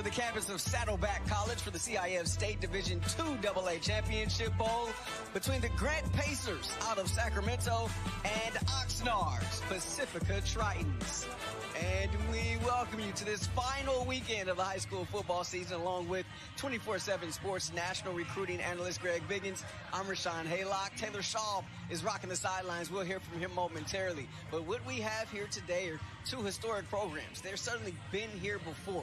the campus of Saddleback College for the CIF State Division II AA Championship Bowl between the Grant Pacers out of Sacramento and Oxnard's Pacifica Tritons. And we welcome you to this final weekend of the high school football season along with 24/7 Sports National Recruiting Analyst Greg Biggins. I'm Rashawn Haylock. Taylor Shaw is rocking the sidelines. We'll hear from him momentarily. But what we have here today are two historic programs. They've certainly been here before.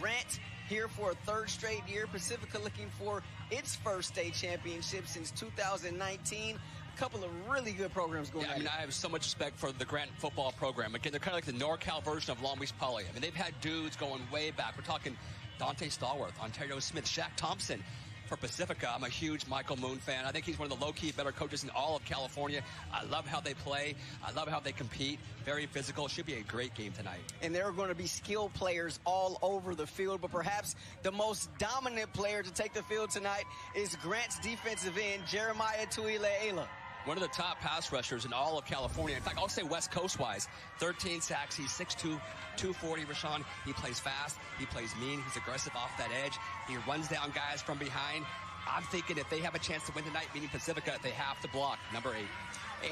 Grant here for a third straight year. Pacifica looking for its first state championship since 2019. A couple of really good programs going on. I have so much respect for the Grant football program. Again, they're kind of like the NorCal version of Long Beach Poly. They've had dudes going way back. We're talking Dante Stallworth, Ontario Smith, Shaq Thompson. For Pacifica, I'm a huge Michael Moon fan. I think he's one of the low-key better coaches in all of California. I love how they play. I love how they compete. Very physical. Should be a great game tonight. And there are going to be skilled players all over the field, but perhaps the most dominant player to take the field tonight is Grant's defensive end, Jeremiah Tuile'ela. One of the top pass rushers in all of California. In fact, I'll say West Coast-wise. 13 sacks. He's 6'2", 240, Rashawn. He plays fast. He plays mean. He's aggressive off that edge. He runs down guys from behind. I'm thinking if they have a chance to win tonight, meaning Pacifica, they have to block number 8.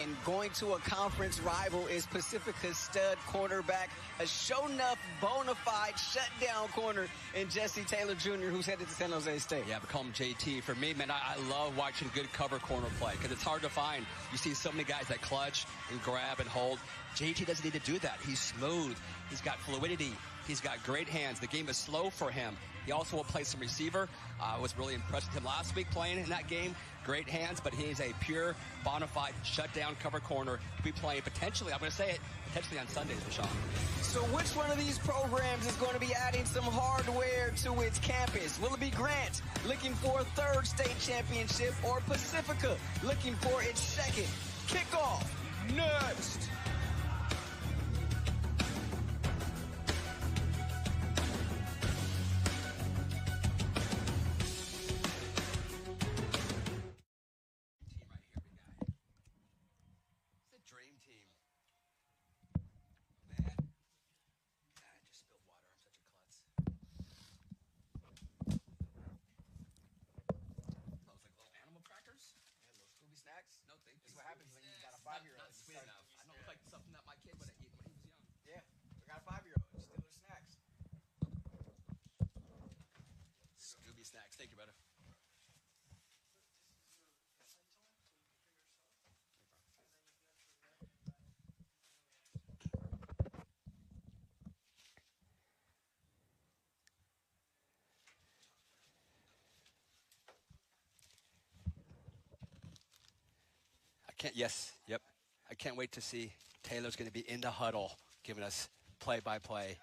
And going to a conference rival is Pacifica's stud cornerback, a show-enough, bona fide, shutdown corner in Jesse Taylor Jr., who's headed to San Jose State. Yeah, we call him JT. For me, man, I love watching good cover corner play because it's hard to find. You see so many guys that clutch and grab and hold. JT doesn't need to do that. He's smooth. He's got fluidity. He's got great hands. The game is slow for him. He also will play some receiver. I was really impressed with him last week playing in that game. Great hands, but he is a pure, bona fide, shutdown cover corner to be playing potentially, I'm going to say it, potentially on Sundays, Rashawn. So which one of these programs is going to be adding some hardware to its campus? Will it be Grant looking for a third state championship or Pacifica looking for its second? Kickoff next. Dream team. Man. I just spilled water. I'm such a klutz. Those like little animal crackers? Yeah, little Scooby snacks. No, thank you. That's what happens when you got a 5-year-old. Not sweet enough. I don't look like something that my kid would have eaten when he was young. Yeah, I got a 5-year-old. Steal their snacks. Scooby snacks. Thank you, brother. I can't wait to see Taylor's going to be in the huddle giving us play-by-play.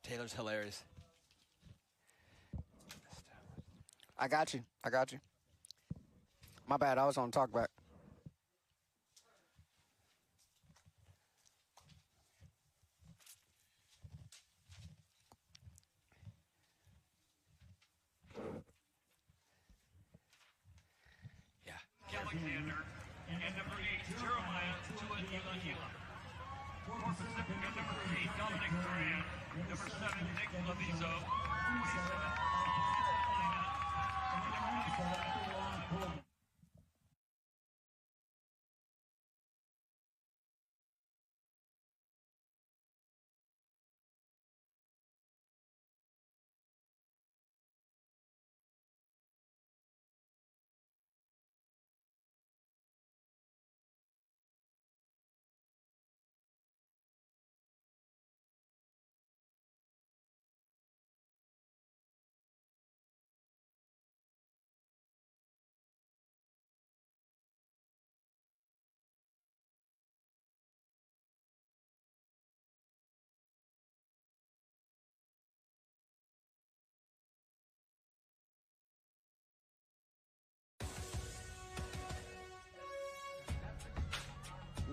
Taylor's hilarious. I got you. My bad. I was on talkback. Alexander and number 8, Jeremiah Tuile'ela. For Pacifica, number 3, Dominic Duran. Number 7, Nick Lavizo.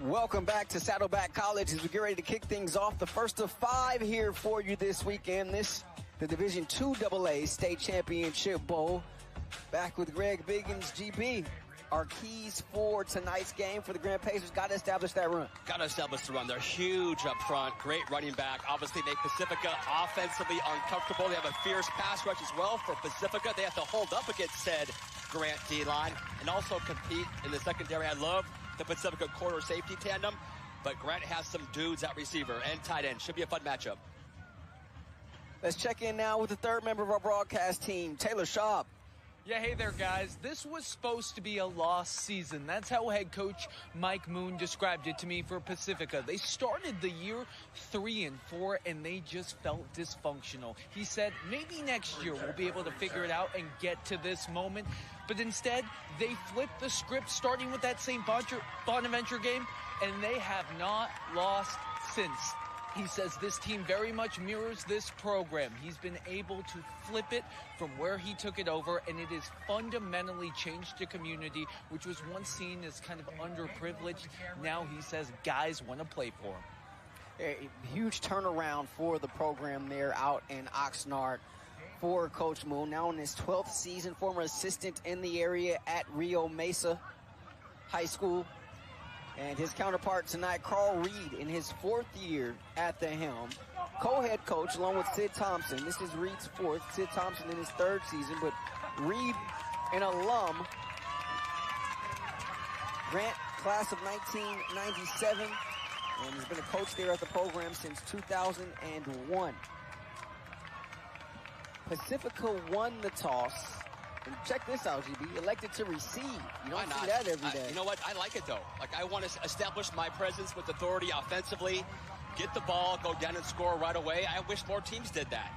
Welcome back to Saddleback College as we get ready to kick things off. The first of 5 here for you this weekend. The Division II AA State Championship Bowl. Back with Greg Biggins, GB. are keys for tonight's game for the Grant Pacers. Got to establish that run. Got to establish the run. They're huge up front. Great running back. Obviously, make Pacifica offensively uncomfortable. They have a fierce pass rush as well for Pacifica. They have to hold up against said Grant D-line and also compete in the secondary. I love the Pacifica corner safety tandem, but Grant has some dudes at receiver and tight end. Should be a fun matchup. Let's check in now with the third member of our broadcast team, Taylor Schaub. Yeah, hey there, guys. This was supposed to be a lost season. That's how head coach Mike Moon described it to me for Pacifica. They started the year 3-4, and they just felt dysfunctional. He said maybe next year we'll be able to figure it out and get to this moment. But instead, they flipped the script starting with that St. Bonaventure game, and they have not lost since. He says this team very much mirrors this program. He's been able to flip it from where he took it over, and it has fundamentally changed the community, which was once seen as kind of underprivileged. Now he says guys want to play for him. A huge turnaround for the program there out in Oxnard for Coach Moon. Now in his 12th season, former assistant in the area at Rio Mesa High School. And his counterpart tonight, Carl Reed, in his 4th year at the helm. Co-head coach along with Sid Thompson. This is Reed's 4th, Sid Thompson in his 3rd season, but Reed, an alum. Grant, class of 1997, and has been a coach there at the program since 2001. Pacifica won the toss. And check this out, GB. Elected to receive. You don't see that every day. You know what? I like it, though. Like, I want to establish my presence with authority offensively, get the ball, go down and score right away. I wish more teams did that.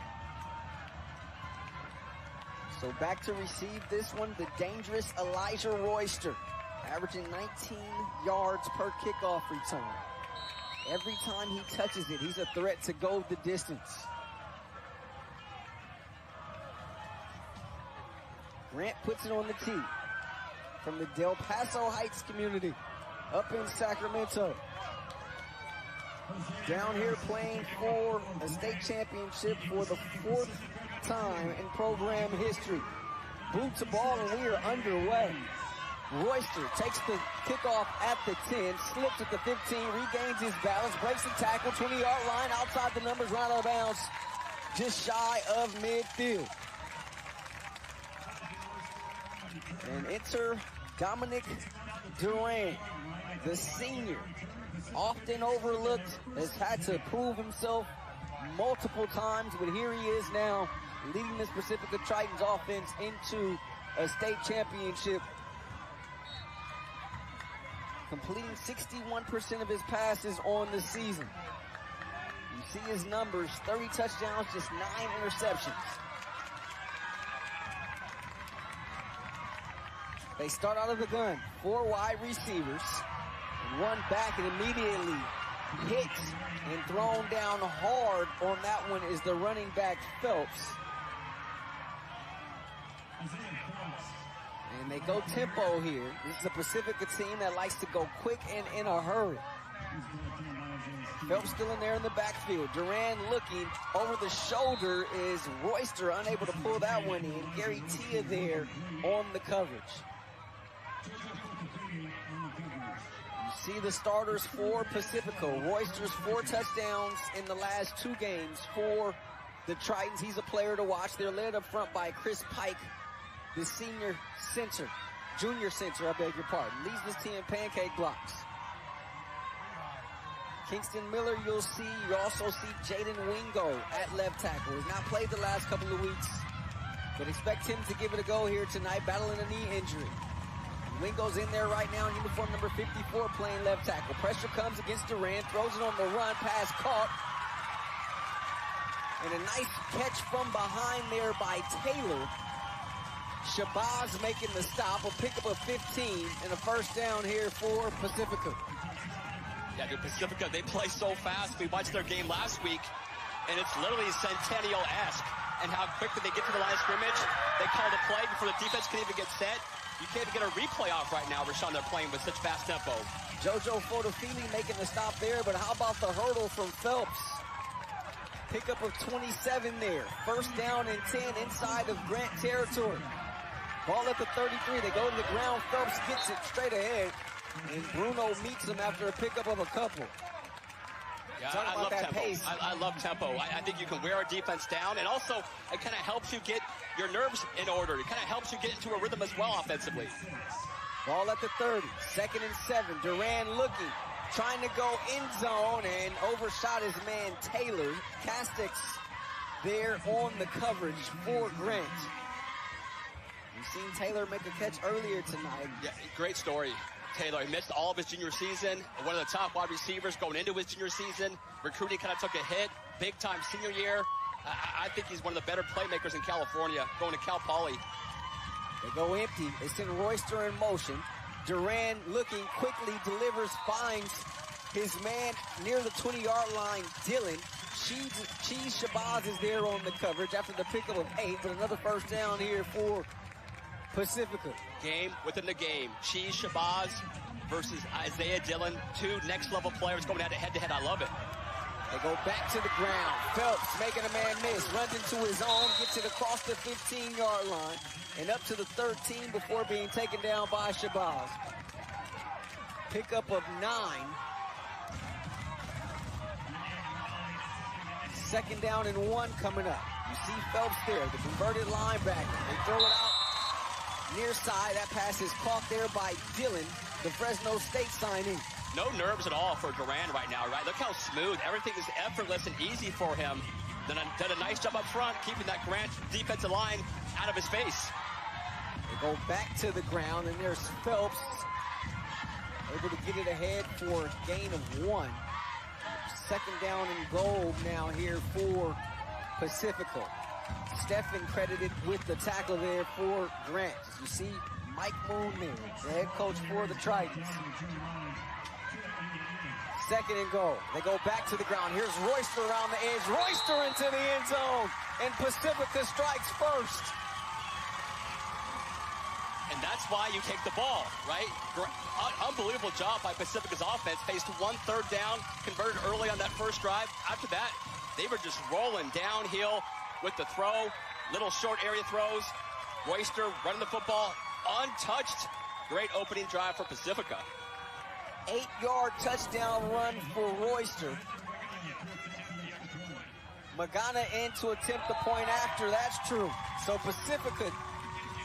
So back to receive this one, the dangerous Elijah Royster, averaging 19 yards per kickoff return. Every time he touches it, he's a threat to go the distance. Grant puts it on the tee from the Del Paso Heights community up in Sacramento. Down here playing for a state championship for the 4th time in program history. Boot to ball and we are underway. Royster takes the kickoff at the 10, slips at the 15, regains his balance, breaks the tackle, 20-yard line, outside the numbers, right out of bounds, just shy of midfield. And enter Dominic Duran, the senior, often overlooked, has had to prove himself multiple times, but here he is now leading this Pacifica Tritons offense into a state championship, completing 61% of his passes on the season. You see his numbers, 30 touchdowns, just 9 interceptions. They start out of the gun, 4 wide receivers, 1 back, and immediately hit and thrown down hard on that one is the running back Phelps. And they go tempo here. This is a Pacifica team that likes to go quick and in a hurry. Phelps still in there in the backfield. Duran looking over the shoulder is Royster, unable to pull that one in. Gary Tia there on the coverage. You see the starters for Pacifica. Royster's 4 touchdowns in the last 2 games for the Tritons. He's a player to watch. They're led up front by Chris Pike, the junior center, I beg your pardon. Leads this team in pancake blocks. Kingston Miller, you also see Jaden Wingo at left tackle. He's not played the last couple of weeks, but expect him to give it a go here tonight, battling a knee injury. Wingo's in there right now in uniform number 54 playing left tackle. Pressure comes against Duran, throws it on the run, pass caught. And a nice catch from behind there by Taylor. Shabazz making the stop, will pick up a 15 and a first down here for Pacifica. Yeah, dude, Pacifica, they play so fast. We watched their game last week, and it's literally Centennial-esque. And how quickly they get to the line of scrimmage. They call the play before the defense can even get set. You can't even get a replay off right now, Rashawn. They're playing with such fast tempo. JoJo Fotofili making the stop there, but how about the hurdle from Phelps? Pickup of 27 there. First down and 10 inside of Grant territory. Ball at the 33. They go to the ground. Phelps gets it straight ahead. And Bruno meets him after a pickup of a couple. Yeah, I love tempo. I love tempo. I think you can wear a defense down, and also it kind of helps you get your nerves in order. It kind of helps you get into a rhythm as well offensively. Ball at the 30. 2nd and 7. Duran looking, trying to go end zone, and overshot his man Taylor. Castigs there on the coverage for Grant. We've seen Taylor make a catch earlier tonight. Yeah, great story. Taylor, he missed all of his junior season. One of the top wide receivers going into his junior season. Recruiting kind of took a hit. Big time senior year. I think he's one of the better playmakers in California, going to Cal Poly. They go empty. They send Royster in motion. Duran looking quickly, delivers, finds his man near the 20-yard line, Dylan. Cheese Shabazz is there on the coverage after the pickup of 8, but another first down here for Pacifica. Game within the game. Cheese Shabazz versus Isaiah Dillon. 2 next-level players going head-to-head. I love it. They go back to the ground. Phelps making a man miss. Runs into his own. Gets it across the 15-yard line. And up to the 13 before being taken down by Shabazz. Pickup of 9. 2nd down and 1 coming up. You see Phelps there, the converted linebacker. They throw it out near side. That pass is caught there by Dylan, the Fresno State signee. No nerves at all for Duran right now, right? Look how smooth. Everything is effortless and easy for him. Done a nice job up front, keeping that Grant defensive line out of his face. They go back to the ground, and there's Phelps able to get it ahead for a gain of 1. 2nd down and goal now here for Pacifica. Stephen credited with the tackle there for Grant. As you see Mike Moon there, the head coach for the Tritons. 2nd and goal. They go back to the ground. Here's Royster around the edge. Royster into the end zone. And Pacifica strikes first. And that's why you take the ball, right? Unbelievable job by Pacifica's offense. Faced 1 3rd down, converted early on that first drive. After that, they were just rolling downhill with the throw. Little short area throws. Royster running the football untouched. Great opening drive for Pacifica. 8-yard touchdown run for Royster. Magana in to attempt the point after. That's true. So Pacifica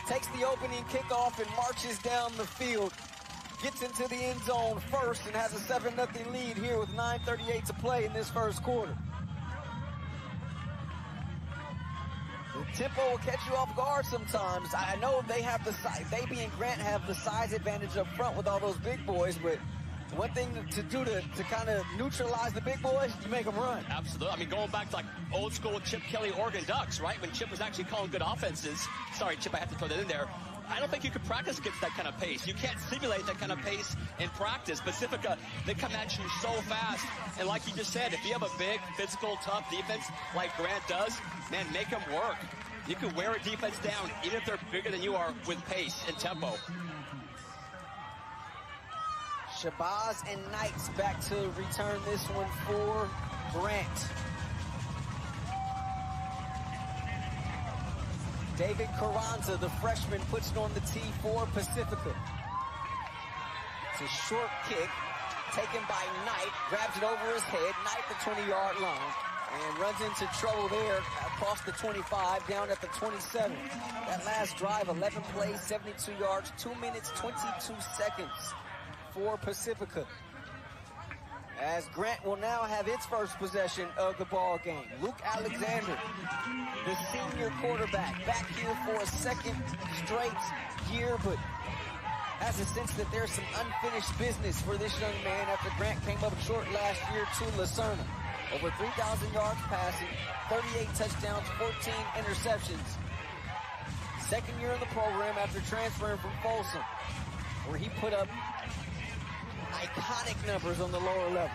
takes the opening kickoff and marches down the field. Gets into the end zone first and has a 7-0 lead here with 9:38 to play in this first quarter. The tempo will catch you off guard sometimes. I know they have the size. Baby and Grant have the size advantage up front with all those big boys, but one thing to do to kind of neutralize the big boys, you make them run. Absolutely. I mean, going back to like old school Chip Kelly Oregon Ducks, right? When Chip was actually calling good offenses. Sorry, Chip, I have to throw that in there. I don't think you could practice against that kind of pace. You can't simulate that kind of pace in practice. Pacifica, they come at you so fast. And like you just said, if you have a big, physical, tough defense like Grant does, man, make them work. You can wear a defense down, even if they're bigger than you are, with pace and tempo. Shabazz and Knights back to return this one for Grant. David Carranza, the freshman, puts it on the tee for Pacifica. It's a short kick taken by Knight, grabs it over his head. Knight the 20-yard line and runs into trouble there across the 25 down at the 27. That last drive, 11 plays, 72 yards, 2 minutes, 22 seconds for Pacifica. As Grant will now have its first possession of the ball game. Luke Alexander, the senior quarterback, back here for a second straight year, but has a sense that there's some unfinished business for this young man after Grant came up short last year to Lacerna. Over 3,000 yards passing, 38 touchdowns, 14 interceptions. Second year in the program after transferring from Folsom, where he put up iconic numbers on the lower levels.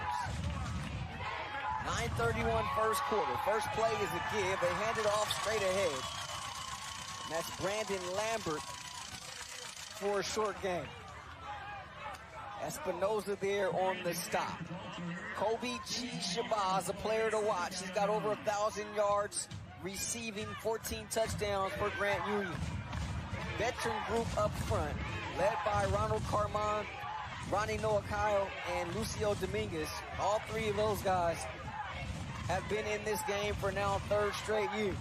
9:31 first quarter. First play is a give. They hand it off straight ahead. And that's Brandon Lambert for a short game. Espinoza there on the stop. Kobe Cheese Shabazz, a player to watch. He's got over 1,000 yards receiving, 14 touchdowns for Grant Union. veteran group up front, led by Ronald Carmon, Ronnie Noakayo, and Lucio Dominguez. All three of those guys have been in this game for now third straight year.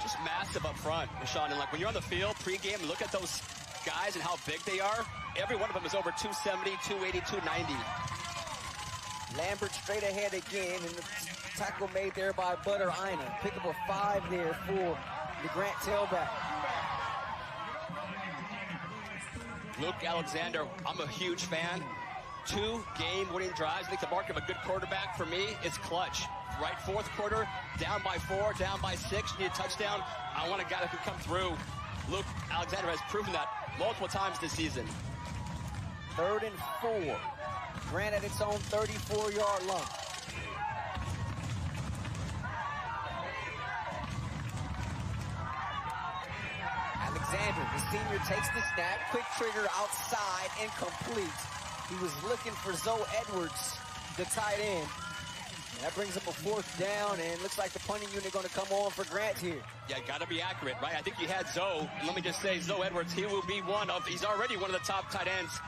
Just massive up front, Rashawn. And like when you're on the field pregame, look at those guys and how big they are. Every one of them is over 270, 280, 290. Lambert straight ahead again, and the tackle made there by Butter Ina. Pick up a 5 there for the Grant tailback. Luke Alexander, I'm a huge fan. 2 game-winning drives. I think the mark of a good quarterback for me is clutch. Right, fourth quarter, down by 4, down by 6, need a touchdown. I want a guy that can come through. Luke Alexander has proven that multiple times this season. 3rd and 4. Grant at its own 34-yard line. Alexander, the senior, takes the snap. Quick trigger outside, incomplete. He was looking for Zoe Edwards, the tight end. That brings up a 4th down, and looks like the punting unit going to come on for Grant here. Yeah, got to be accurate, right? I think you had Zoe, and let me just say, Zoe Edwards, he will be he's already one of the top tight ends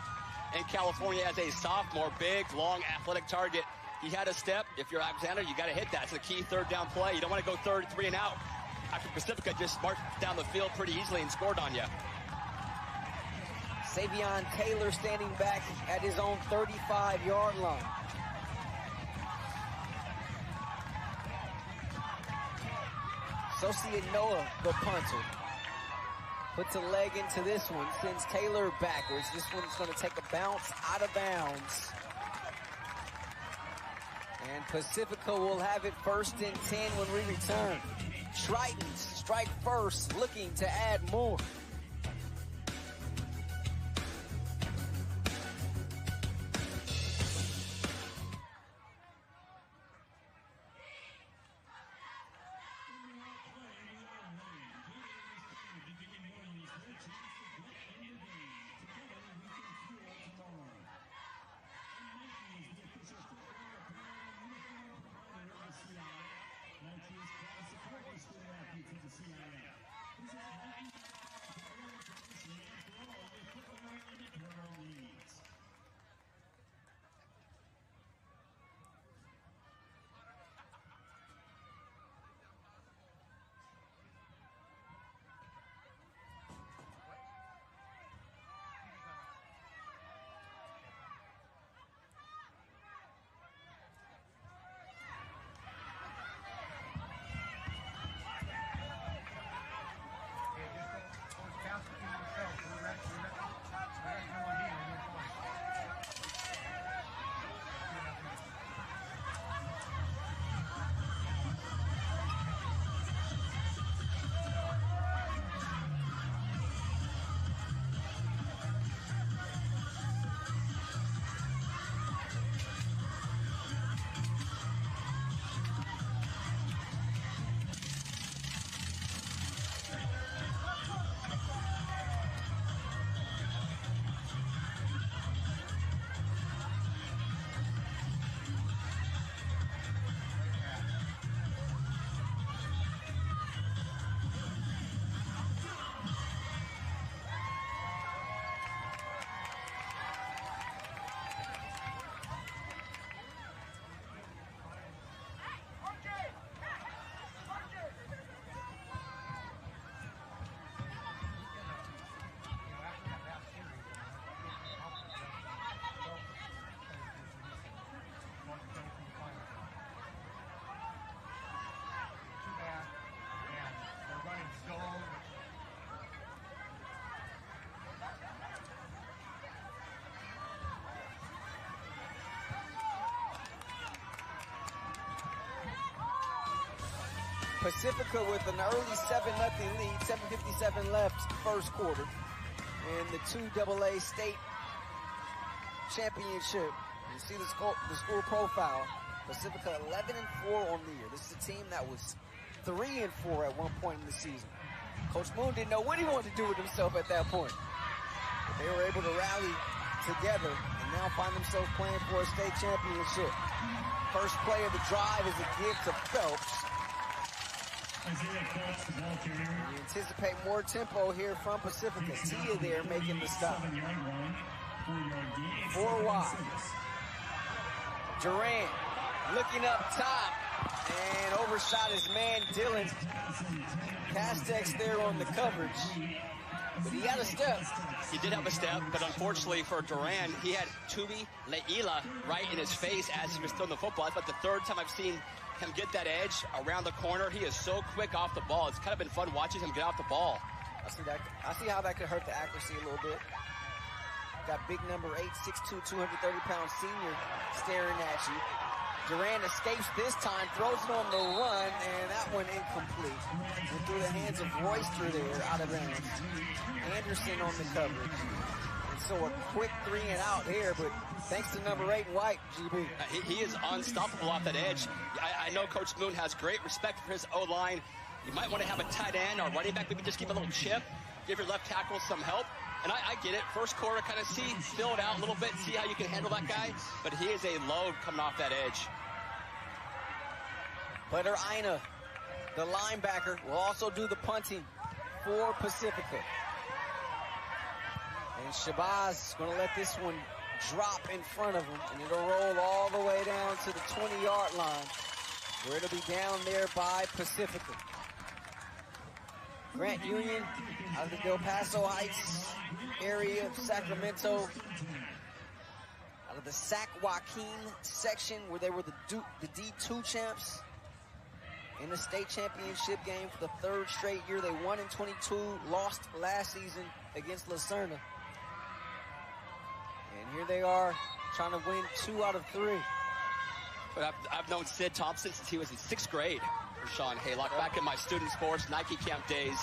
in California as a sophomore. Big, long, athletic target. He had a step. If you're Alexander, you got to hit that. It's a key 3rd down play. You don't want to go 3rd, 3 and out. After Pacifica just marched down the field pretty easily and scored on you. Savion Taylor standing back at his own 35-yard line. Associate Noah, the punter, puts a leg into this one, sends Taylor backwards. This one's going to take a bounce out of bounds. And Pacifica will have it 1st and 10 when we return. Tritons strike first, looking to add more. Pacifica with an early 7-0 lead, 7:57 left first quarter in the 2AA state championship. You see the school profile. Pacifica 11-4 on the year. This is a team that was 3-4 at one point in the season. Coach Moon didn't know what he wanted to do with himself at that point. But they were able to rally together and now find themselves playing for a state championship. First play of the drive is a give to Phelps. You anticipate more tempo here from Pacifica. Tia there making the stop. 4 wide. Durant looking up top and overshot his man Dylan. Castex there on the coverage. But he had a step. He did have a step, but unfortunately for Duran, he had Tubi Leila right in his face as he was throwing the football. That's about the 3rd time I've seen him get that edge around the corner. He is so quick off the ball. It's kind of been fun watching him get off the ball. I see that. I see how that could hurt the accuracy a little bit. Got big number 8, 6'2", 230-pound senior staring at you. Durant escapes this time, throws it on the run, and that one incomplete. Went through the hands of Royster there, out of bounds. Anderson on the coverage. And so a quick 3 and out here, but thanks to number 8 White, GB. He is unstoppable off that edge. I know Coach Moon has great respect for his O-line. You might want to have a tight end or running back, maybe just give a little chip, give your left tackle some help. And I get it. First quarter, kind of fill it out a little bit, see how you can handle that guy. But he is a load coming off that edge. Butter Ina, the linebacker, will also do the punting for Pacifica. And Shabazz is going to let this one drop in front of him, and it'll roll all the way down to the 20-yard line, where it'll be down there by Pacifica. Grant Union out of the Del Paso Heights area of Sacramento, out of the Sac Joaquin section where they were the D2 champs in the state championship game for the 3rd straight year. They won in 22, lost last season against Lucerna. And here they are trying to win 2 out of 3. But I've known Sid Thompson since he was in 6th grade. Sean Haylock, back in my student sports Nike camp days.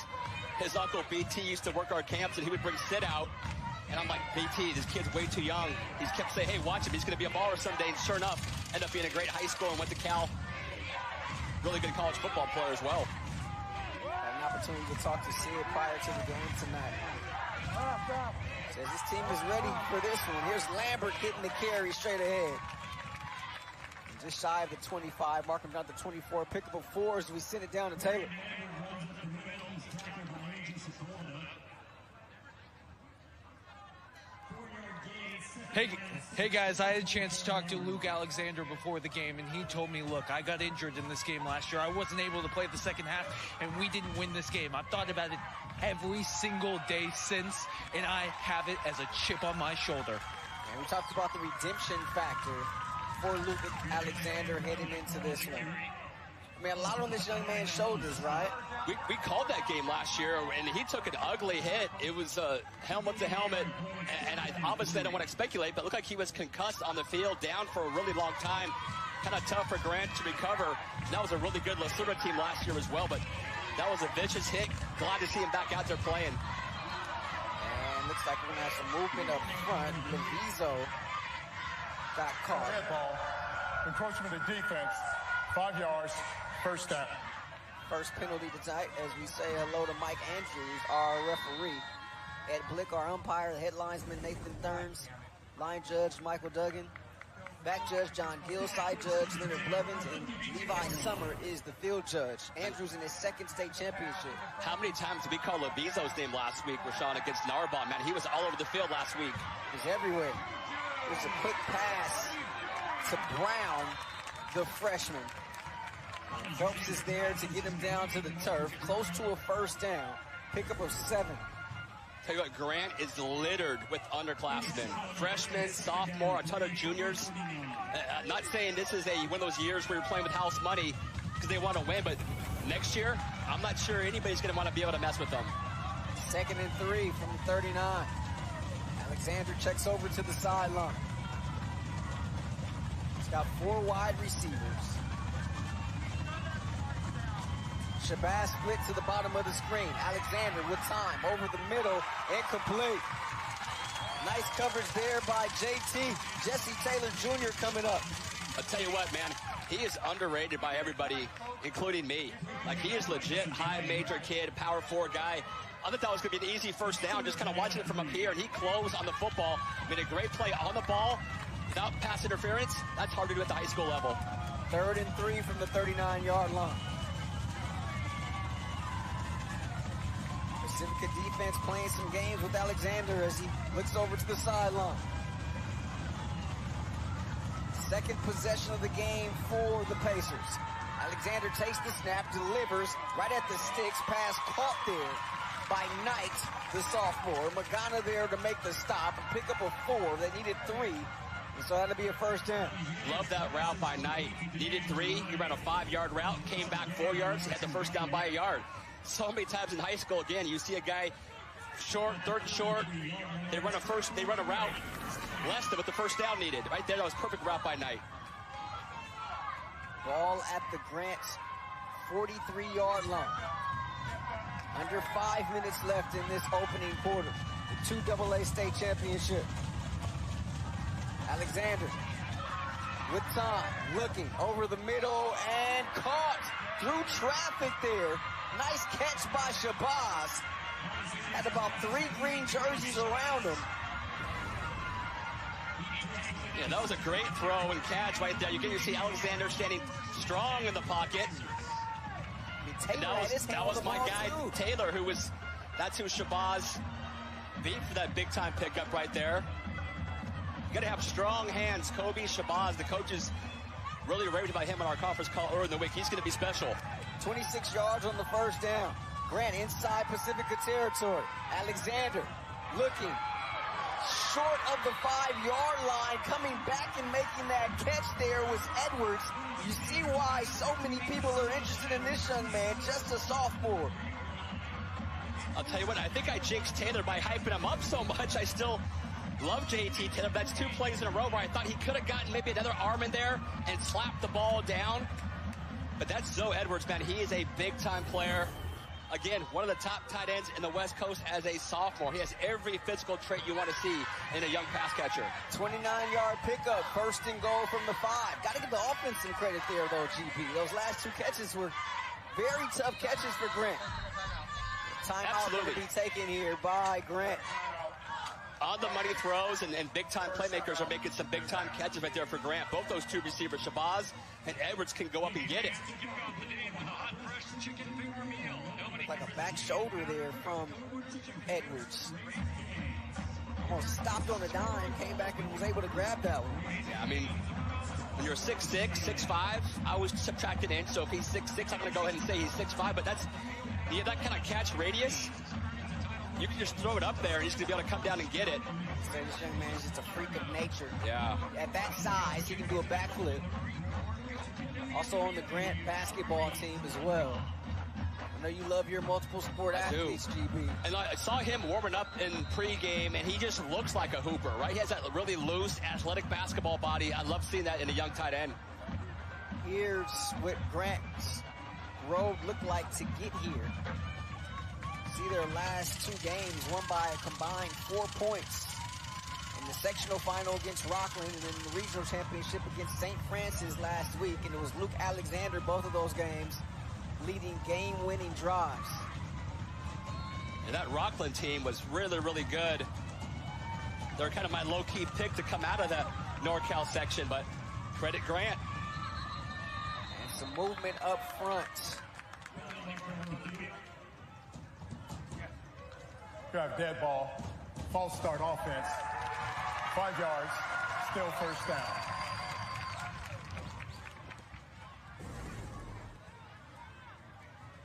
His uncle BT used to work our camps, and he would bring Sid out. And I'm like, BT, this kid's way too young. He kept saying, hey, watch him. He's going to be a baller someday. And sure enough, ended up being a great high school and went to Cal. Really good college football player as well. Had an opportunity to talk to Sid prior to the game tonight. Says his team is ready for this one. Here's Lambert getting the carry straight ahead. Just shy of the 25, mark him down to 24. Pick up a 4 as we send it down to Taylor. Hey guys, I had a chance to talk to Luke Alexander before the game, and he told me, look, I got injured in this game last year. I wasn't able to play the second half, and we didn't win this game. I've thought about it every single day since, and I have it as a chip on my shoulder. And we talked about the redemption factor for Luke Alexander heading into this one. I mean, a lot on this young man's shoulders, right? We called that game last year, and he took an ugly hit. It was helmet to helmet, and obviously I don't want to speculate, but it looked like he was concussed on the field, down for a really long time. Kind of tough for Grant to recover. That was a really good Lucerna team last year as well, but that was a vicious hit. Glad to see him back out there playing. And looks like we're going to have some movement up front. Levizo got caught. Red ball, encroachment of defense, 5 yards, first down. First penalty tonight as we say hello to Mike Andrews, our referee. Ed Blick, our umpire, the head linesman Nathan Thurns, line judge Michael Duggan, back judge John Gill, side judge Leonard Blevins, and Levi Summer is the field judge. Andrews in his 2nd state championship. How many times did we call Levizo's name last week, Rashawn, against Narbonne? Man, he was all over the field last week. He was everywhere. There's a quick pass to Brown, the freshman. Phelps is there to get him down to the turf, close to a first down. Pickup of 7. Tell you what, Grant is littered with underclassmen. Freshmen, sophomore, a ton of juniors. Not saying this is one of those years where you're playing with house money because they want to win, but next year, I'm not sure anybody's going to want to be able to mess with them. 2nd and 3 from the 39. Alexander checks over to the sideline. He's got 4 wide receivers. Shabazz split to the bottom of the screen. Alexander with time over the middle, incomplete. Nice coverage there by JT. Jesse Taylor Jr. coming up. I'll tell you what, man, he is underrated by everybody, including me. Like, he is legit high major kid, power 4 guy. I thought that was going to be an easy first down, just kind of watching it from up here, and he closed on the football. Made a great play on the ball without pass interference. That's hard to do at the high school level. 3rd and 3 from the 39-yard line. Pacifica defense playing some games with Alexander as he looks over to the sideline. Second possession of the game for the Pacers. Alexander takes the snap, delivers right at the sticks, pass caught there by Knight, the sophomore. Magana there to make the stop and pick up a 4. They needed 3, and so that'll be a first down. Love that route by Knight. Needed 3. He ran a 5-yard route, came back 4 yards, had the first down by a yard. So many times in high school, again, you see a guy short, third and short. They run a route less than what the first down needed. Right there, that was perfect route by Knight. Ball at the Grant's 43-yard line. Under 5 minutes left in this opening quarter. The 2AA state championship. Alexander with time, looking over the middle and caught through traffic there. Nice catch by Shabazz. Had about 3 green jerseys around him. Yeah, that was a great throw and catch right there. You can see Alexander standing strong in the pocket. And that was my guy, Taylor, that's who Shabazz beat for that big-time pickup right there. You got to have strong hands. Kobe, Shabazz, the coaches really raved about him in our conference call earlier in the week. He's going to be special. 26 yards on the first down. Grant inside Pacifica territory. Alexander looking short of the 5-yard line. Coming back and making that catch there was Edwards. You see why so many people are interested in this young man, just a sophomore. I'll tell you what, I think I jinxed Taylor by hyping him up so much. I still love JT Taylor. That's 2 plays in a row where I thought he could have gotten maybe another arm in there and slapped the ball down. But that's Zoe Edwards, man. He is a big-time player. Again, one of the top tight ends in the West Coast as a sophomore. He has every physical trait you want to see in a young pass catcher. 29-yard pickup, first and goal from the 5. Got to give the offense some credit there, though, GP. Those last 2 catches were very tough catches for Grant. Timeout going to be taken here by Grant. On the money throws and big-time playmakers are making some big-time catches right there for Grant. Both those 2 receivers, Shabazz and Edwards, can go up and get it. Like a back shoulder there from Edwards. Almost stopped on a dime, came back and was able to grab that one. Yeah, I mean, when you're 6'6", 6'5", I was subtracting in, so if he's 6'6", I'm going to go ahead and say he's 6'5", but that's, yeah, that kind of catch radius, you can just throw it up there and he's going to be able to come down and get it. So this young man is just a freak of nature. Yeah. At that size, he can do a backflip. Also on the Grant basketball team as well. I know you love your multiple sport athletes, GB. And I saw him warming up in pregame, and he just looks like a hooper, right? He has that really loose, athletic basketball body. I love seeing that in a young tight end. Here's what Grant's road looked like to get here. See their last 2 games, won by a combined 4 points. In the sectional final against Rockland and in the regional championship against St. Francis last week. And it was Luke Alexander, both of those games, leading game-winning drives. And that Rockland team was really, really good. They're kind of my low-key pick to come out of the NorCal section, but credit Grant. And some movement up front. You have dead ball, false start offense, 5 yards, still first down.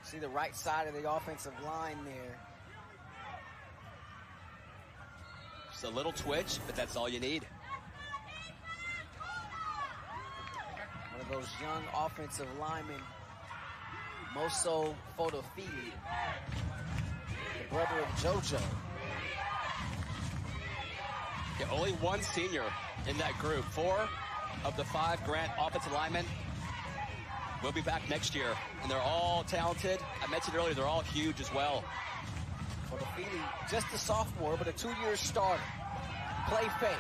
See the right side of the offensive line there. Just a little twitch, but that's all you need. One of those young offensive linemen, Moso Fotofili, the brother of JoJo. Yeah, only 1 senior in that group. 4 of the 5 Grant offensive linemen will be back next year, and they're all talented. I mentioned earlier, they're all huge as well. Fotofili, just a sophomore, but a 2-year starter. Play fake.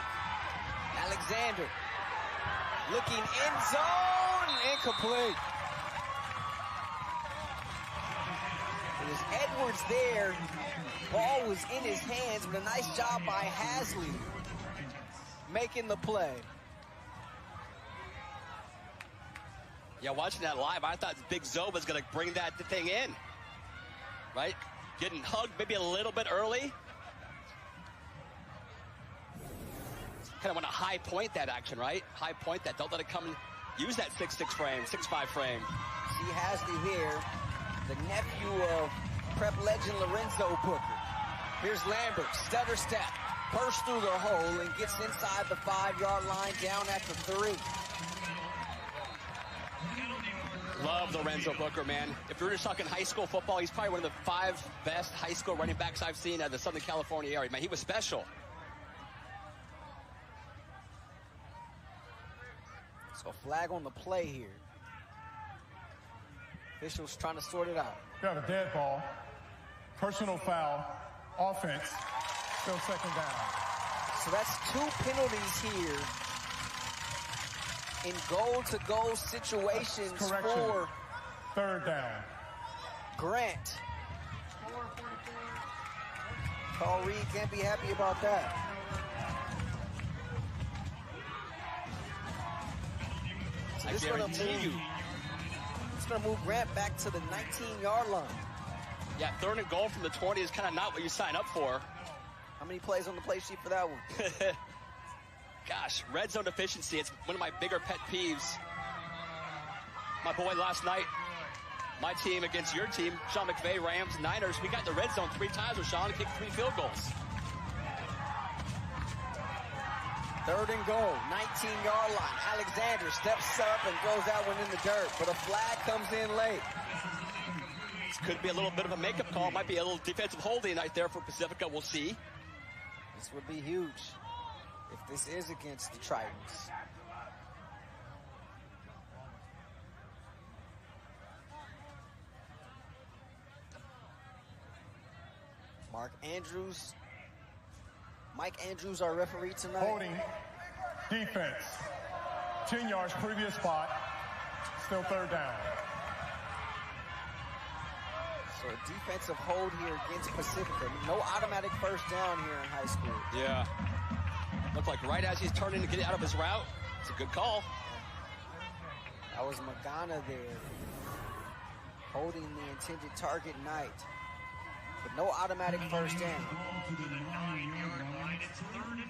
Alexander looking end zone, incomplete. It was Edwards there. Ball was in his hands, but a nice job by Hasley making the play. Yeah, watching that live, I thought Big Zoe was going to bring that thing in, right? getting hugged maybe a little bit early. Kind of want to high point that action, right? High point that. Don't let it come and use that 6'6 frame, 6'5 frame. See Hasley here, the nephew of prep legend Lorenzo Booker. Here's Lambert, stutter step, bursts through the hole and gets inside the 5-yard line, down at the 3. Love Lorenzo Booker, man. If you're just talking high school football, he's probably one of the 5 best high school running backs I've seen out of the Southern California area. Man, he was special. So flag on the play here. Officials trying to sort it out. You have a dead ball, personal foul, offense, still second down. So that's 2 penalties here in goal-to-goal situations for third down. Grant. Paul Reed can't be happy about that. So this is going to move Grant back to the 19-yard line. Yeah, 3rd and goal from the 20 is kind of not what you sign up for. How many plays on the play sheet for that one? Gosh, red zone efficiency, it's one of my bigger pet peeves. My boy last night, my team against your team, Sean McVay, Rams, Niners, we got in the red zone 3 times with Sean and kicked 3 field goals. 3rd and goal, 19-yard line. Alexander steps up and throws that one in the dirt, but a flag comes in late. This could be a little bit of a makeup call. Might be a little defensive holding right there for Pacifica. We'll see. This would be huge if this is against the Tritons. Mike Andrews, our referee tonight. Holding, defense, 10 yards, previous spot, still third down. So a defensive hold here against Pacifica. No automatic first down here in high school. Yeah. Looked like right as he's turning to get out of his route. It's a good call. That was Magana there, holding the intended target, Knight. But no automatic first down.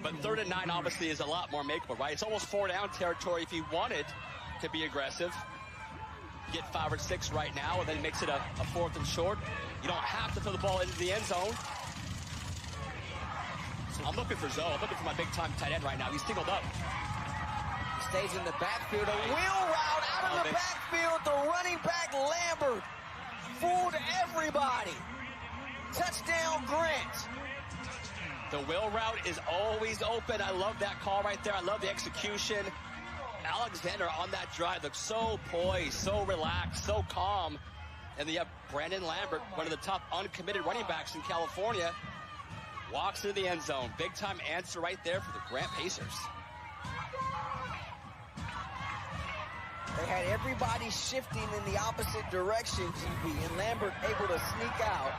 But 3rd and 9 obviously is a lot more makeable, right? It's almost 4 down territory if you wanted to be aggressive. Get 5 or 6 right now, and then makes it a 4th and short. You don't have to throw the ball into the end zone. I'm looking for Zoe. I'm looking for my big-time tight end right now. He's singled up. He stays in the backfield. A wheel route out of the backfield. The running back, Lambert, fooled everybody. Touchdown, Grant. The wheel route is always open. I love that call right there. I love the execution. Alexander on that drive looks so poised, so relaxed, so calm. And you have Brandon Lambert, one of the top uncommitted running backs in California, walks into the end zone. Big time answer right there for the Grant Pacers. They had everybody shifting in the opposite direction, GB, and Lambert able to sneak out.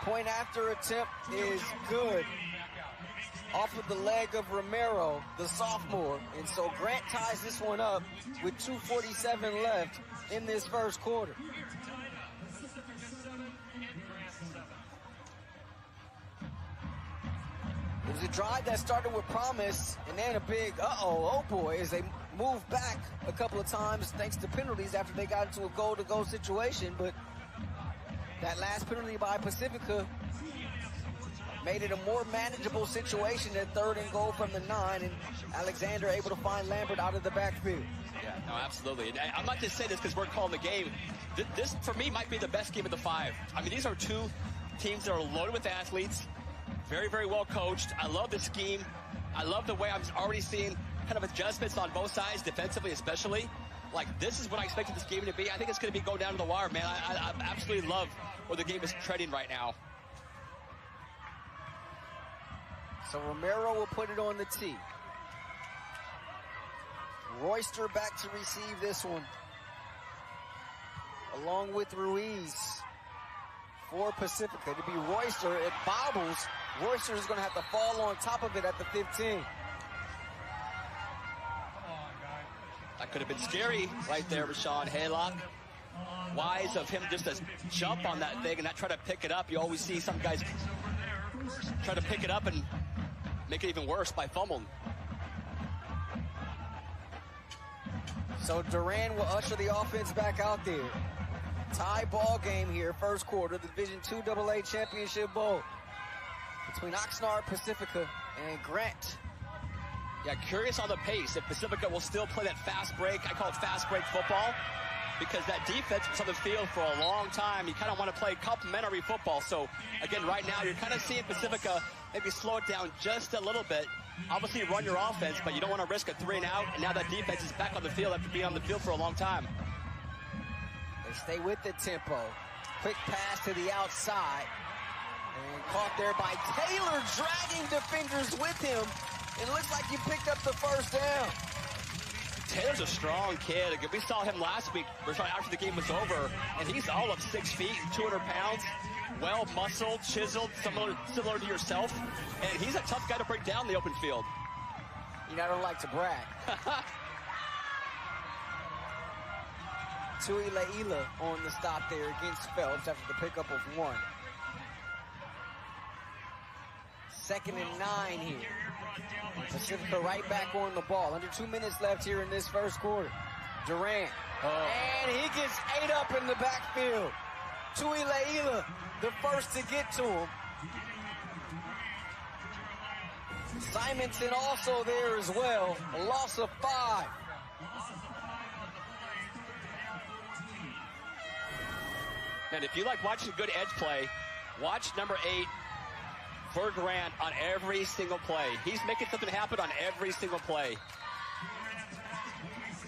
Point after attempt is good off of the leg of Romero, the sophomore. And so Grant ties this one up with 2:47 left in this first quarter. It was a drive that started with promise, and then a big oh boy, as they moved back a couple of times thanks to penalties after they got into a goal-to-goal situation. But that last penalty by Pacifica made it a more manageable situation at 3rd and goal from the 9, and Alexander able to find Lambert out of the backfield. Yeah, no, absolutely. And I'm not just saying this because we're calling the game. This, for me, might be the best game of the 5. I mean, these are 2 teams that are loaded with athletes, very, very well coached. I love the scheme. I love the way I'm already seeing kind of adjustments on both sides, defensively especially. Like, this is what I expected this game to be. I think it's going to be go down to the wire, man. I absolutely love where the game is treading right now. So Romero will put it on the tee. Royster back to receive this one, along with Ruiz for Pacifica. To be Royster, it bobbles. Royster is going to have to fall on top of it at the 15. That could have been scary right there, Rashawn Haylock. wise of him just to jump on that thing and not try to pick it up. You always see some guys try to pick it up and make it even worse by fumbling. So Durant will usher the offense back out there. Tie ball game here, first quarter, the Division II AA Championship Bowl between Oxnard, Pacifica, and Grant. Yeah, curious on the pace. If Pacifica will still play that fast break, I call it fast break football, because that defense was on the field for a long time. You kind of want to play complementary football. So, again, right now, you're kind of seeing Pacifica maybe slow it down just a little bit. Obviously, run your offense, but you don't want to risk a 3-and-out, and now that defense is back on the field after being on the field for a long time. They stay with the tempo. Quick pass to the outside. And caught there by Taylor, dragging defenders with him. It looks like he picked up the first down. Taylor's a strong kid. Again, we saw him last week, after the game was over, and he's all of 6 feet, 200 pounds, well-muscled, chiseled, similar to yourself. And he's a tough guy to break down the open field. You know, I don't like to brag. Tui Leila on the stop there against Phelps after the pickup of 1. 2nd and 9 here. Pacifica right back on the ball. Under 2 minutes left here in this first quarter. Durant. And he gets ate up in the backfield. Tui Leila, the first to get to him. Simonton also there as well. A loss of 5. And if you like watching good edge play, watch number 8 for Grant on every single play. He's making something happen on every single play.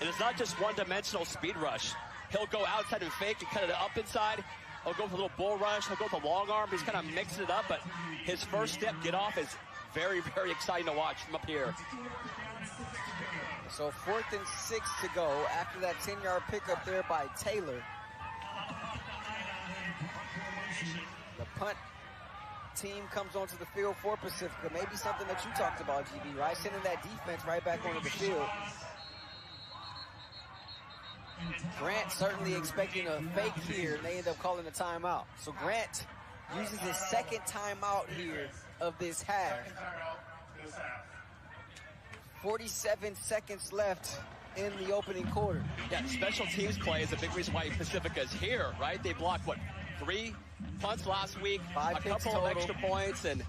And it's not just one-dimensional speed rush. He'll go outside and fake and cut it up inside. He'll go with a little bull rush. He'll go with a long arm. He's kind of mixing it up, but his first step get off is very, very exciting to watch from up here. So 4th and 6 to go after that 10-yard pickup there by Taylor. The punt team comes onto the field for Pacifica. Maybe something that you talked about, GB, right? Sending that defense right back onto the field. Grant certainly expecting a fake here, and they end up calling a timeout. So Grant uses his second timeout here of this half. 47 seconds left in the opening quarter. Yeah, special teams play is a big reason why Pacifica is here, right? They blocked, what, 3 punts last week, 5 a couple of extra points, and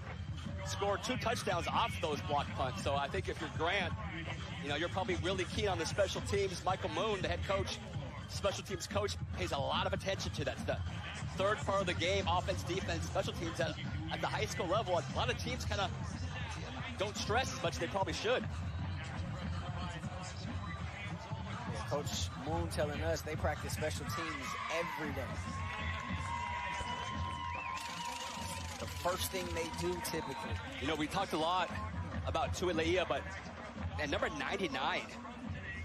scored 2 touchdowns off those block punts. So I think if you're Grant, you know, you're probably really keen on the special teams. Michael Moon, the head coach, special teams coach, pays a lot of attention to that stuff. Third part of the game, offense, defense, special teams at the high school level. A lot of teams kind of don't stress as much as they probably should. Yeah, Coach Moon telling us they practice special teams every day. The first thing they do typically. You know, we talked a lot about Tui Leila, but at number 99,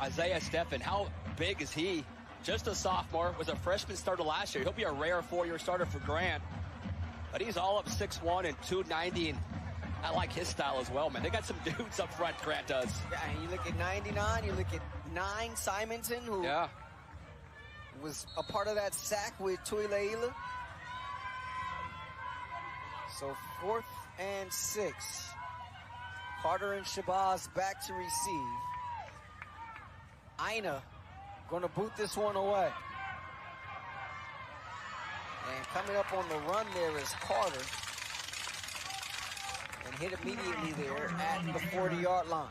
Isaiah Steffen, how big is he? Just a sophomore, was a freshman starter last year. He'll be a rare 4-year starter for Grant, but he's all up 6'1" and 290, and I like his style as well, man. They got some dudes up front, Grant does. Yeah, and you look at 99, you look at 9 Simonton, who was a part of that sack with Tui Leila. So 4th and 6. Carter and Shabazz back to receive. Ina going to boot this one away. And coming up on the run there is Carter. And hit immediately there at the 40-yard line.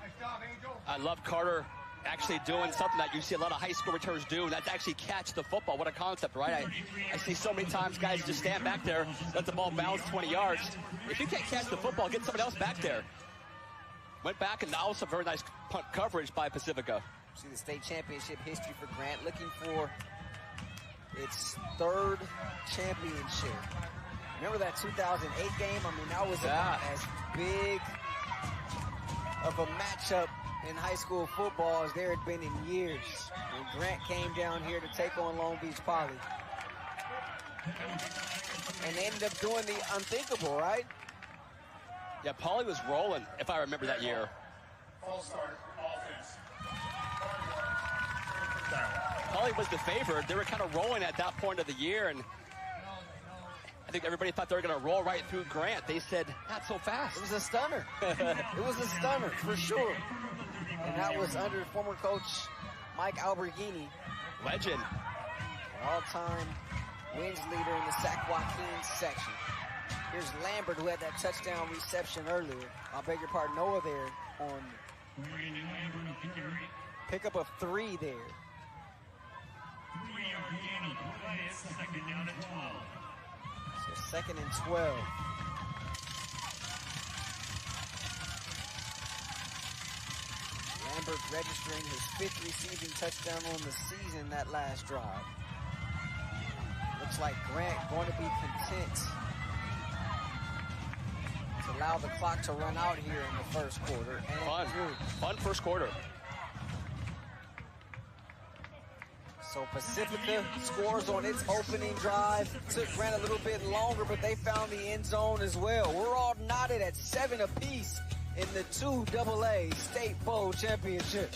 I love Carter actually doing something that you see a lot of high school returners do, and that's actually catch the football. What a concept, right? I see so many times guys just stand back there, let the ball bounce 20 yards. If you can't catch the football, get somebody else back there. Went back, and also very nice punt coverage by Pacifica. See the state championship history for Grant, looking for its 3rd championship. Remember that 2008 game? I mean, that was about as big of a matchup in high school football as there had been in years when Grant came down here to take on Long Beach Poly. And they ended up doing the unthinkable, right? Yeah, Poly was rolling, if I remember that year. False start, offense. Poly was the favorite. They were kind of rolling at that point of the year, and I think everybody thought they were going to roll right through Grant. They said, not so fast. It was a stunner. It was a stunner, for sure. And that was under former coach Mike Alberghini. Legend. All-time wins leader in the Sac Joaquin section. Here's Lambert, who had that touchdown reception earlier. I beg your pardon, Noah there on pickup of 3 there. 3-yard gain. Second down and 12. So 2nd and 12. Lambert registering his 5th receiving touchdown on the season that last drive. Looks like Grant going to be content to allow the clock to run out here in the first quarter. And Fun first quarter. So Pacifica scores on its opening drive. Took Grant a little bit longer, but they found the end zone as well. We're all knotted at 7 apiece in the 2AA State Bowl Championship.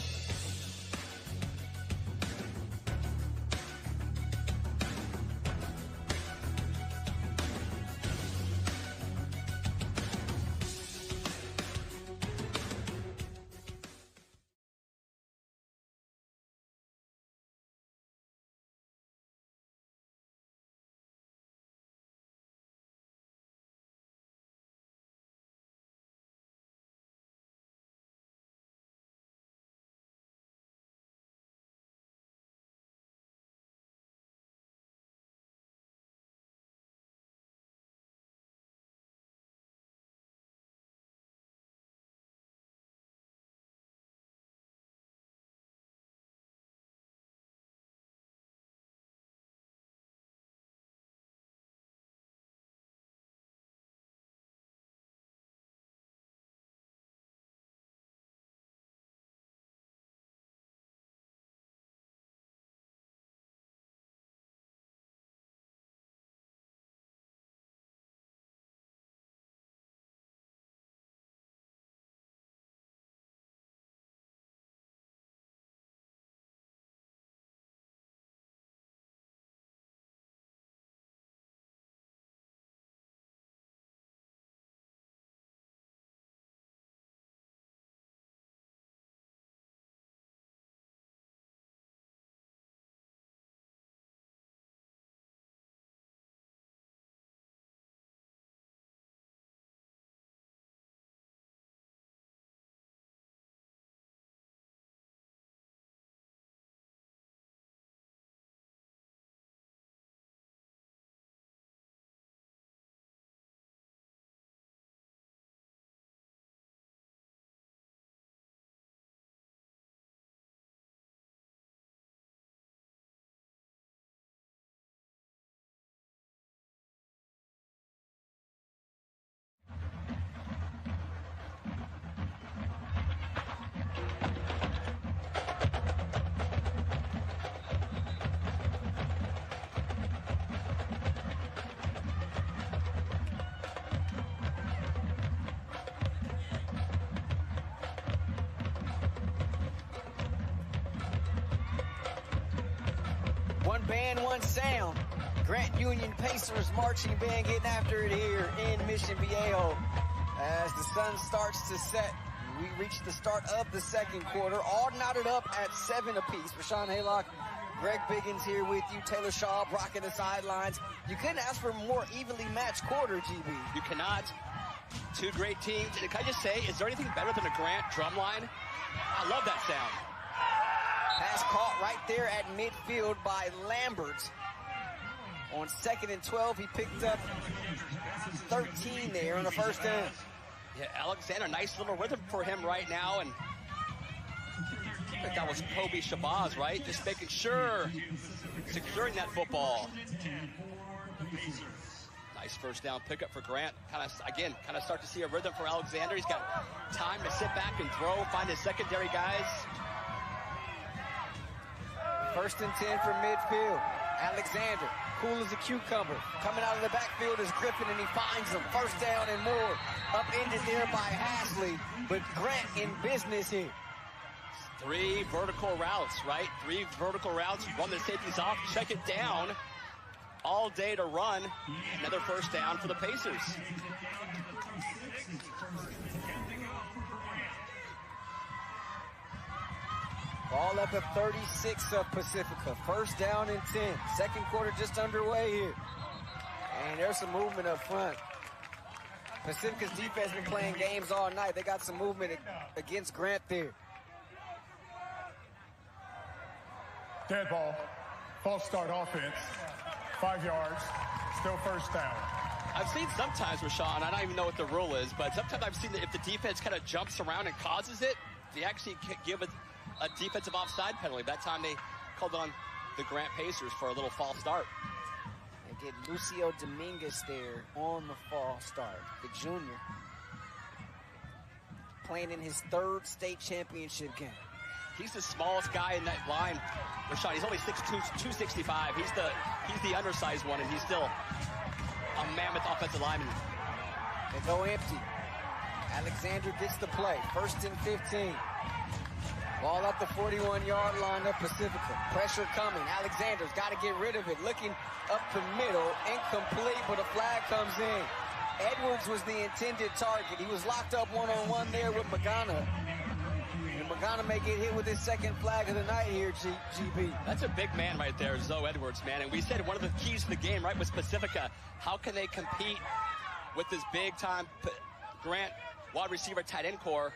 One band, one sound. Grant Union Pacers marching band getting after it here in Mission Viejo. As the sun starts to set, we reach the start of the second quarter, all knotted up at 7 apiece. Rashawn Haylock, Greg Biggins here with you. Taylor Shaw rocking the sidelines. You couldn't ask for a more evenly matched quarter, GB. You cannot. 2 great teams. And can I just say, is there anything better than a Grant drum line? I love that sound. Pass caught right there at midfield by Lambert. On 2nd and 12, he picked up 13 there on the first down. Yeah, Alexander, nice little rhythm for him right now. And I think that was Kobe Shabazz, right? Just making sure, securing that football. Nice first down pickup for Grant. Kind of start to see a rhythm for Alexander. He's got time to sit back and throw, find his secondary guys. 1st and 10 from midfield. Alexander, cool as a cucumber. Coming out of the backfield is Griffin, and he finds him. First down and more. Upended there by Hasley, but Grant in business here. 3 vertical routes, right? 3 vertical routes, run the safeties off, check it down. All day to run. Another first down for the Pacers. Ball up at 36 of Pacifica. First down and 10. Second quarter just underway here. And there's some movement up front. Pacifica's defense been playing games all night. They got some movement against Grant there. Dead ball. False start offense. 5 yards. Still first down. I've seen sometimes, Rashawn, I don't even know what the rule is, but sometimes I've seen that if the defense kind of jumps around and causes it, they actually give it a defensive offside penalty. That time they called on the Grant Pacers for a little false start. They get Lucio Dominguez there on the false start, the junior. Playing in his 3rd state championship game. He's the smallest guy in that line. Rashawn, he's only 6'2", 265. He's the undersized one, and he's still a mammoth offensive lineman. They go empty. Alexander gets the play. 1st and 15. Ball at the 41-yard line of Pacifica. Pressure coming. Alexander's got to get rid of it. Looking up the middle. Incomplete, but a flag comes in. Edwards was the intended target. He was locked up one-on-one there with Magana. And Magana may get hit with his 2nd flag of the night here, GB. That's a big man right there, Zoe Edwards, man. And we said one of the keys to the game, right, was Pacifica. How can they compete with this big-time Grant wide receiver tight end core?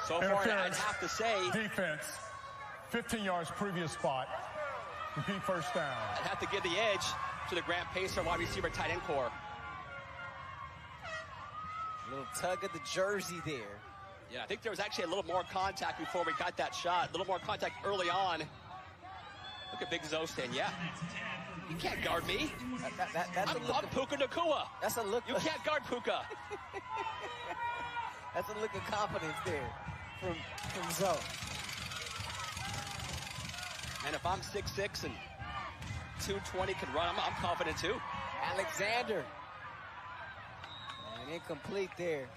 So far, I'd have to say... Defense, 15 yards previous spot. Repeat first down. I'd have to give the edge to the Grant Pacer wide receiver tight end core. A little tug of the jersey there. Yeah, I think there was actually a little more contact before we got that shot. A little more contact early on. Look at Big Zoe saying, yeah, you can't guard me. That's I'm Puka Nakua. That's a look. You can't guard Puka. That's a look of confidence there from Zoe. And if I'm 6'6" and 220 can run, I'm confident too. Alexander. And incomplete there.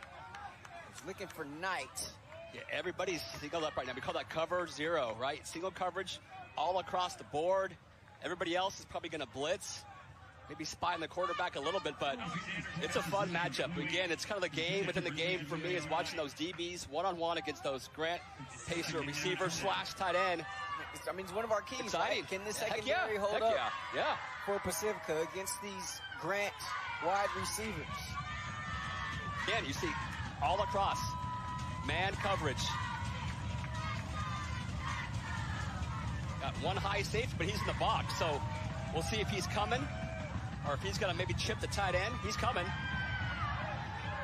He's looking for Knight. Yeah, everybody's singled up right now. We call that cover 0, right? Single coverage all across the board. Everybody else is probably going to blitz. Maybe spying the quarterback a little bit, but it's a fun matchup. Again, it's kind of the game within the game for me is watching those DBs one-on-one against those Grant Pacer receiver / tight end. I mean, it's one of our keys, Exciting. right? Can the secondary hold up for Pacifica against these Grant wide receivers? Again, you see all across man coverage. Got one high safety, but he's in the box, so we'll see if he's coming. Or if he's going to maybe chip the tight end. He's coming.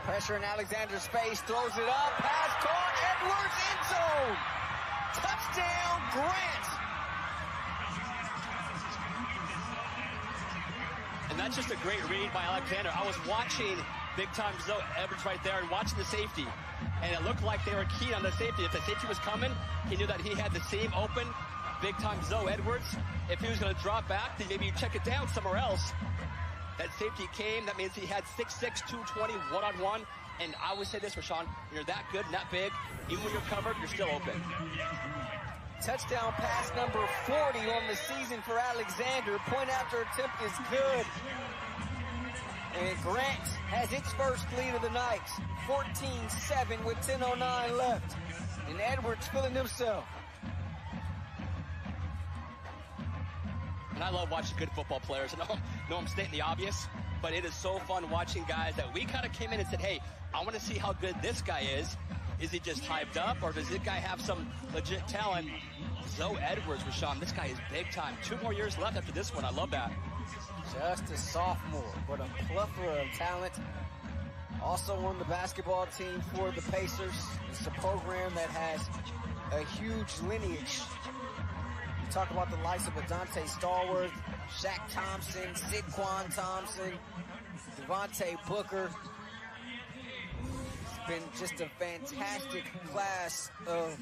Pressure in Alexander's face. Throws it up. Pass caught. Edwards in zone. Touchdown, Grant. And that's just a great read by Alexander. I was watching big-time Zoe Edwards right there and watching the safety. And it looked like they were keen on the safety. If the safety was coming, he knew that he had the same open big-time Zoe Edwards. If he was going to drop back, then maybe you check it down somewhere else. That safety came. That means he had 6'6", 220, one-on-one. And I would say this, Rashawn, when you're that good and that big, even when you're covered, you're still open. Touchdown pass number 40 on the season for Alexander. Point after attempt is good. And Grant has its first lead of the night. 14-7 with 10:09 left. And Edwards feeling himself. And I love watching good football players. I know I'm stating the obvious, but it is so fun watching guys that we kind of came in and said, hey, I want to see how good this guy is. Is he just hyped up, or does this guy have some legit talent? Zoe Edwards, Rashawn, this guy is big time. 2 more years left after this one. I love that. Just a sophomore, but a plethora of talent. Also on the basketball team for the Pacers. It's a program that has a huge lineage. You talk about the likes of Adante Stallworth, Shaq Thompson, Sidquan Thompson, Devontae Booker. It's been just a fantastic class of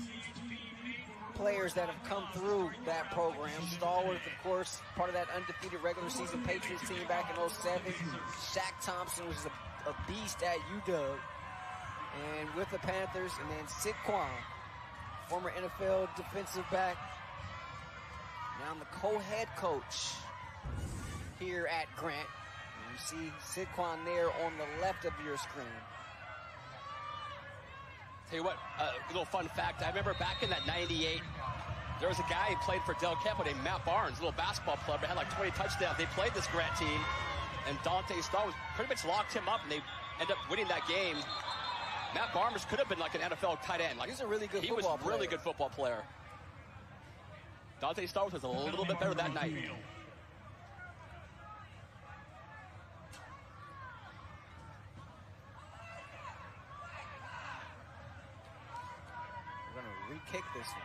players that have come through that program. Stallworth, of course, part of that undefeated regular season Patriots team back in 07. Shaq Thompson was a beast at UW and with the Panthers. And then Sidquan, former NFL defensive back. Now I'm the co-head coach here at Grant. You see Sidquan there on the left of your screen. Tell you what, a little fun fact. I remember back in that 98, there was a guy who played for Del Campo named Matt Barnes, a little basketball player, but had like 20 touchdowns. They played this Grant team, and Dante Starr was pretty much locked him up, and they ended up winning that game. Matt Barnes could have been like an NFL tight end. Like, he's a really good football player. He was a really good football player. Dante Starr was a little bit better that night. We're going to re-kick this one.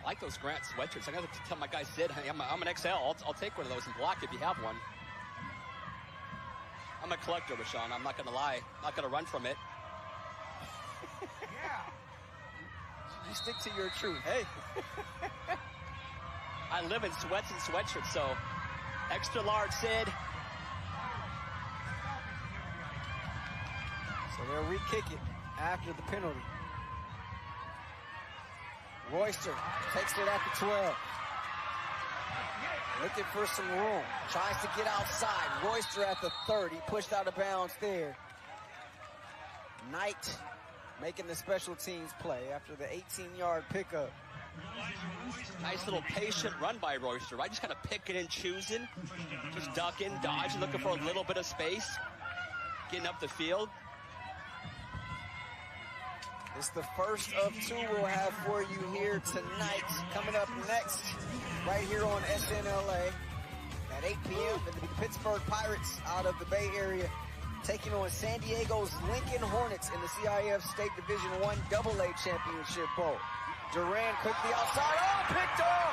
I like those Grant sweatshirts. I got to tell my guy Sid, hey, I'm an XL. I'll take one of those in black if you have one. I'm a collector, Rashawn. I'm not going to lie. Not going to run from it. You stick to your truth. Hey. I live in sweats and sweatshirts, so extra large, Sid. So they'll re-kick it after the penalty. Royster takes it at the 12. Looking for some room. Tries to get outside. Royster at the 30. Pushed out of bounds there. Knight making the special teams play after the 18-yard pickup. Nice little patient run by Royster, right? Just kind of picking and choosing. Just ducking, dodging, looking for a little bit of space. Getting up the field. It's the first of two we'll have for you here tonight. Coming up next, right here on SNLA at 8 p.m. The Pittsburgh Pirates out of the Bay Area taking on San Diego's Lincoln Hornets in the CIF State Division I AA Championship Bowl. Duran quickly outside. Oh, picked off!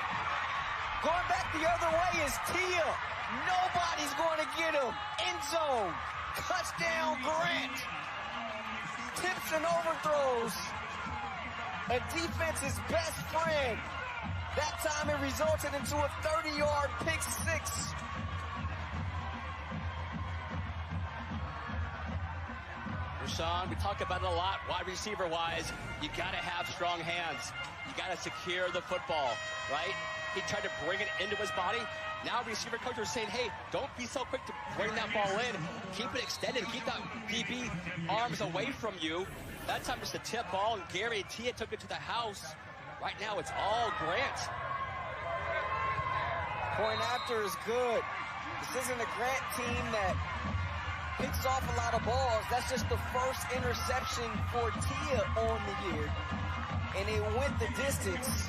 Going back the other way is Tia. Nobody's going to get him. End zone. Touchdown, Grant. Tips and overthrows. A defense's best friend. That time it resulted into a 30-yard pick six. Rashawn, we talk about it a lot, wide receiver-wise. You got to have strong hands. You got to secure the football, right? He tried to bring it into his body. Now receiver coach are saying, hey, don't be so quick to bring that ball in. Keep it extended. Keep that DB arms away from you. That time it's a tip ball, and Gary Tia took it to the house. Right now it's all Grant. Point after is good. This isn't a Grant team that picks off a lot of balls. That's just the first interception for Tia on the year. And it went the distance.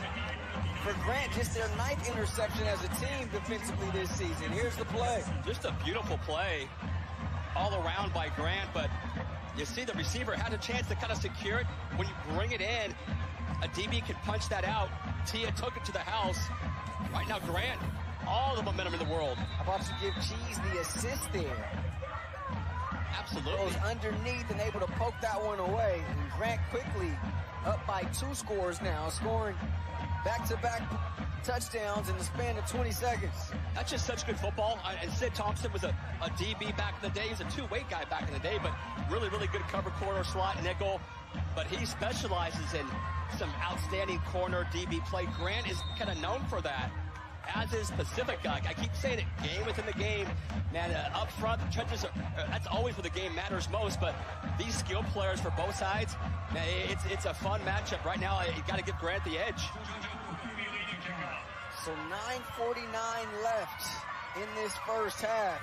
For Grant, just their 9th interception as a team defensively this season. Here's the play. Just a beautiful play all around by Grant, but you see the receiver had a chance to kind of secure it. When you bring it in, a DB can punch that out. Tia took it to the house. Right now, Grant, all the momentum in the world. How about you give Cheese the assist there? Absolutely. Goes underneath and able to poke that one away. And Grant quickly up by 2 scores now, scoring back-to-back touchdowns in the span of 20 seconds. That's just such good football. And Sid Thompson was a DB back in the day. He was a two-way guy back in the day, but really, really good cover corner, slot, nickel. But he specializes in some outstanding corner DB play. Grant is kind of known for that, as is Pacifica. I keep saying it, game within the game. Man, up front, the trenches, that's always where the game matters most, but these skill players for both sides, man, it's a fun matchup. Right now, you got to give Grant the edge. So 9:49 left in this first half.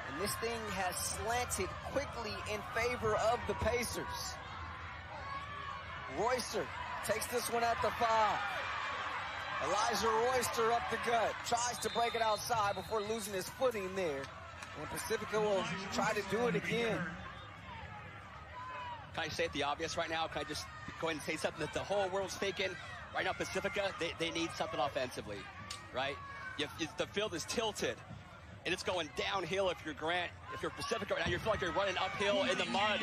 And this thing has slanted quickly in favor of the Pacers. Royster takes this one at the 5. Elijah Royster up the gut. Tries to break it outside before losing his footing there. And Pacifica will try to do it again. Can I say it the obvious right now? Can I just go ahead and say something that the whole world's thinking? Right now, Pacifica, they need something offensively, right? The field is tilted, and it's going downhill if you're Grant. If you're Pacifica right now, you feel like you're running uphill in the mud,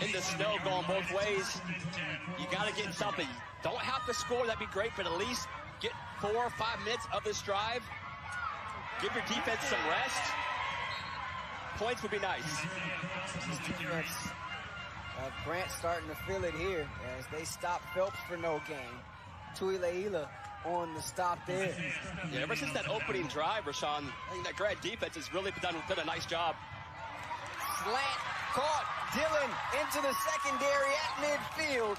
in the snow, going both ways. You got to get something. Don't have to score, that'd be great, but at least get 4 or 5 minutes of this drive. Give your defense some rest. points would be nice. This defense of Grant starting to feel it here as they stop Phelps for no gain. Tuileila on the stop there. Yeah, ever since that opening drive, Rashawn, I think that Grant defense has really done a nice job. Slant caught. Dillon into the secondary at midfield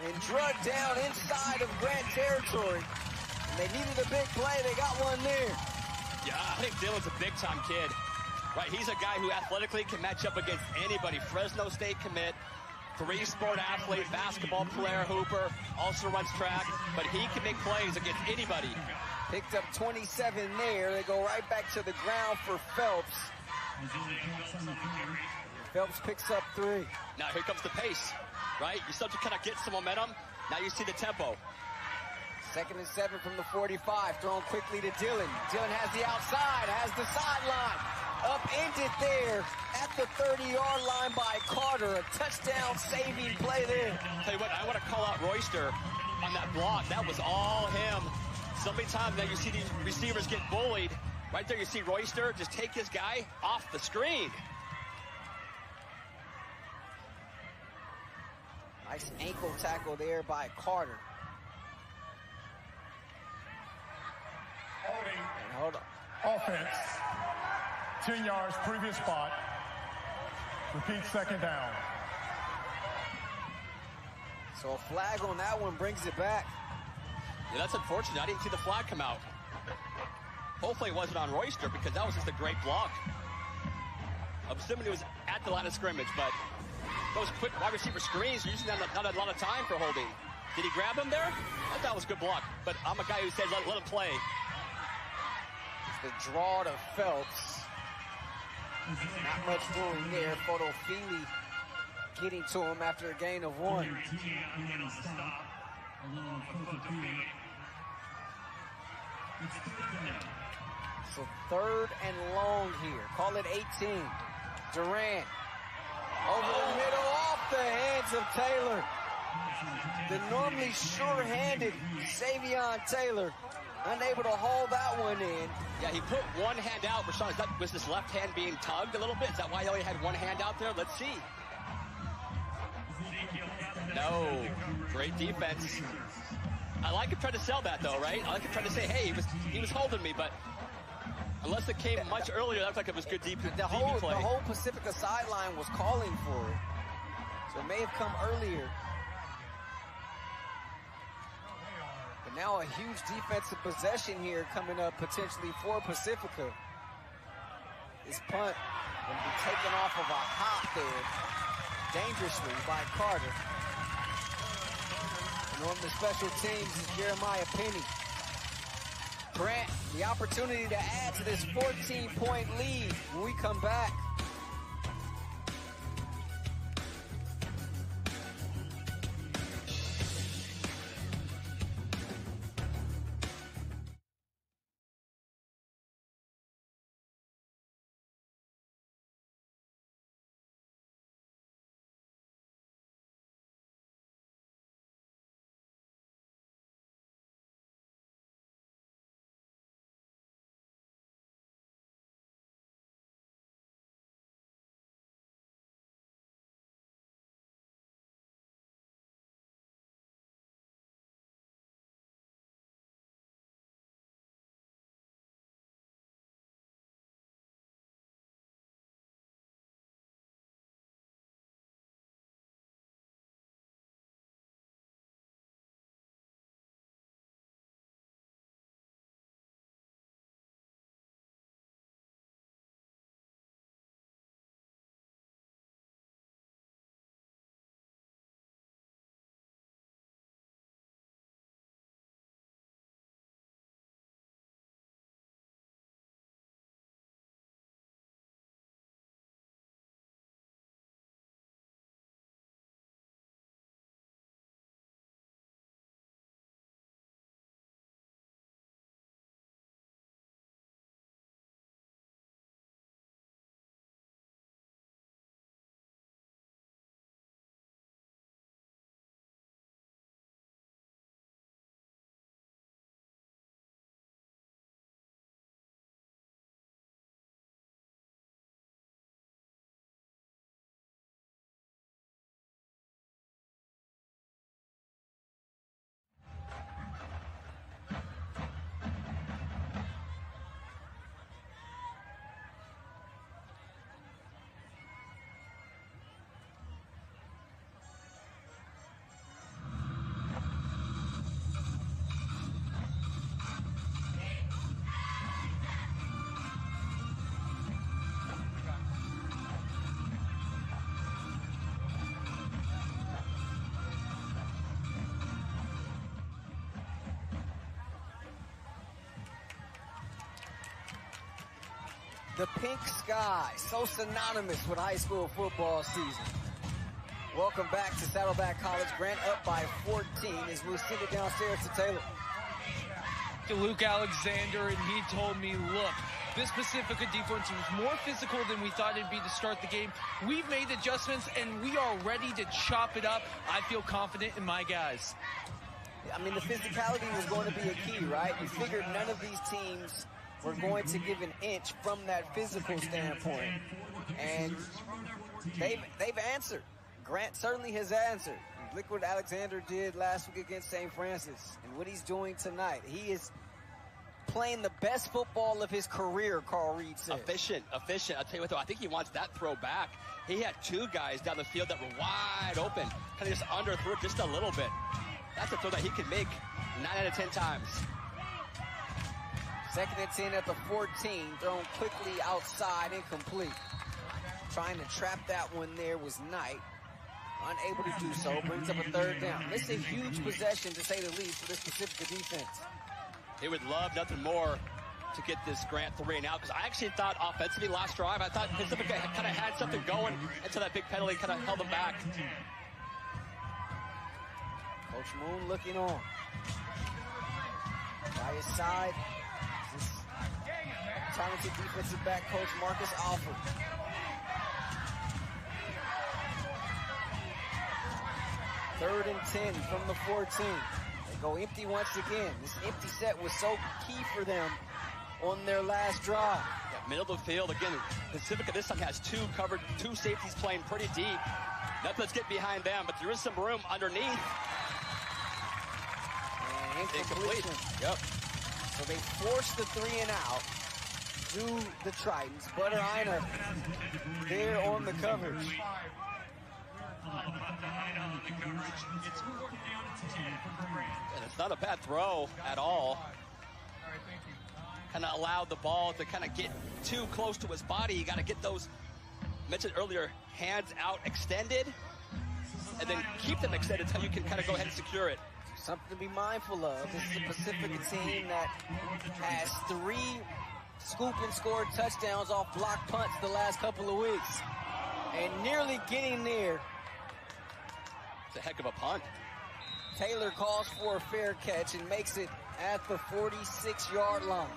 and drugged down inside of Grant territory. And they needed a big play. They got one there. Yeah, I think Dillon's a big-time kid. Right, he's a guy who athletically can match up against anybody. Fresno State commit, three-sport athlete, basketball player, hooper, also runs track, but he can make plays against anybody. Picked up 27 there. They go right back to the ground for Phelps. Phelps picks up 3. Now here comes the pace, right? You start to kind of get some momentum. Now you see the tempo. 2nd and 7 from the 45. Thrown quickly to Dillon. Dillon has the outside, has the sideline. Upended there at the 30-yard line by Carter. A touchdown saving play there. Tell you what, I want to call out Royster on that block. That was all him. So many times now you see these receivers get bullied. Right there you see Royster just take his guy off the screen. Nice ankle tackle there by Carter. And hold on. Offense. 10 yards, previous spot. Repeat 2nd down. So a flag on that one brings it back. Yeah, that's unfortunate. I didn't see the flag come out. Hopefully it wasn't on Royster because that was just a great block. I'm assuming it was at the line of scrimmage, but those quick wide receiver screens are usually not a lot of time for holding. Did he grab him there? I thought it was a good block, but I'm a guy who said let him play. The draw to Phelps. Not much doing there. Fotofili getting to him after a gain of 1. So 3rd and long here. Call it 18. Durant over the middle off the hands of Taylor. The normally sure-handed Savion Taylor unable to haul that one in. Yeah, he put one hand out. Rashawn, was his left hand being tugged a little bit? Is that why he only had one hand out there? Let's see. No, great defense. I like him trying to sell that though, right? I like him trying to say, hey, he was holding me, but unless it came much earlier, that looked like it was good DP play. The whole Pacifica sideline was calling for it. So it may have come earlier. But now a huge defensive possession here coming up potentially for Pacifica. This punt will be taken off of a hop there, dangerously by Carter. And on the special teams is Jeremiah Penny. Grant, the opportunity to add to this 14-point lead when we come back. The pink sky, so synonymous with high school football season. Welcome back to Saddleback College. Grant up by 14 as we'll send it downstairs to Taylor. To Luke Alexander, and he told me, look, this Pacifica defense was more physical than we thought it'd be to start the game. We've made adjustments, and we are ready to chop it up. I feel confident in my guys. I mean, the physicality was going to be a key, right? You figured none of these teams were going to give an inch from that physical standpoint. And they've answered. Grant certainly has answered. Look what Alexander did last week against St. Francis and what he's doing tonight. He is playing the best football of his career, Carl Reed says. Efficient. I'll tell you what, though, I think he wants that throw back. He had two guys down the field that were wide open, kind of just underthrew it just a little bit. That's a throw that he can make 9 out of 10 times. 2nd and 10 at the 14, thrown quickly outside, incomplete. Trying to trap that one there was Knight. Unable to do so, brings up a 3rd down. This is a huge possession, to say the least, for this Pacifica defense. They would love nothing more to get this Grant 3 and out, because I actually thought offensively last drive, I thought Pacifica kind of had something going until that big penalty kind of held them back. Coach Moon looking on. By his side, this talented defensive back coach Marcus Alford. Third and 10 from the 14. They go empty once again. This empty set was so key for them on their last drive. Yeah, middle of the field. Again, Pacifica this time has two safeties playing pretty deep. Nothing to get behind them, but there is some room underneath. And incompletion. Yep. So they force the 3 and out to the Tritons. Butter Ina there on the coverage. And it's not a bad throw at all. Kind of allowed the ball to kind of get too close to his body. You got to get those, mentioned earlier, hands out extended, and then keep them extended until you can kind of go ahead and secure it. Something to be mindful of. This is a Pacifica team that has 3 scoop and score touchdowns off block punts the last couple of weeks. And nearly getting there. It's a heck of a punt. Taylor calls for a fair catch and makes it at the 46-yard line.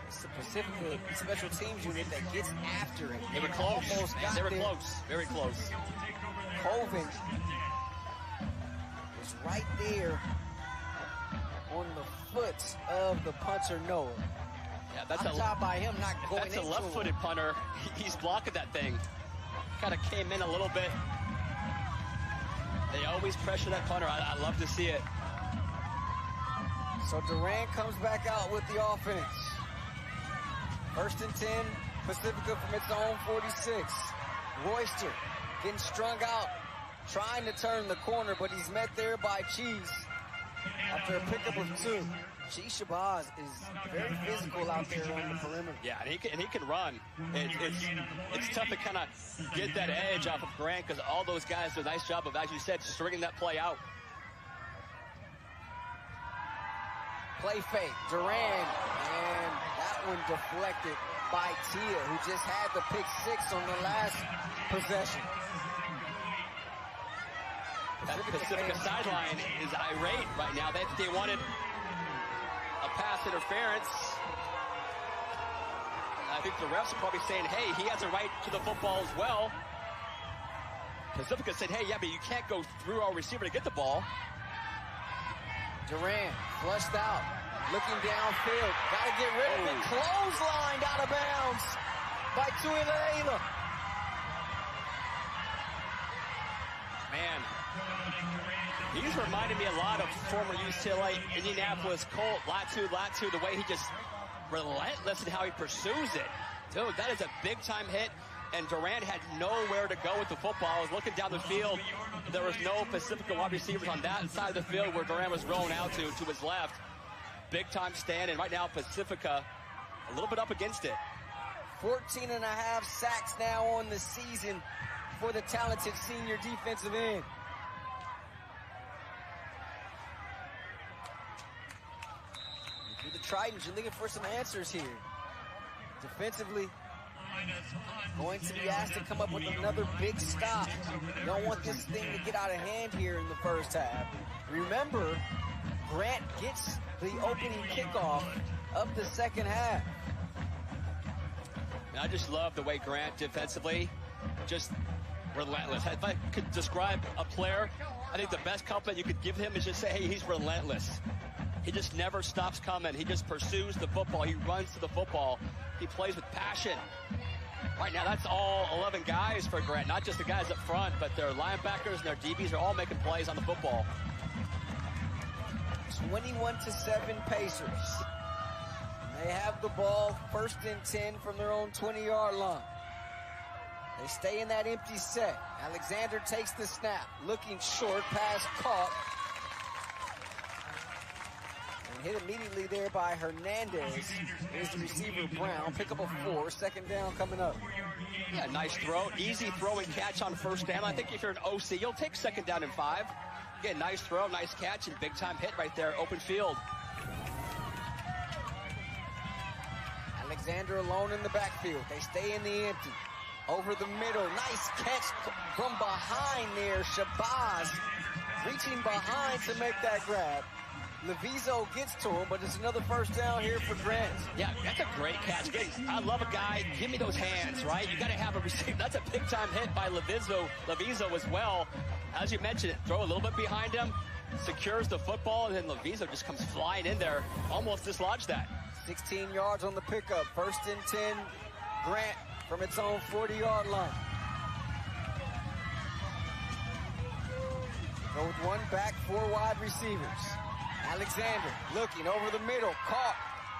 It's the Pacifica special teams unit that gets after it. They were close. They were close. Very close. Colvin was right there on the foot of the punter Noah. Yeah, that's top by him not going That's a left-footed punter. He's blocking that thing. Kind of came in a little bit. They always pressure that punter. I love to see it. So Durant comes back out with the offense. 1st and 10, Pacifica from its own 46. Royster getting strung out, trying to turn the corner, but he's met there by Cheese after a pickup of 2. Cheese Shabazz is very physical out there on the perimeter. Yeah, and he can run. It's tough to kind of get that edge off of Grant because all those guys do a nice job of, as you said, stringing that play out. Play fake, Duran, and that one deflected by Tia, who just had the pick 6 on the last possession. That Pacifica sideline is irate right now. They wanted a pass interference. I think the refs are probably saying, hey, he has a right to the football as well. Pacifica said, hey, yeah, but you can't go through our receiver to get the ball. Durant flushed out, looking downfield. Got to get rid of it. Clotheslined out of bounds by Tuilaila. Man, he's reminding me a lot of former UCLA Indianapolis Colt, Latu, the way he just relentless in how he pursues it. Dude, that is a big-time hit, and Durant had nowhere to go with the football. I was looking down the field. There was no Pacifica wide receivers on that side of the field where Durant was rolling out to his left. Big-time stand, and right now Pacifica a little bit up against it. 14 and a half sacks now on the season for the talented senior defensive end. If you're the Tritons, you're looking for some answers here. Defensively, going to be asked to come up with another big stop. You don't want this thing to get out of hand here in the first half. Remember, Grant gets the opening kickoff of the second half. And I just love the way Grant defensively, just relentless. If I could describe a player, I think the best compliment you could give him is just say, hey, he's relentless. He just never stops coming. He just pursues the football. He runs to the football. He plays with passion. Right now, that's all 11 guys for Grant, not just the guys up front, but their linebackers and their DBs are all making plays on the football. 21-7 Pacers. They have the ball 1st and 10 from their own 20-yard line. They stay in that empty set. Alexander takes the snap, looking short, pass caught. And hit immediately there by Hernandez. Here's the receiver, Brown. Pick up a 4, 2nd down coming up. Yeah, nice throw. Easy throw and catch on 1st down. I think if you're an OC, you'll take 2nd down and 5. Again, nice throw, nice catch, and big-time hit right there, open field. Alexander alone in the backfield. They stay in the empty. Over the middle, nice catch from behind there. Shabazz reaching behind to make that grab. Levizo gets to him, but it's another 1st down here for Grant. Yeah, that's a great catch. I love a guy, give me those hands, right? You got to have a receiver. That's a big-time hit by Levizo as well. As you mentioned, throw a little bit behind him, secures the football, and then Levizo just comes flying in there, almost dislodged that. 16 yards on the pickup. 1st and 10, Grant from its own 40-yard line. Go with 1 back, 4 wide receivers. Alexander looking over the middle, caught,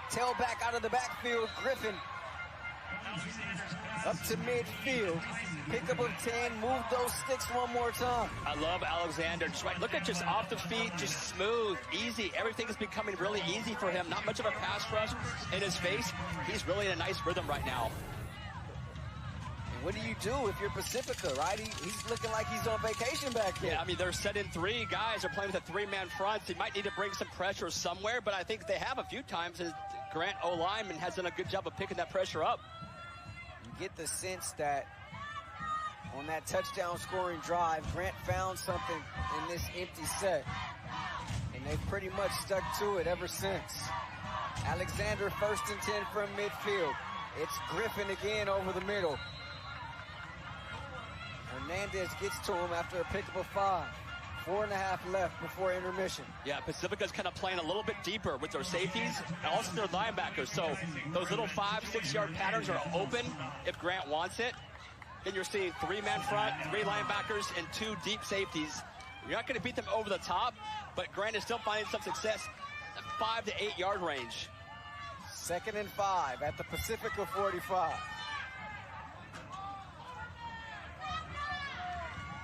tailback out of the backfield. Griffin up to midfield. Pickup of 10, move those sticks one more time. I love Alexander. Look at just off the feet, just smooth, easy. Everything is becoming really easy for him. Not much of a pass rush in his face. He's really in a nice rhythm right now. What do you do if you're Pacifica, right? He's looking like he's on vacation back there. Yeah, I mean, they're set in 3 guys. They're playing with a 3-man front. They might need to bring some pressure somewhere, but I think they have a few times. Grant O-lineman has done a good job of picking that pressure up. You get the sense that on that touchdown scoring drive, Grant found something in this empty set, and they've pretty much stuck to it ever since. Alexander 1st and 10 from midfield. It's Griffin again over the middle. Hernandez gets to him after a pickup of 5. 4.5 left before intermission. Yeah, Pacifica's kind of playing a little bit deeper with their safeties and also their linebackers. So those little 5-6 yard patterns are open if Grant wants it. Then you're seeing 3-man front, 3 linebackers, and 2 deep safeties. You're not going to beat them over the top, but Grant is still finding some success at 5 to 8 yard range. 2nd and 5 at the Pacifica 45.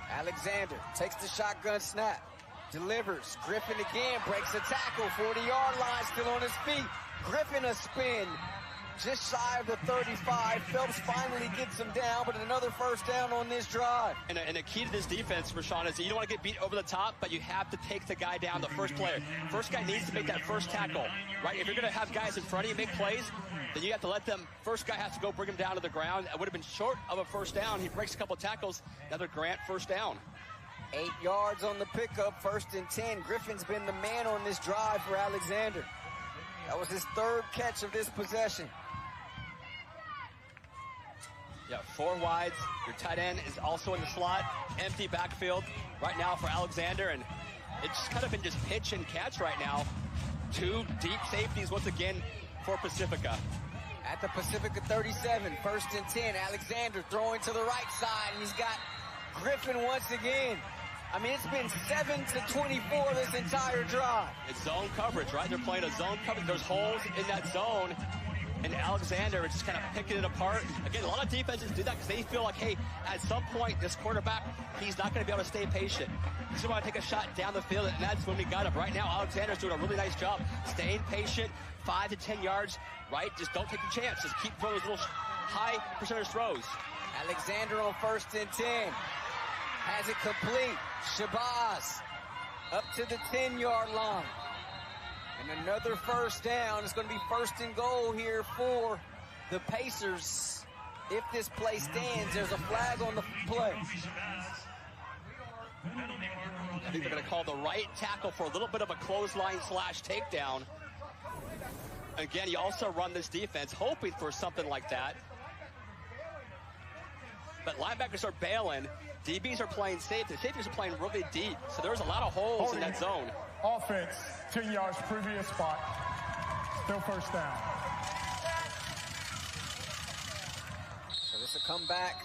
Alexander takes the shotgun snap, delivers. Griffin again breaks a tackle, 40-yard line, still on his feet. Griffin a spin, just shy of the 35. Phelps finally gets him down, but another 1st down on this drive. And a key to this defense, Rashawn, is that you don't want to get beat over the top, but you have to take the guy down, the first player. First guy needs to make that first tackle, right? If you're going to have guys in front of you make plays, then you have to let them, first guy has to go bring him down to the ground. It would have been short of a 1st down. He breaks a couple tackles, another Grant 1st down. 8 yards on the pickup, 1st and 10. Griffin's been the man on this drive for Alexander. That was his 3rd catch of this possession. Yeah, 4 wides. Your tight end is also in the slot. Empty backfield right now for Alexander, and it's kind of been just pitch and catch right now. 2 deep safeties once again for Pacifica. At the Pacifica 37, 1st and 10. Alexander throwing to the right side, and he's got Griffin once again. I mean, it's been 7 to 24 this entire drive. It's zone coverage, right? They're playing a zone coverage. There's holes in that zone. And Alexander is just kind of picking it apart. Again, a lot of defenses do that because they feel like, hey, at some point, this quarterback, he's not going to be able to stay patient. He's going to take a shot down the field, and that's when we got him. Right now, Alexander's doing a really nice job staying patient, 5 to 10 yards, right? Just don't take the chance. Just keep throwing those little high percentage throws. Alexander on 1st and 10. Has it complete. Shabazz up to the 10-yard line. And another 1st down. It's going to be 1st and goal here for the Pacers, if this play stands, there's a flag on the play. I think they're going to call the right tackle for a little bit of a clothesline slash takedown. Again, you also run this defense hoping for something like that. But linebackers are bailing. DBs are playing safe. The safeties are playing really deep. So there's a lot of holes in that zone. Offense, 10 yards previous spot. Still first down. So this will come back.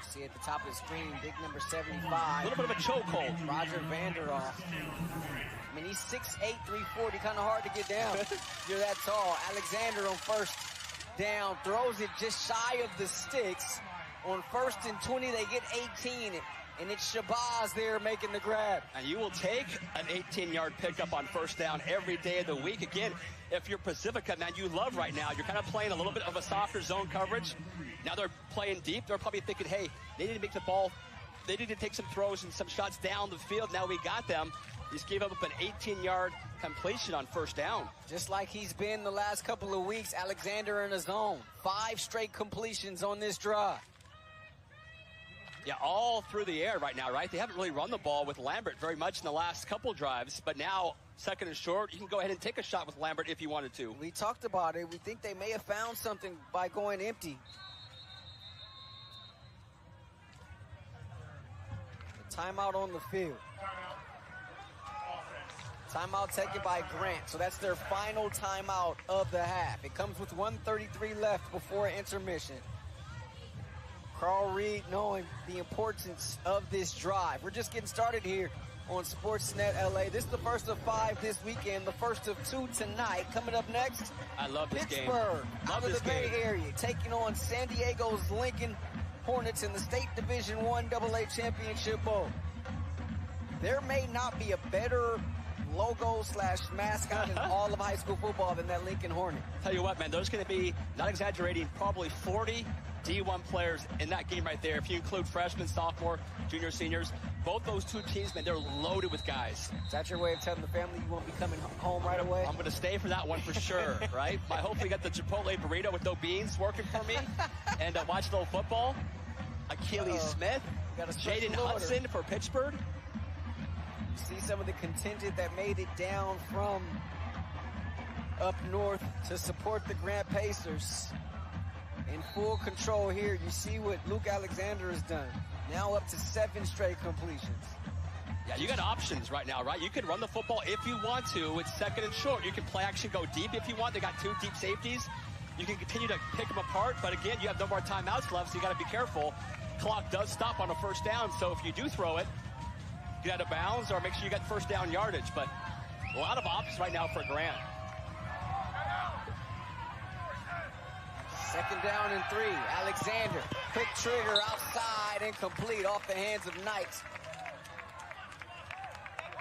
See at the top of the screen, big number 75. A little bit of a chokehold. Roger Vanderhoff. I mean, he's 6'8", 340, kind of hard to get down. You're that tall. Alexander on first down, throws it just shy of the sticks. On 1st and 20, they get 18, and it's Shabazz there making the grab. And you will take an 18-yard pickup on first down every day of the week. Again, if you're Pacifica, man, you love right now. You're kind of playing a little bit of a softer zone coverage. Now they're playing deep. They're probably thinking, hey, they need to make the ball. They need to take some throws and some shots down the field. Now we got them. He's gave up an 18-yard completion on first down. Just like he's been the last couple of weeks, Alexander in his zone. 5 straight completions on this drive. Yeah, all through the air right now, right? They haven't really run the ball with Lambert very much in the last couple drives, but now, 2nd and short, you can go ahead and take a shot with Lambert if you wanted to. We talked about it. We think they may have found something by going empty. The timeout on the field. Timeout taken by Grant, so that's their final timeout of the half. It comes with 1:33 left before intermission. Carl Reed knowing the importance of this drive. We're just getting started here on Sportsnet LA. This is the first of 5 this weekend, the first of 2 tonight. Coming up next, I love this game. Pittsburgh, out of the Bay Area, taking on San Diego's Lincoln Hornets in the State Division I AA Championship Bowl. There may not be a better logo slash mascot in all of high school football than that Lincoln Hornet. Tell you what, man, there's going to be, not exaggerating, probably 40 D1 players in that game right there. If you include freshmen, sophomore, junior, seniors, both those two teams, man, they're loaded with guys. Is that your way of telling the family you won't be coming home right away? I'm going to stay for that one for sure, right? I hope we got the Chipotle burrito with no beans working for me and watch a little football. Achilles Smith, Jaden Hudson for Pittsburgh. You see some of the contingent that made it down from up north to support the Grant Pacers. In full control here. You see what Luke Alexander has done. Now up to 7 straight completions. Yeah, you got options right now, right? You can run the football if you want to. It's 2nd and short. You can actually go deep if you want. They got 2 deep safeties. You can continue to pick them apart, but again, you have no more timeouts left, so you got to be careful. Clock does stop on a first down, so if you do throw it, get out of bounds or make sure you got first down yardage. But a lot of options right now for Grant. 2nd down and 3. Alexander, quick trigger outside, incomplete off the hands of Knights.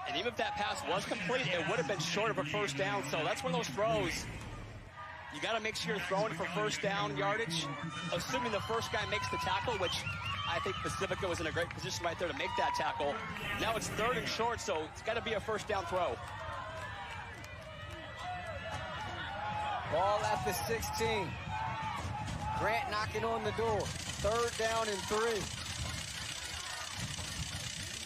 And even if that pass was complete, it would have been short of a first down. So that's one of those throws. You got to make sure you're throwing for first down yardage, assuming the first guy makes the tackle, which I think Pacifica was in a great position right there to make that tackle. Now it's 3rd and short, so it's got to be a first down throw. Ball at the 16. Grant knocking on the door. 3rd down and 3.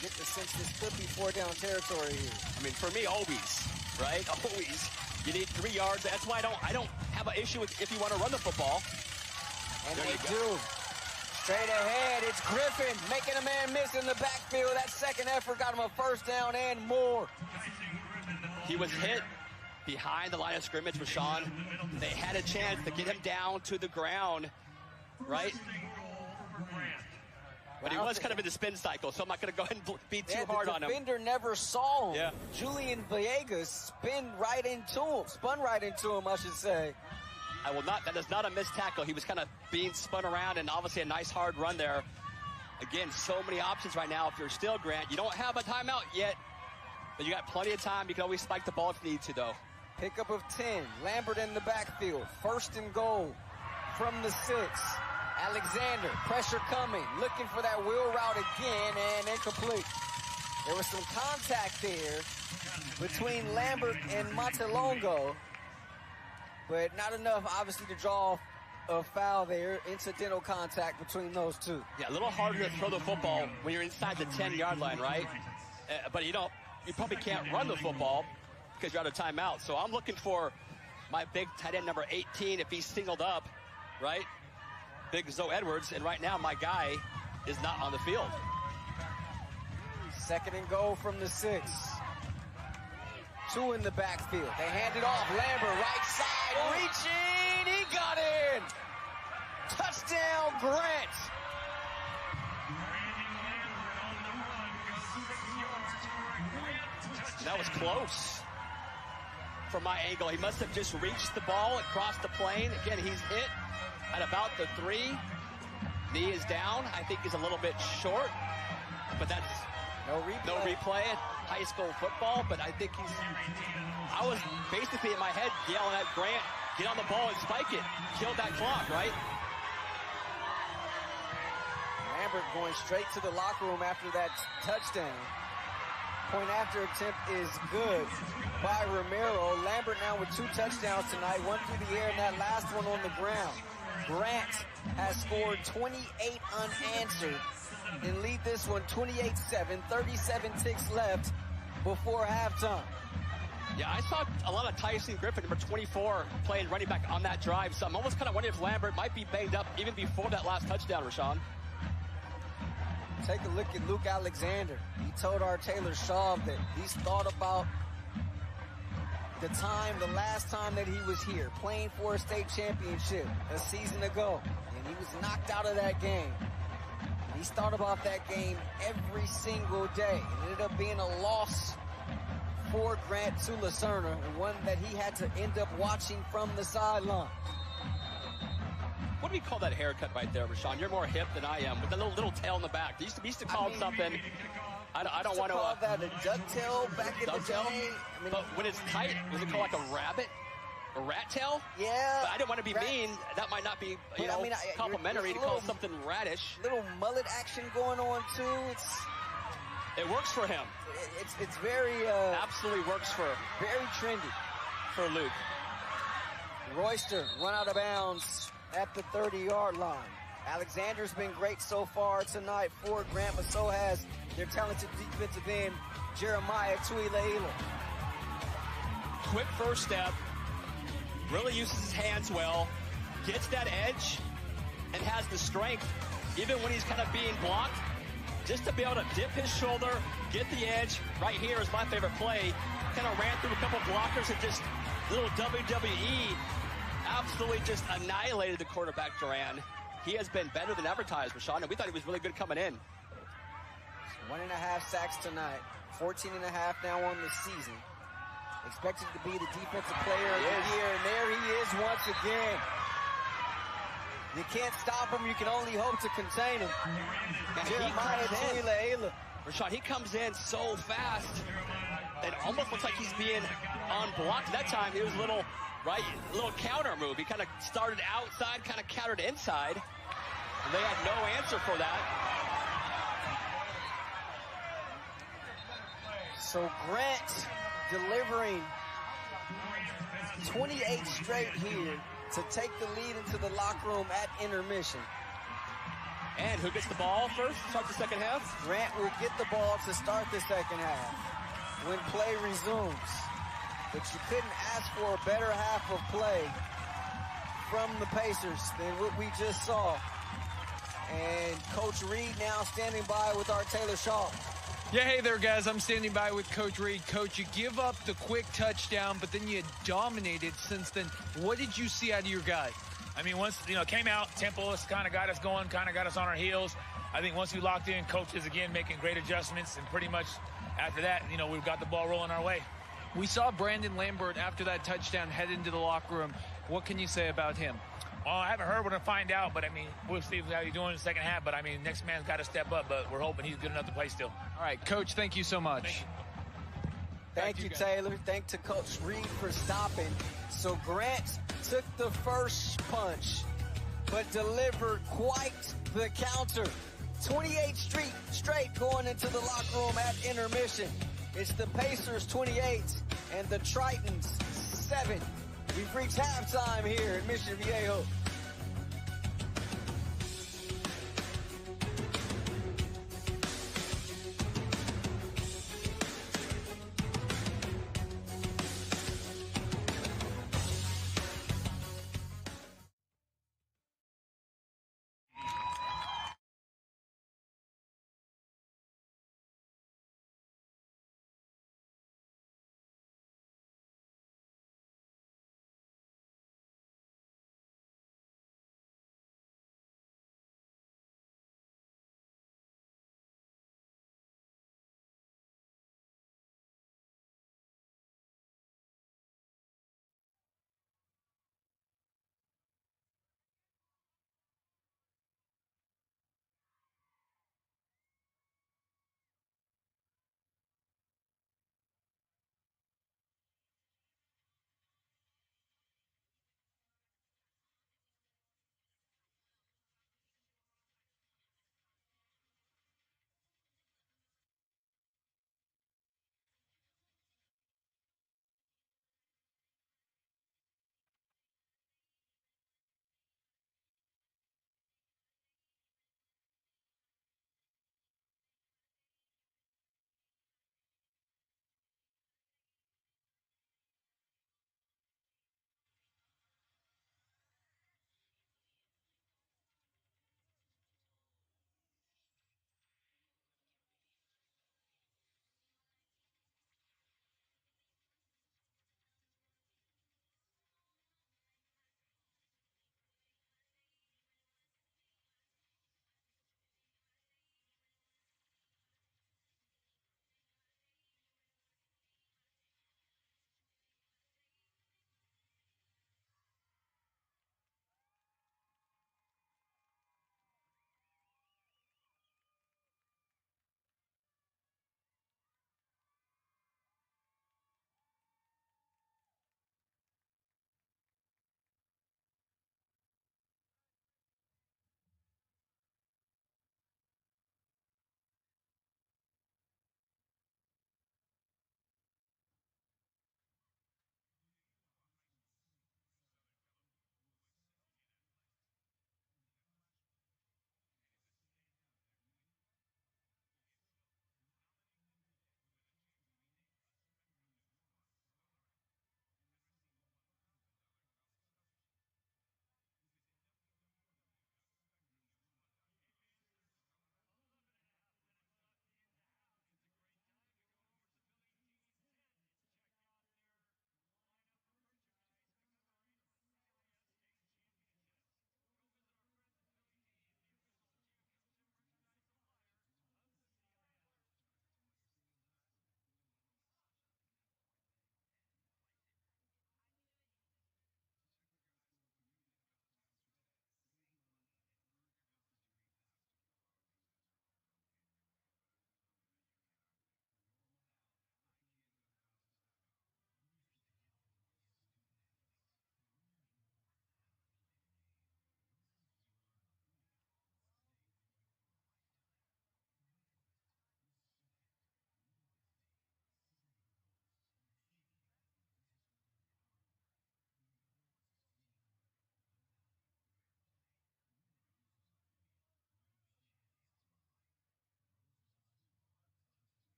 Get the sense this could be 4-down territory here. I mean, for me, always, right? Always. You need 3 yards. That's why I don't have an issue with if you want to run the football. And they do. Straight ahead, it's Griffin making a man miss in the backfield. That second effort got him a first down and more. He was hit behind the line of scrimmage with Sean. They had a chance to get him down to the ground, right? But he was kind of in the spin cycle, so I'm not going to go ahead and be too hard on him. The defender never saw him. Yeah. Julian Villegas spun right into him, I should say. That is not a missed tackle. He was kind of being spun around, and obviously a nice hard run there. Again, so many options right now. If you're still Grant, you don't have a timeout yet, but you got plenty of time. You can always spike the ball if you need to, though. Pickup of 10. Lambert in the backfield. 1st and goal from the 6. Alexander, pressure coming. Looking for that wheel route again, and incomplete. There was some contact there between Lambert and Montelongo, but not enough, obviously, to draw a foul there. Incidental contact between those two. Yeah, a little harder to throw the football when you're inside the 10-yard line, right? But you probably can't run the football because you're out of timeout. So I'm looking for my big tight end number 18 if he's singled up, right? Big Zoe Edwards, and right now my guy is not on the field. 2nd and goal from the 6. 2 in the backfield. They hand it off. Lambert, right side, reaching. He got in. Touchdown, Grant. That was close from my angle. He must have just reached the ball across the plane. Again, he's hit at about the 3. Knee is down. I think he's a little bit short, but that's no replay at high school football. But I think I was basically in my head yelling at Grant, get on the ball and spike it. Kill that clock, right? Lambert going straight to the locker room after that touchdown. Point after attempt is good by Romero. Lambert now with 2 touchdowns tonight, 1 through the air and that last one on the ground. Grant has scored 28 unanswered and lead this one 28-7, 37 ticks left before halftime. Yeah, I saw a lot of Tyson Griffin, number 24, playing running back on that drive. So I'm almost kind of wondering if Lambert might be banged up even before that last touchdown, Rashawn. Take a look at Luke Alexander. He told our Taylor Shaw that he's thought about the last time that he was here, playing for a state championship a season ago, and he was knocked out of that game. He's thought about that game every single day. It ended up being a loss for Grant to Lucerna, and one that he had to end up watching from the sideline. What do we call that haircut right there, Rashawn? You're more hip than I am, with the little tail in the back. They used to call it something. I don't want to call that a ducktail back in the day. But when it's tight, was it called like a rabbit? A rat tail? Yeah. But I didn't want to be mean. That might not be, complimentary to call something radish. Little mullet action going on too. It works for him. It's very absolutely works for very trendy for Luke. Royster run out of bounds at the 30-yard line. Alexander's been great so far tonight for Grant, but so has their talented defensive end, Jeremiah Tuileila. Quick first step, really uses his hands well, gets that edge, and has the strength, even when he's kind of being blocked, just to be able to dip his shoulder, get the edge. Right here is my favorite play. Kind of ran through a couple blockers and just little WWE, absolutely just annihilated the quarterback, Duran. He has been better than advertised, Rashawn, and we thought he was really good coming in. 1.5 sacks tonight, 14.5 now on the season. Expected to be the defensive player of the year, and there he is once again. You can't stop him, you can only hope to contain him. Jeremiah Tuileila. Rashawn, he comes in so fast, it almost looks like he's being unblocked. That time, it was a little counter move. He kind of started outside, kind of countered inside. And they had no answer for that. So Grant delivering 28 straight here to take the lead into the locker room at intermission. And who gets the ball first? Start the second half? Grant will get the ball to start the second half when play resumes. But you couldn't ask for a better half of play from the Pacers than what we just saw. And Coach Reed now standing by with our Taylor Shaw. Yeah, hey there, guys. I'm standing by with Coach Reed. Coach, you give up the quick touchdown, but then you dominated since then. What did you see out of your guy? I mean, once, came out, tempo kind of got us going, kind of got us on our heels. I think once we locked in, coaches, again, making great adjustments, and pretty much after that, we've got the ball rolling our way. We saw Brandon Lambert, after that touchdown, head into the locker room. What can you say about him? Well, I haven't heard. We're going to find out, but, we'll see how he's doing in the second half. But, next man's got to step up, but we're hoping he's good enough to play still. All right, Coach, thank you so much. Thank you, Taylor. Thank to Coach Reed for stopping. So Grant took the first punch, but delivered quite the counter 28 straight going into the locker room at intermission. It's the Pacers 28 and the Tritons 7. We've reached halftime here in Mission Viejo.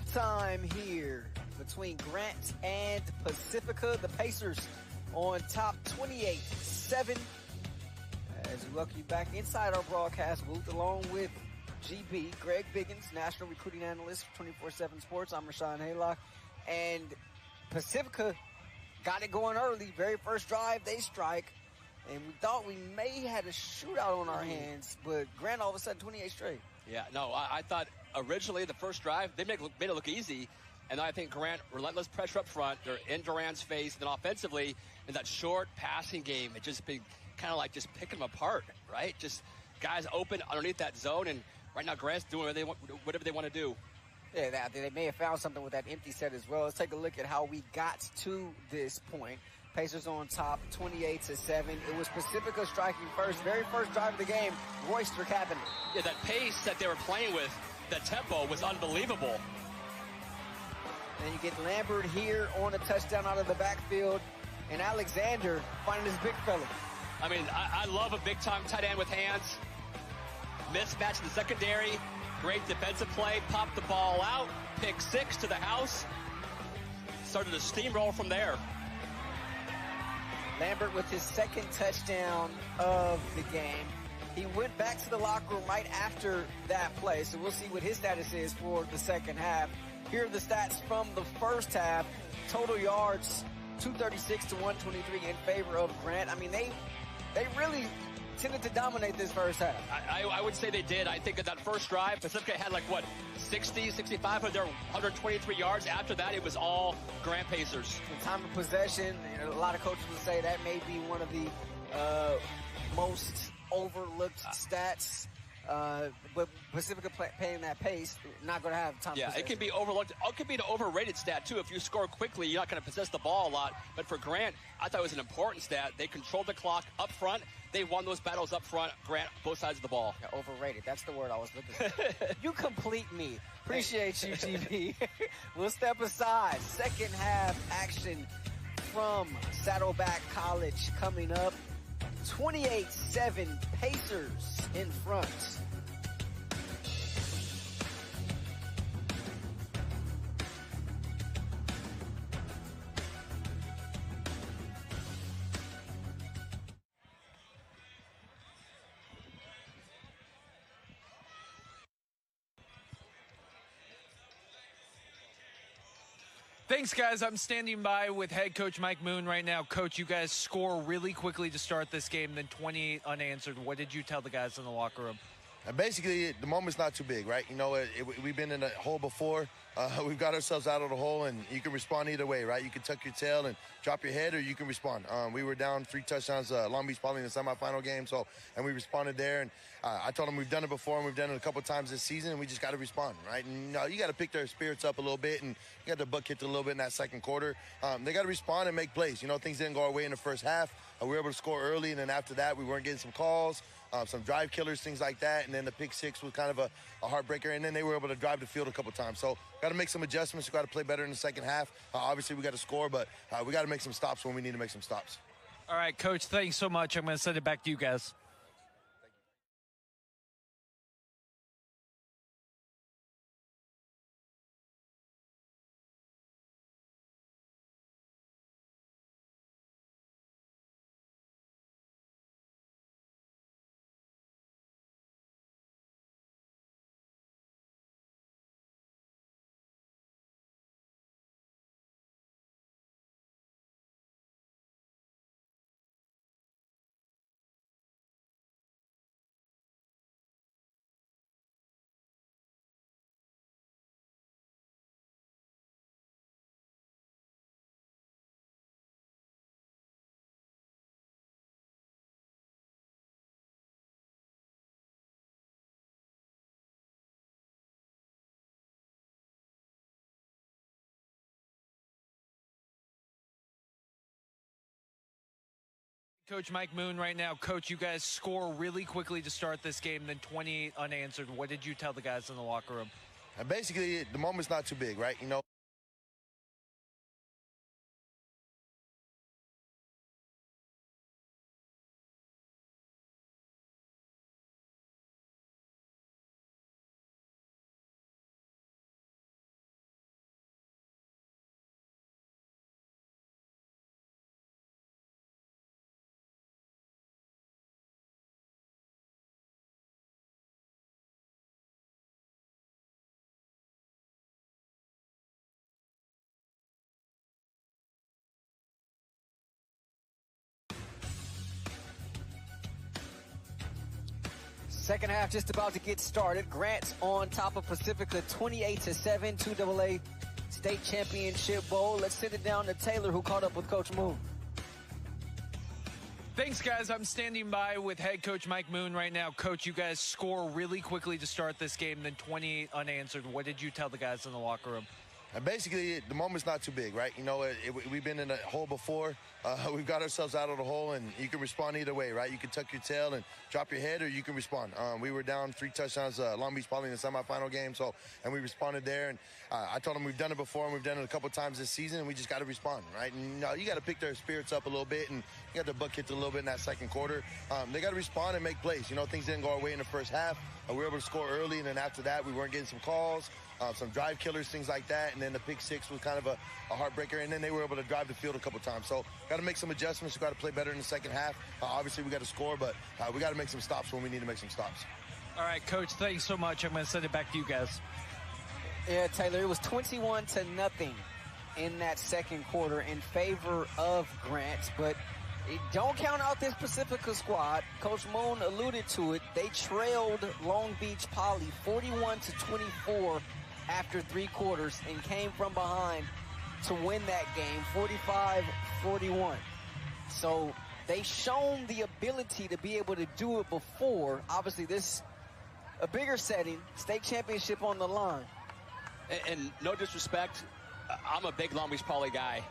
halftime here between Grant and Pacifica. The Pacers on top 28-7. As we welcome you back inside our broadcast booth along with GB, Greg Biggins, National Recruiting Analyst for 24/7 Sports. I'm Rashawn Haylock. And Pacifica got it going early. Very first drive, they strike. And we thought we may had a shootout on our hands, but Grant all of a sudden 28 straight. Yeah, no, I thought originally the first drive, they made it look easy. And I think Grant, relentless pressure up front. They're in Durant's face. And then offensively, in that short passing game, it just been kind of like just picking them apart, right? Just guys open underneath that zone. And right now, Grant's doing whatever they want to do. Yeah, they may have found something with that empty set as well. Let's take a look at how we got to this point. Pacers on top, 28-7. It was Pacifica striking first. Very first drive of the game, Royster capping it. Yeah, that pace that they were playing with, that tempo was unbelievable. And you get Lambert here on a touchdown out of the backfield. And Alexander finding his big fella. I mean, I love a big-time tight end with hands. Mismatch in the secondary. Great defensive play. Popped the ball out. Pick 6 to the house. Started to steamroll from there. Lambert with his second touchdown of the game. He went back to the locker room right after that play, so we'll see what his status is for the second half. Here are the stats from the first half. Total yards, 236 to 123 in favor of Grant. I mean, they really tended to dominate this first half. I would say they did. I think that first drive, Pacifica had 60, 65 of their 123 yards. After that, it was all Grant Pacers. In time of possession, and a lot of coaches would say that may be one of the most overlooked stats. But Pacifica paying that pace, not going to have time. Yeah, it can be overlooked. It could be an overrated stat, too. If you score quickly, you're not going to possess the ball a lot. But for Grant, I thought it was an important stat. They controlled the clock up front. They won those battles up front. Grant, both sides of the ball. Yeah, overrated. That's the word I was looking for. You complete me. Appreciate you, GB. We'll step aside. Second half action from Saddleback College coming up. 28-7 Pacers in front. Thanks, guys. I'm standing by with head coach Mike Moon right now. Coach, you guys score really quickly to start this game, then 28 unanswered. What did you tell the guys in the locker room? Basically, the moment's not too big, right? You know, we've been in a hole before. We've got ourselves out of the hole, and you can respond either way, right? You can tuck your tail and drop your head, or you can respond. We were down 3 touchdowns, Long Beach Poly in the semifinal game, and we responded there. And I told them we've done it before, and we've done it a couple times this season, and we just got to respond, right? And you got to pick their spirits up a little bit, and you got their butt kicked a little bit in that second quarter. They got to respond and make plays. You know, things didn't go our way in the first half. We were able to score early, and then after that, we weren't getting some calls. Some drive killers, things like that, and then the pick 6 was kind of a heartbreaker, and then they were able to drive the field a couple times. So got to make some adjustments. We got to play better in the second half. Obviously, we got to score, but we got to make some stops when we need to make some stops. All right, Coach, thanks so much. I'm going to send it back to you guys. Coach Mike Moon right now. Coach, you guys score really quickly to start this game, then 28 unanswered. What did you tell the guys in the locker room? Basically, the moment's not too big, right? You know. Second half just about to get started. Grant's on top of Pacifica 28-7, 2AA State Championship Bowl. Let's send it down to Taylor, who caught up with Coach Moon. Thanks, guys. I'm standing by with head coach Mike Moon right now. Coach, you guys score really quickly to start this game, then 28 unanswered. What did you tell the guys in the locker room? Basically, the moment's not too big, right? You know, we've been in a hole before. We've got ourselves out of the hole, and you can respond either way, right? You can tuck your tail and drop your head, or you can respond. We were down 3 touchdowns, Long Beach Poly in the semifinal game, and we responded there. And I told them we've done it before, and we've done it a couple times this season, and we just got to respond, right? And you got to pick their spirits up a little bit, and you got the butt kicked a little bit in that second quarter. They got to respond and make plays. You know, things didn't go our way in the first half. We were able to score early, and then after that, we weren't getting some calls, some drive killers, things like that. And then the pick six was kind of a heartbreaker, and then they were able to drive the field a couple times. So got to make some adjustments. We got to play better in the second half. Obviously, we got to score, but we got to make some stops when we need to make some stops. All right, Coach, thanks so much. I'm going to send it back to you guys. Yeah, Taylor, it was 21-0 in that second quarter in favor of Grant, but don't count out this Pacifica squad. Coach Moon alluded to it. They trailed Long Beach Poly 41-24 after 3 quarters and came from behind to win that game 45-41. So they've shown the ability to be able to do it before. Obviously, this a bigger setting, state championship on the line. And no disrespect, I'm a big Long Beach Poly guy.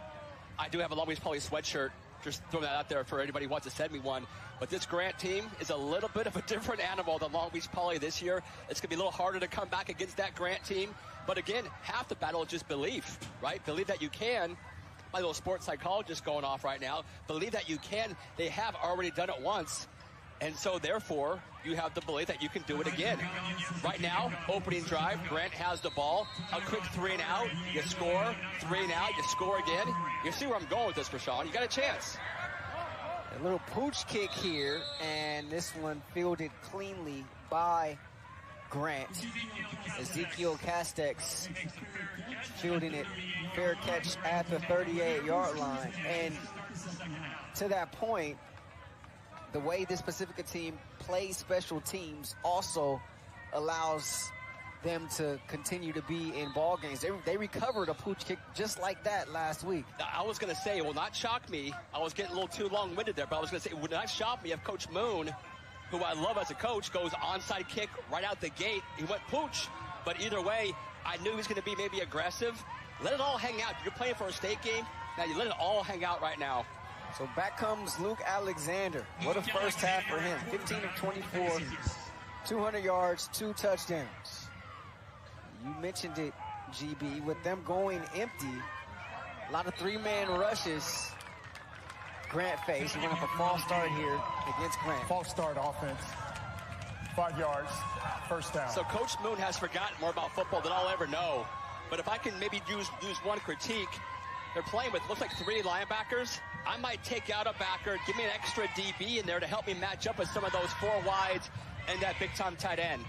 I do have a Long Beach Poly sweatshirt. Just throwing that out there for anybody who wants to send me one. But this Grant team is a little bit of a different animal than Long Beach Poly this year. It's going to be a little harder to come back against that Grant team. But again, half the battle is just belief, right? Believe that you can. My little sports psychologist going off right now. Believe that you can. They have already done it once. And so, therefore, you have the belief that you can do it again. Right now, opening drive, Grant has the ball. A quick 3 and out. You score. 3 and out. You score again. You see where I'm going with this, Rashawn. You got a chance. A little pooch kick here, and this one fielded cleanly by Grant. Ezekiel Castex fielding it. Fair catch at the 38-yard line. And to that point, the way this Pacifica team plays special teams also allows them to continue to be in ball games. They recovered a pooch kick just like that last week. I was going to say, it will not shock me. I was getting a little too long-winded there, but I was going to say, it would not shock me if Coach Moon, who I love as a coach, goes onside kick right out the gate. He went pooch, but either way, I knew he was going to be maybe aggressive. Let it all hang out. You're playing for a state game. Now you let it all hang out right now. So back comes Luke Alexander. What a first half for him. 15 of 24, 200 yards, 2 touchdowns. You mentioned it, GB, with them going empty. A lot of 3-man rushes. Grant faced. We're going to have a false start here against Grant. False start offense. 5 yards, first down. So Coach Moon has forgotten more about football than I'll ever know. But if I can maybe use one critique, they're playing with, looks like 3 linebackers. I might take out a backer, give me an extra DB in there to help me match up with some of those 4 wides and that big-time tight end.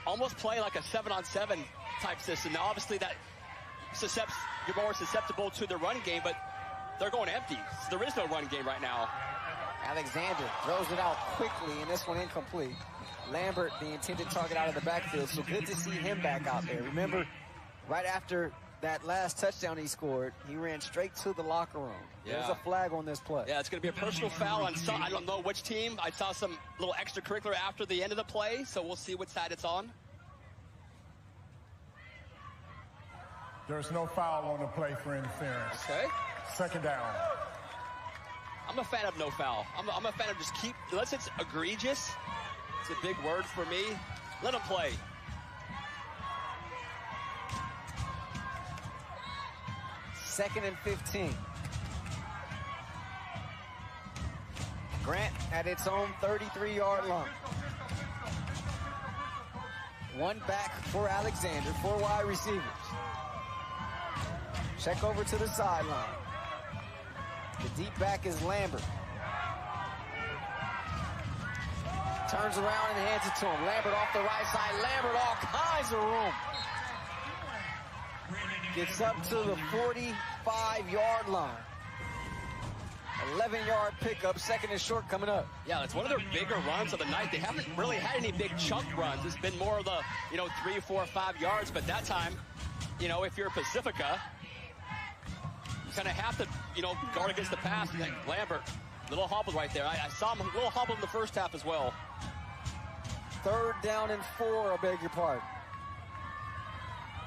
Almost play like a 7-on-7 type system. Now, obviously, you're more susceptible to the run game, but they're going empty. So there is no run game right now. Alexander throws it out quickly, and this one incomplete. Lambert, the intended target, out of the backfield, so good to see him back out there. Remember, right after that last touchdown he scored, he ran straight to the locker room. Yeah. There's a flag on this play. Yeah, it's going to be a personal foul on some, I don't know which team. I saw some little extracurricular after the end of the play, so we'll see which side it's on. There's no foul on the play for interference. Okay. Second down. I'm a fan of no foul. I'm a fan of just unless it's egregious, it's a big word for me, let them play. Second and 15. Grant at its own 33-yard line. 1 back for Alexander, 4 wide receivers. Check over to the sideline. The deep back is Lambert. Turns around and hands it to him. Lambert off the right side. Lambert, all kinds of room. Gets up to the 45-yard line. 11-yard pickup, second and short coming up. Yeah, it's one of their bigger runs of the night. They haven't really had any big chunk runs. It's been more of the, 3, 4, 5 yards. But that time, if you're Pacifica, you kind of have to, guard against the pass. And Lambert, little hobble right there. I saw him a little hobble in the first half as well. 3rd down and 4, I beg your pardon.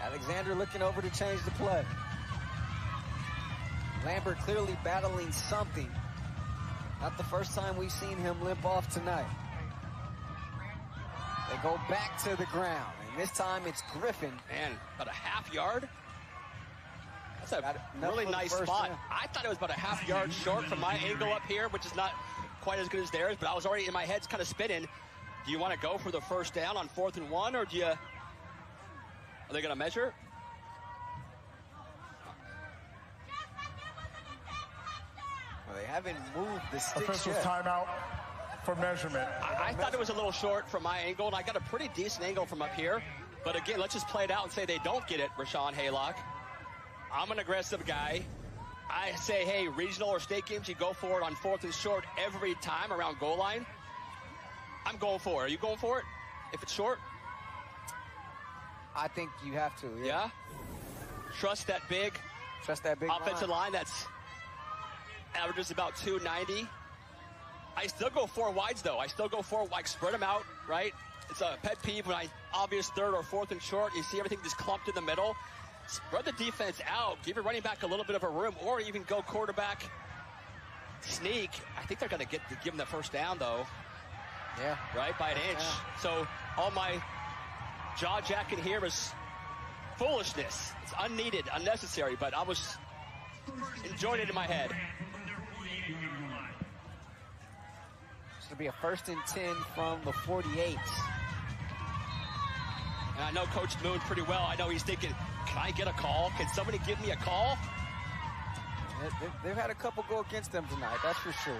Alexander looking over to change the play. Lambert clearly battling something. Not the first time we've seen him limp off tonight. They go back to the ground, and this time it's Griffin. Man, about a half yard? That's a really nice spot. Down. I thought it was about a half yard short from my angle up here, which is not quite as good as theirs, but I was already in my head kind of spinning. Do you want to go for the first down on 4th and 1, or are they going to measure? Well, they haven't moved the sticks Officials yet. timeout for measurement. I thought it was a little short from my angle, and I got a pretty decent angle from up here. But again, let's just play it out and say they don't get it, Rashawn Haylock. I'm an aggressive guy. I say, hey, regional or state games, you go for it on 4th and short every time around goal line. I'm going for it. Are you going for it if it's short? I think you have to, Yeah? Trust that big offensive line that's averages about 290. I still go 4 wides, though. I still go 4, spread them out, right? It's a pet peeve when obvious 3rd or 4th and short, you see everything just clumped in the middle. Spread the defense out. Give your running back a little bit of a room, or even go quarterback sneak. I think they're going to give them the first down, though. Yeah. Right, by an inch. Yeah. So all my jaw jacking here is foolishness. It's unneeded, unnecessary, but I was enjoying it in my head. This will be a 1st and 10 from the 48. And I know Coach Moon pretty well. I know he's thinking, can I get a call? Can somebody give me a call? They've had a couple go against them tonight, that's for sure.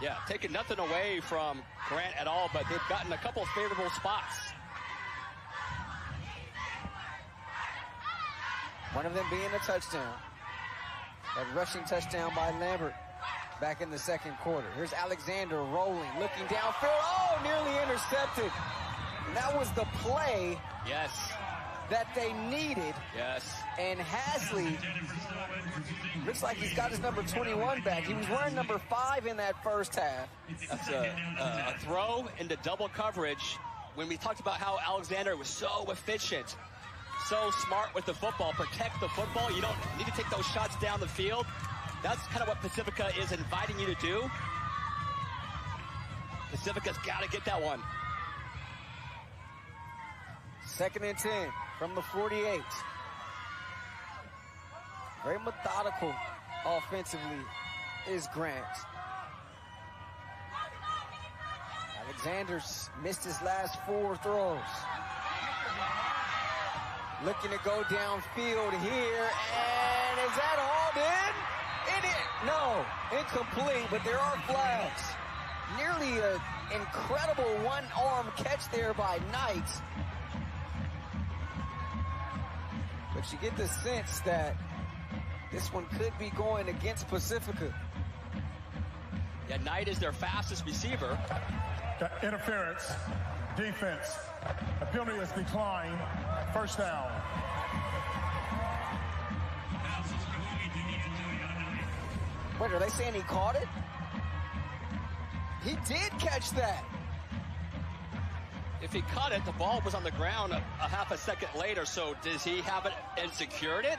Yeah, taking nothing away from Grant at all, but they've gotten a couple favorable spots. One of them being a touchdown. That rushing touchdown by Lambert back in the 2nd quarter. Here's Alexander rolling, looking downfield. Oh, nearly intercepted. And that was the play that they needed. Yes. And Hasley looks like he's got his number 21 back. He was wearing number 5 in that first half. That's a throw into double coverage. When we talked about how Alexander was so efficient, so smart with the football, protect the football. You don't need to take those shots down the field. That's kind of what Pacifica is inviting you to do. Pacifica's got to get that one. 2nd and 10 from the 48. Very methodical offensively is Grant. Alexander's missed his last 4 throws. Looking to go downfield here, and is that hauled in? No, incomplete, but there are flags. Nearly an incredible one-arm catch there by Knight. But you get the sense that this one could be going against Pacifica. Yeah, Knight is their fastest receiver. Interference, defense. A penalty is declined. First down. Wait, are they saying he caught it? He did catch that. If he caught it, the ball was on the ground a half a second later, so does he have it and secured it?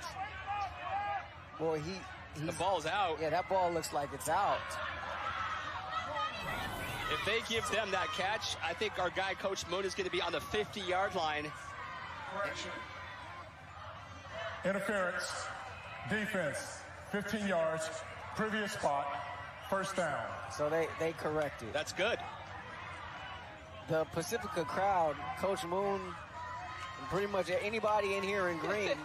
Well, the ball's out. Yeah, that ball looks like it's out. If they give them that catch, I think our guy, Coach Moon, is going to be on the 50-yard line. Correction. Interference, defense, 15 yards, previous spot, first down. So they corrected. That's good. The Pacifica crowd, Coach Moon, and pretty much anybody in here in green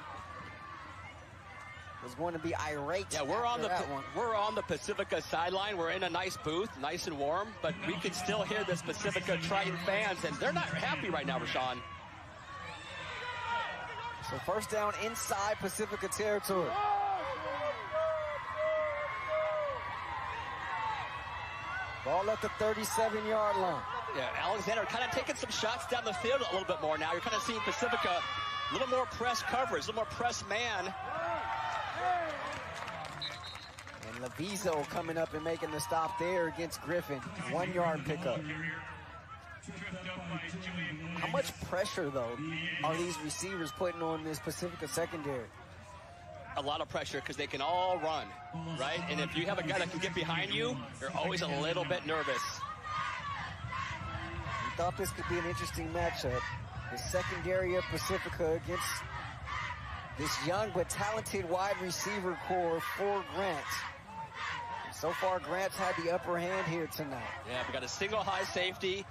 was going to be irate. Yeah, we're on the Pacifica sideline. We're in a nice booth, nice and warm, but we can still hear the Pacifica Triton fans, and they're not happy right now, Rashawn. So first down inside Pacifica territory. Ball at the 37-yard line. Yeah, Alexander kind of taking some shots down the field a little bit more now. You're kind of seeing Pacifica a little more press coverage, a little more press man. And Levizo coming up and making the stop there against Griffin. 1-yard pickup. How much pressure, though, are these receivers putting on this Pacifica secondary? A lot of pressure because they can all run, right? And if you have a guy that can get behind you, you're always a little bit nervous. We thought this could be an interesting matchup. The secondary of Pacifica against this young but talented wide receiver core for Grant. And so far, Grant's had the upper hand here tonight. Yeah, we got a single high safety.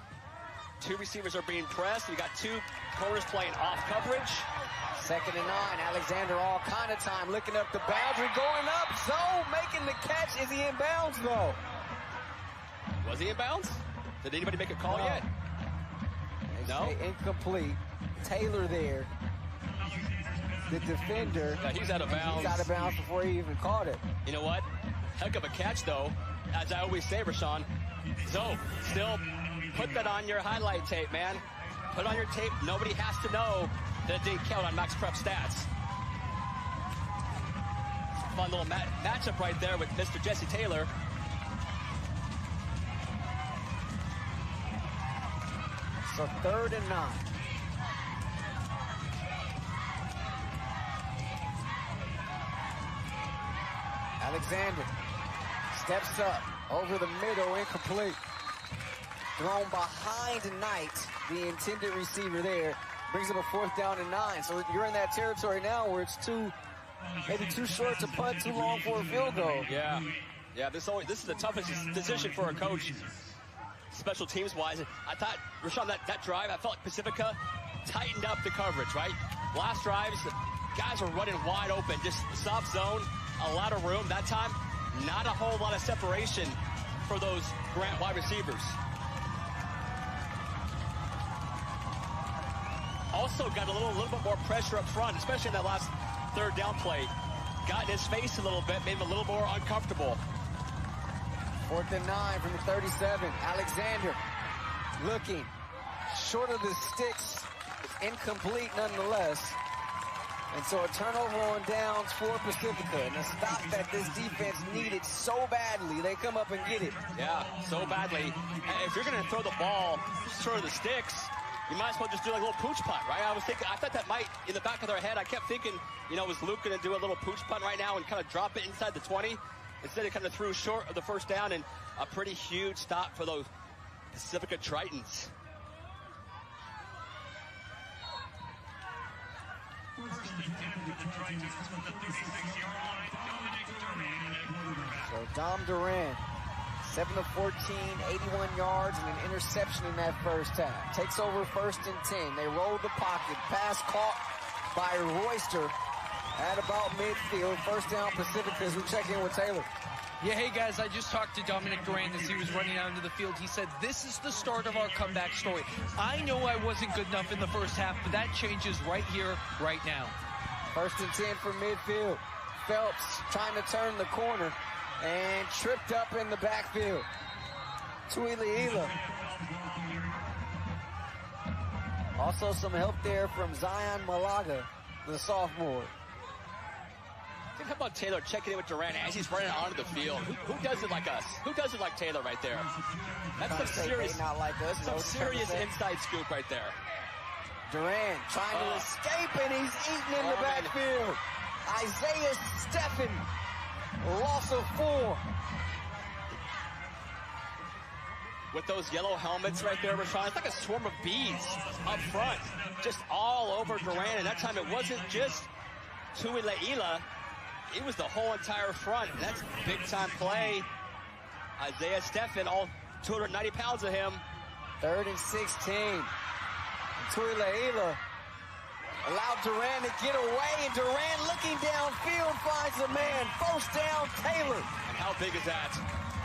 2 receivers are being pressed. We got 2 corners playing off coverage. 2nd and 9. Alexander all kind of time looking up the boundary, going up. Zoe making the catch. Is he in bounds, though? Was he in bounds? Did anybody make a call yet? No? Incomplete. Taylor there, the defender. Yeah, he's out of bounds. He's out of bounds before he even caught it. You know what? Heck of a catch, though. As I always say, Rashawn, Zoe, still put that on your highlight tape, man. Put it on your tape. Nobody has to know that it didn't count on Max Prep stats. Fun little matchup right there with Mr. Jesse Taylor. So 3rd and 9. Alexander steps up over the middle, incomplete. Thrown behind Knight, the intended receiver there. Brings up a 4th down and 9. So you're in that territory now where it's maybe too short to punt, too long for a field goal. Yeah. Yeah, this is the toughest decision for a coach, special teams wise. I thought, Rashawn, that drive, I felt like Pacifica tightened up the coverage, right? Last drives, guys were running wide open, just soft zone, a lot of room. That time, not a whole lot of separation for those Grant wide receivers. Also got a little bit more pressure up front, especially in that last 3rd down play. Got in his face a little bit, made him a little more uncomfortable. 4th and 9 from the 37. Alexander looking short of the sticks. It's incomplete nonetheless. And so a turnover on downs for Pacifica. And a stop that this defense needed so badly. They come up and get it. Yeah, so badly. If you're going to throw the ball short of the sticks, you might as well just do like a little pooch punt, right? I thought that might, in the back of their head, I kept thinking, was Luke going to do a little pooch punt right now and kind of drop it inside the 20? Instead, it kind of threw short of the 1st down, and a pretty huge stop for those Pacifica Tritons. So Dom Duran, 7 of 14, 81 yards, and an interception in that first half. Takes over 1st and 10. They roll the pocket. Pass caught by Royster at about midfield. 1st down Pacifica as we check in with Taylor. Yeah, hey guys, I just talked to Dominic Duran as he was running out into the field. He said, this is the start of our comeback story. I know I wasn't good enough in the first half, but that changes right here, right now. 1st and 10 from midfield. Phelps trying to turn the corner and tripped up in the backfield. Tuileila. Also some help there from Zion Malaga, the sophomore. How about Taylor checking in with Duran as he's running onto the field? Who does it like us? Who does it like Taylor right there? That's some serious, not like us. some serious inside scoop right there. Duran trying to escape, and he's eaten in the backfield. Isaiah Steffen, loss of 4. With those yellow helmets right there, Rashawn, it's like a swarm of bees up front, just all over Duran. And that time it wasn't just Tuileila. It was the whole entire front, and that's big-time play. Isaiah Steffen, all 290 pounds of him. 3rd and 16. And Tuileila allowed Duran to get away, and Duran looking downfield finds a man. 1st down, Taylor. And how big is that?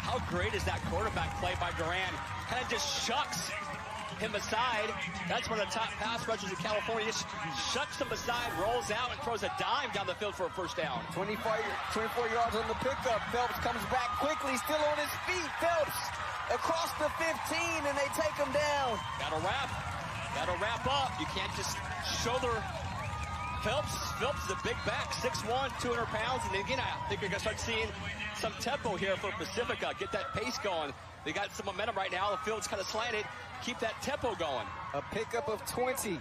How great is that quarterback play by Duran? Kind of just shucks him aside. That's one of the top pass rushers in California. Just shucks him aside, rolls out, and throws a dime down the field for a 1st down. 24 yards on the pickup. Phelps comes back quickly, still on his feet. Phelps across the 15, and they take him down. Gotta wrap up. You can't just shoulder Phelps. Phelps is a big back, 6'1", 200 pounds. And again, I think you're gonna start seeing some tempo here for Pacifica. Get that pace going. They got some momentum right now. The field's kind of slanted. Keep that tempo going. A pickup of 20.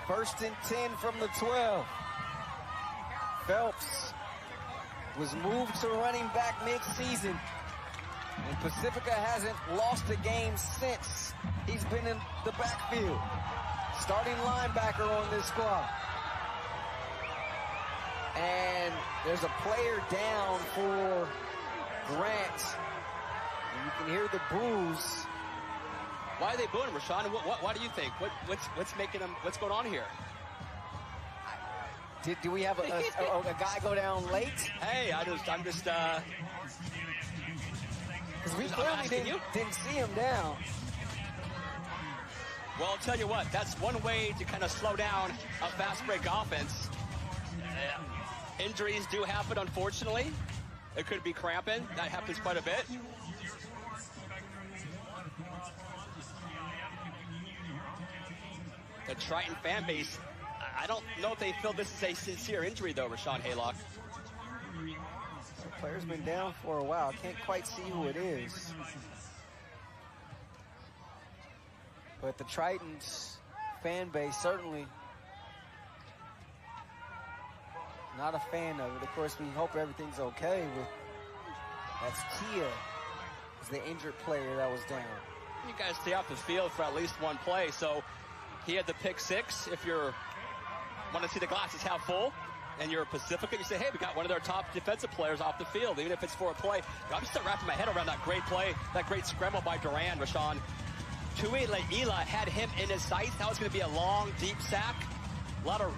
1st and 10 from the 12. Phelps was moved to running back mid-season. And Pacifica hasn't lost a game since he's been in the backfield. Starting linebacker on this squad. And there's a player down for Grant. And you can hear the boos. Why are they booing him, Rashawn? What do you think? What's making them? What's going on here? Do we have a guy go down late? Hey, I'm just. Because we clearly didn't see him down. Well, I'll tell you what. That's one way to kind of slow down a fast break offense. Injuries do happen, unfortunately. It could be cramping. That happens quite a bit. The Triton fan base, I don't know if they feel this is a sincere injury, though, Rashawn Haylock. The player's been down for a while. Can't quite see who it is. But the Tritons fan base certainly not a fan of it. Of course, we hope everything's okay with, that's Kia, is the injured player that was down. You guys stay off the field for at least one play, so he had the pick 6. If you're want to see the glasses half full and you're Pacifica, you say, hey, we got one of their top defensive players off the field, even if it's for a play. I'm just wrapping my head around that great play, that great scramble by Duran, Rashawn. Tui Le'ila had him in his sights. That was going to be a long, deep sack. A lot of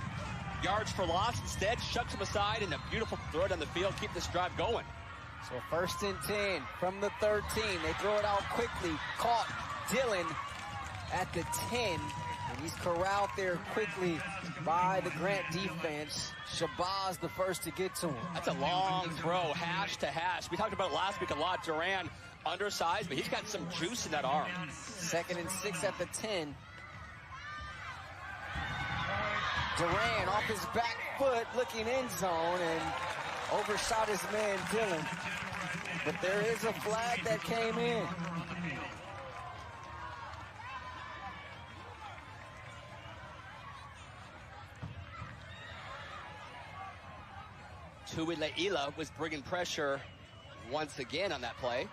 yards for loss. Instead, shucks him aside and a beautiful throw down the field. Keep this drive going. So 1st and 10 from the 13. They throw it out quickly. Caught Dylan at the 10. And he's corralled there quickly by the Grant defense. Shabazz the first to get to him. That's a long throw, hash to hash. We talked about it last week a lot. Duran, undersized, but he's got some juice in that arm. 2nd and 6 at the 10. Duran off his back foot, looking end zone, and overshot his man Dylan. But there is a flag that came in. Tui Le'ila was bringing pressure once again on that play.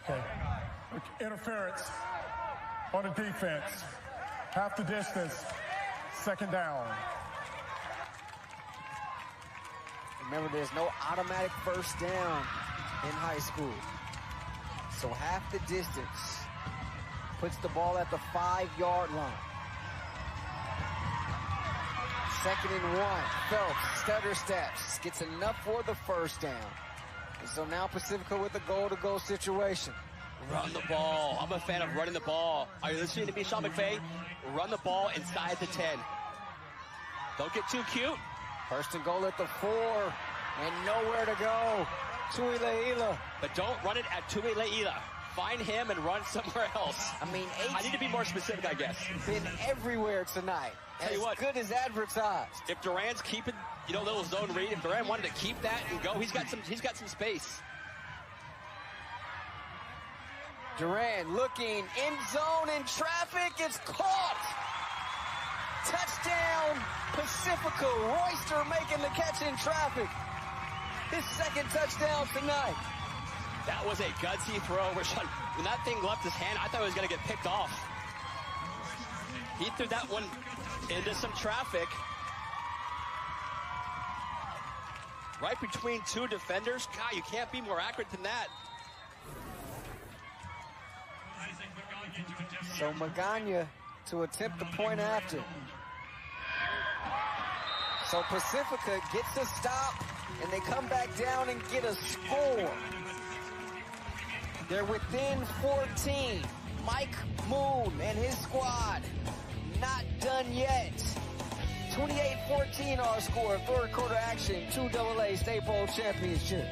Okay. Interference on the defense. Half the distance. 2nd down. Remember, there's no automatic 1st down in high school. So half the distance puts the ball at the 5-yard line. 2nd and 1. Phelps, stutter steps, gets enough for the 1st down. And so now Pacifica with a goal-to-go situation. Run the ball. I'm a fan of running the ball. Are you listening to me, Sean McVay? Run the ball inside the 10. Don't get too cute. 1st and goal at the 4, and nowhere to go. Tui Le'ila. But don't run it at Tui Le'ila. Find him and run somewhere else. I mean, I need to be more specific, I guess. Been everywhere tonight. As good as advertised. If Duran's keeping, little zone read, if Duran wanted to keep that and go, he's got some space. Duran looking, end zone in traffic, it's caught! Touchdown, Pacifica. Royster making the catch in traffic. His 2nd touchdown tonight. That was a gutsy throw, Rashawn. When that thing left his hand, I thought it was going to get picked off. He threw that one into some traffic. Right between 2 defenders. God, you can't be more accurate than that. So Magana to attempt the point after. So Pacifica gets a stop, and they come back down and get a score. They're within 14. Mike Moon and his squad not done yet. 28-14 our score. Third quarter action, 2AA State Bowl Championship.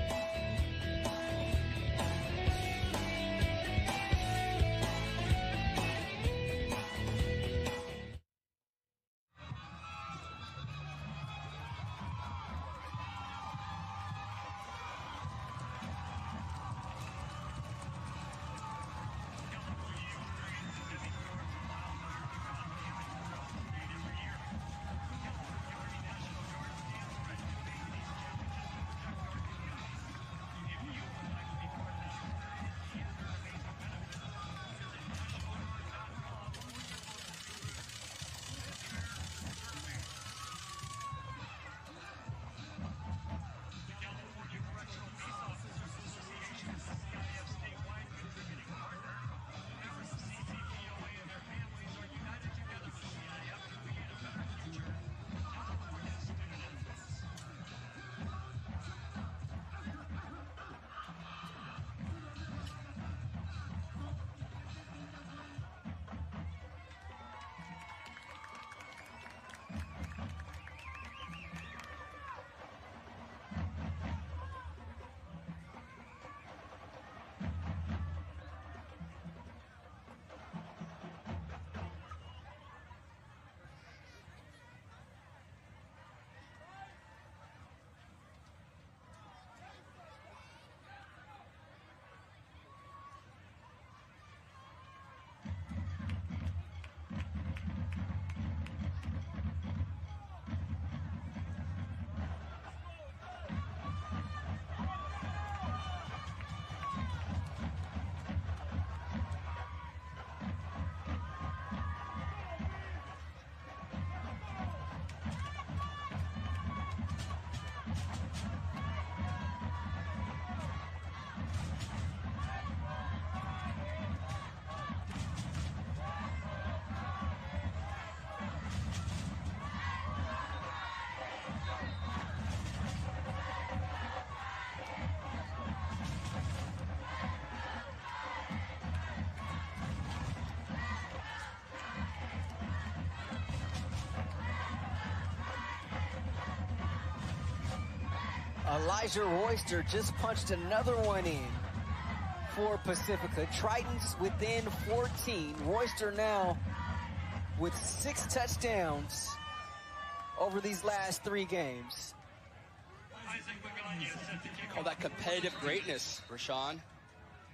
Elijah Royster just punched another one in for Pacifica. Tritons within 14. Royster now with 6 touchdowns over these last 3 games. Call that competitive greatness, Rashawn,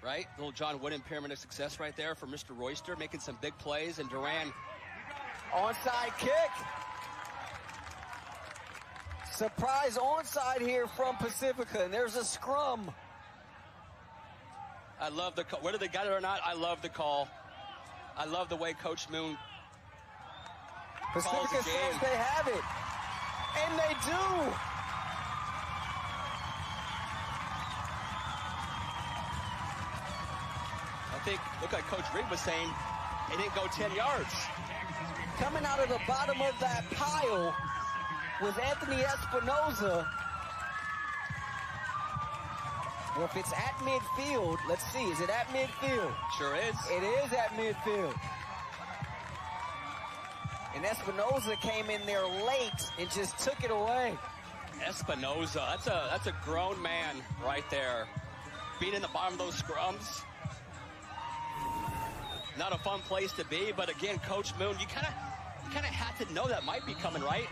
right? Little John Wooden pyramid of success right there for Mr. Royster, making some big plays, and Duran. Onside kick. Surprise onside here from Pacifica, and there's a scrum. I love the call. Whether they got it or not, I love the call. I love the way Coach Moon Pacifica says they have it, and they do. I think, look like Coach Rigg was saying, it didn't go 10 yards. Coming out of the bottom of that pile with Anthony Espinoza. Well, if it's at midfield, let's see, is it at midfield? Sure is. It is at midfield. And Espinoza came in there late and just took it away. Espinoza, that's a grown man right there. Being in the bottom of those scrums. Not a fun place to be, but again, Coach Moon, you kind of had to know that might be coming, right?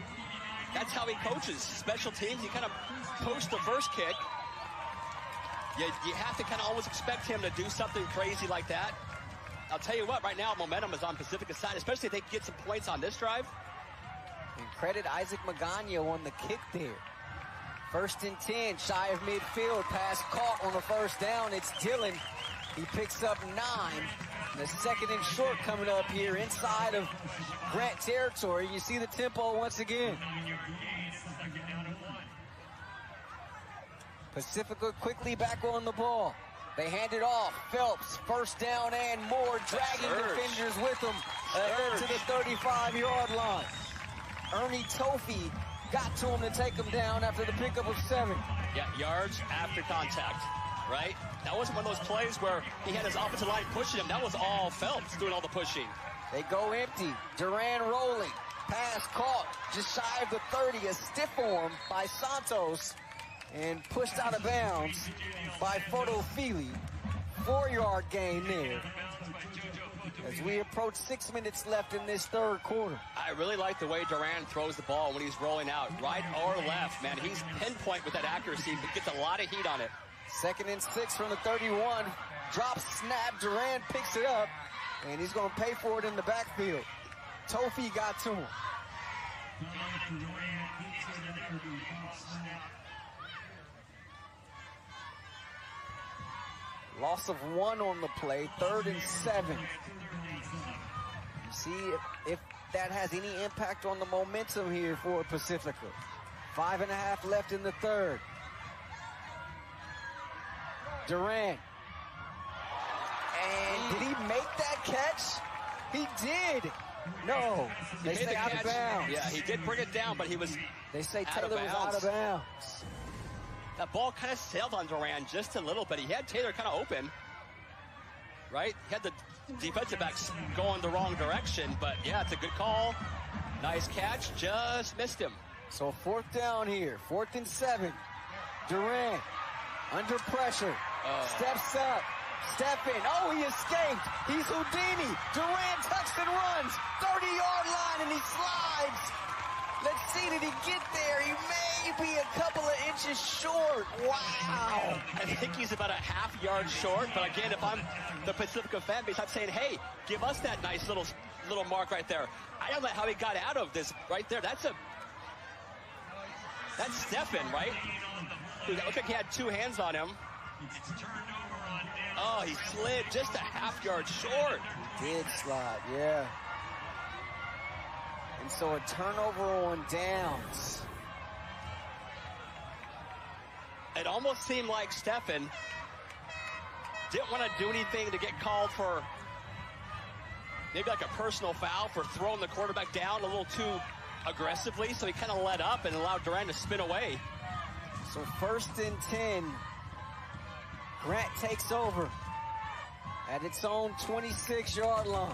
That's how he coaches special teams. You kind of push the first kick. You have to kind of always expect him to do something crazy like that. I'll tell you what, right now, momentum is on Pacifica's side, especially if they get some points on this drive. And credit Isaac Magano on the kick there. 1st and 10, shy of midfield. Pass caught on the first down. It's Dillon. He picks up 9. And the 2nd and short coming up here inside of Grant territory. You see the tempo once again. Pacifica quickly back on the ball. They hand it off. Phelps, 1st down and more, dragging defenders with them ahead to the 35-yard line. Ernie Tofy got to him to take him down after the pickup of 7. Yeah, yards after contact, right? That wasn't one of those plays where he had his offensive line pushing him. That was all Phelps doing all the pushing. They go empty. Duran rolling. Pass caught. just shy of the 30, a stiff arm by Santos, and pushed out of bounds by Fotofili. 4-yard gain there. As we approach 6 minutes left in this third quarter. I really like the way Durant throws the ball when he's rolling out, right or left, man. He's pinpoint with that accuracy, but gets a lot of heat on it. 2nd and 6 from the 31. Drop, snap, Durant picks it up, and he's going to pay for it in the backfield. Tofi got to him. Loss of 1 on the play, 3rd and 7. See if that has any impact on the momentum here for Pacifica. 5.5 left in the third. Durant. And did he make that catch? He did. No. They say out of bounds. Yeah, he did bring it down, but he was They say Taylor was out of bounds. That ball kind of sailed on Durant just a little bit. He had Taylor kind of open, right? He had the defensive backs going the wrong direction, but yeah, it's a good call. Nice catch, just missed him. So 4th down here, 4th and 7. Durant under pressure, steps up, step in. Oh, he escaped. He's Houdini. Durant tucks and runs, 30-yard line, and he slides. Let's see, did he get there? He may be a couple of inches short. Wow. I think he's about a half-yard short, but again, if I'm the Pacifica fan base, I'm saying, hey, give us that nice little mark right there. I don't know how he got out of this right there. That's Stephen, right? Dude, that looked like he had 2 hands on him. Oh, he slid just a half-yard short. Did slide, yeah. And so a turnover on downs. It almost seemed like Stephen didn't want to do anything to get called for maybe like a personal foul for throwing the quarterback down a little too aggressively, so he kind of let up and allowed Durant to spin away. So 1st and 10. Grant takes over at its own 26-yard line.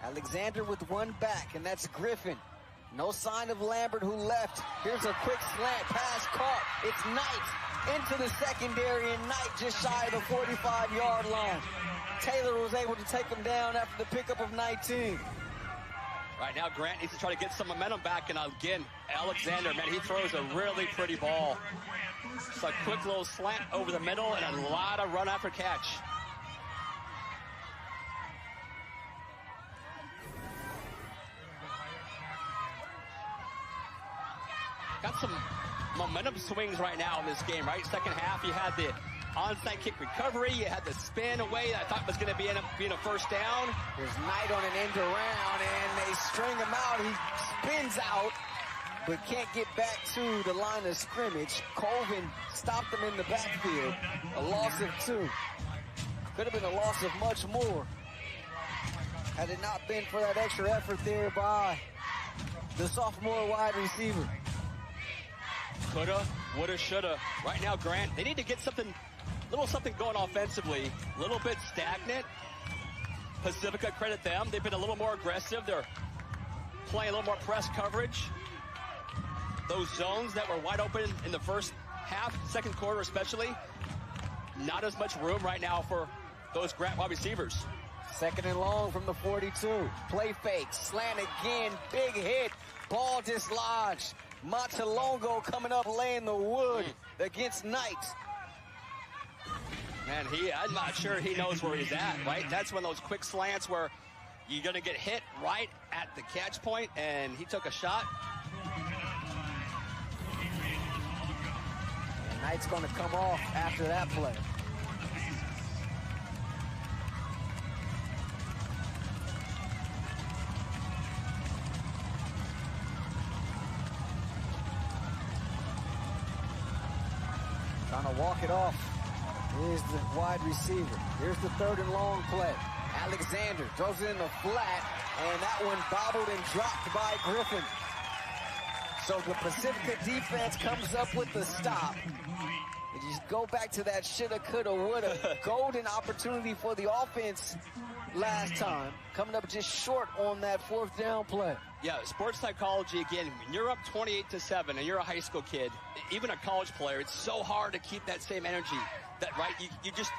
Alexander with 1 back, and that's Griffin. No sign of Lambert, who left. Here's a quick slant pass caught. It's Knight into the secondary, and Knight just shy of the 45-yard line. Taylor was able to take him down after the pickup of 19. Right now, Grant needs to try to get some momentum back, and again, Alexander, man, he throws a really pretty ball. It's a quick little slant over the middle and a lot of run after catch. Got some momentum swings right now in this game, right? Second half, you had the onside kick recovery. You had the spin away that I thought was going to be being a first down. There's Knight on an end around, and they string him out. He spins out, but can't get back to the line of scrimmage. Colvin stopped him in the backfield. A loss of 2. Could have been a loss of much more had it not been for that extra effort there by the sophomore wide receiver. Coulda, woulda, shoulda. Right now, Grant, they need to get little something going offensively. A little bit stagnant. Pacifica, credit them. They've been a little more aggressive. They're playing a little more press coverage. Those zones that were wide open in the first half, second quarter especially, not as much room right now for those Grant wide receivers. 2nd and long from the 42. Play fake, slant again, big hit, ball dislodged. Montelongo coming up, laying the wood against Knight. Man, I'm not sure he knows where he's at, right? That's one of those quick slants where you're going to get hit right at the catch point, and he took a shot. And Knight's going to come off after that play. Trying to walk it off. Here's the wide receiver. Here's the 3rd and long play. Alexander throws it in the flat, and that one bobbled and dropped by Griffin. So the Pacifica defense comes up with the stop. And you go back to that shoulda, coulda, woulda. Golden opportunity for the offense last time, coming up just short on that 4th down play. Yeah, sports psychology, again, when you're up 28-7 and you're a high school kid, even a college player, it's so hard to keep that same energy. That, right, you just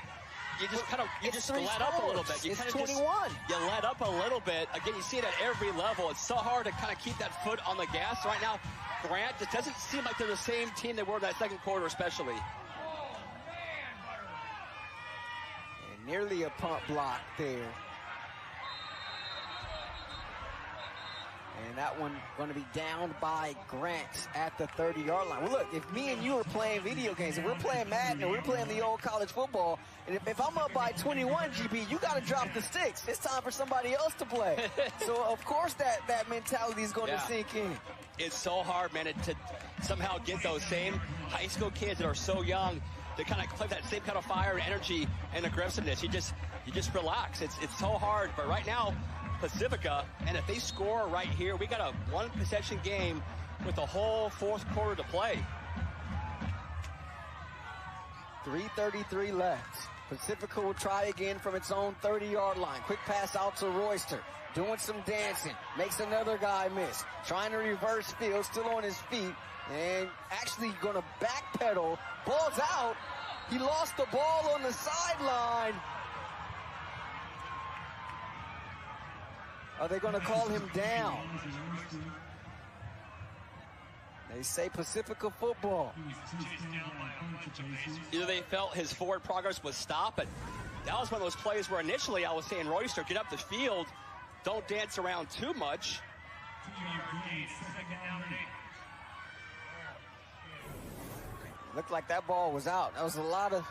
let up a little bit. It's 21. You let up a little bit. Again, you see it at every level. It's so hard to kind of keep that foot on the gas. Right now, Grant, it doesn't seem like they're the same team they were in that second quarter especially. And nearly a punt block there. And that one going to be down by Grant at the 30-yard line. Well, look, if me and you are playing video games, if we're playing Madden or we're playing the old college football, and if I'm up by 21, GB, you got to drop the sticks. It's time for somebody else to play. So, of course, that mentality is going to sink in. It's so hard, man, to somehow get those same high school kids that are so young to kind of play that same kind of fire and energy and aggressiveness. You just relax. It's so hard. But right now, Pacifica, and if they score right here, we got a one-possession game with a whole 4th quarter to play. 3:33 left. Pacifica will try again from its own 30-yard line. Quick pass out to Royster. Doing some dancing. Makes another guy miss. Trying to reverse field. Still on his feet. And actually going to backpedal. Ball's out. He lost the ball on the sideline. Are they going to call him down? They say Pacifica football. Either they felt his forward progress was stopped, but that was one of those plays where initially I was saying, Royster, get up the field. Don't dance around too much. Looked like that ball was out. That was a lot of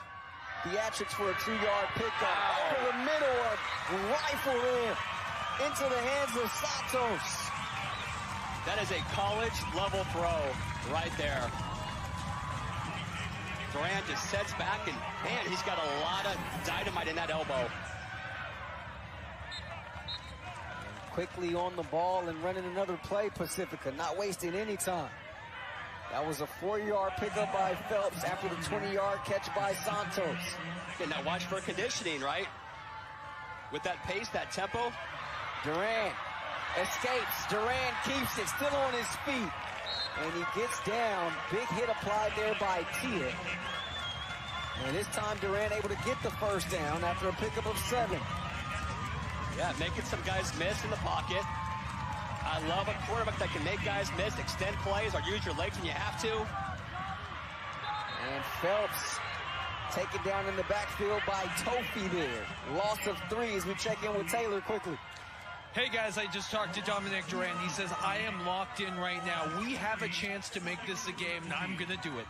theatrics for a 2-yard pickup. Over the middle, a rifle in. Into the hands of Santos. That is a college-level throw right there. Durant just sets back, and, man, he's got a lot of dynamite in that elbow. Quickly on the ball and running another play, Pacifica, not wasting any time. That was a 4-yard pickup by Phelps after the 20-yard catch by Santos. Okay, now watch for conditioning, right? With that pace, that tempo. Durant escapes. Durant keeps it, still on his feet. And he gets down. Big hit applied there by Tia. And this time Durant able to get the first down after a pickup of 7. Yeah, making some guys miss in the pocket. I love a quarterback that can make guys miss, extend plays, or use your legs when you have to. And Phelps taken down in the backfield by Tofi there. Loss of 3 as we check in with Taylor quickly. Hey guys, I just talked to Dominic Durant. He says, I am locked in right now. We have a chance to make this a game, and I'm going to do it.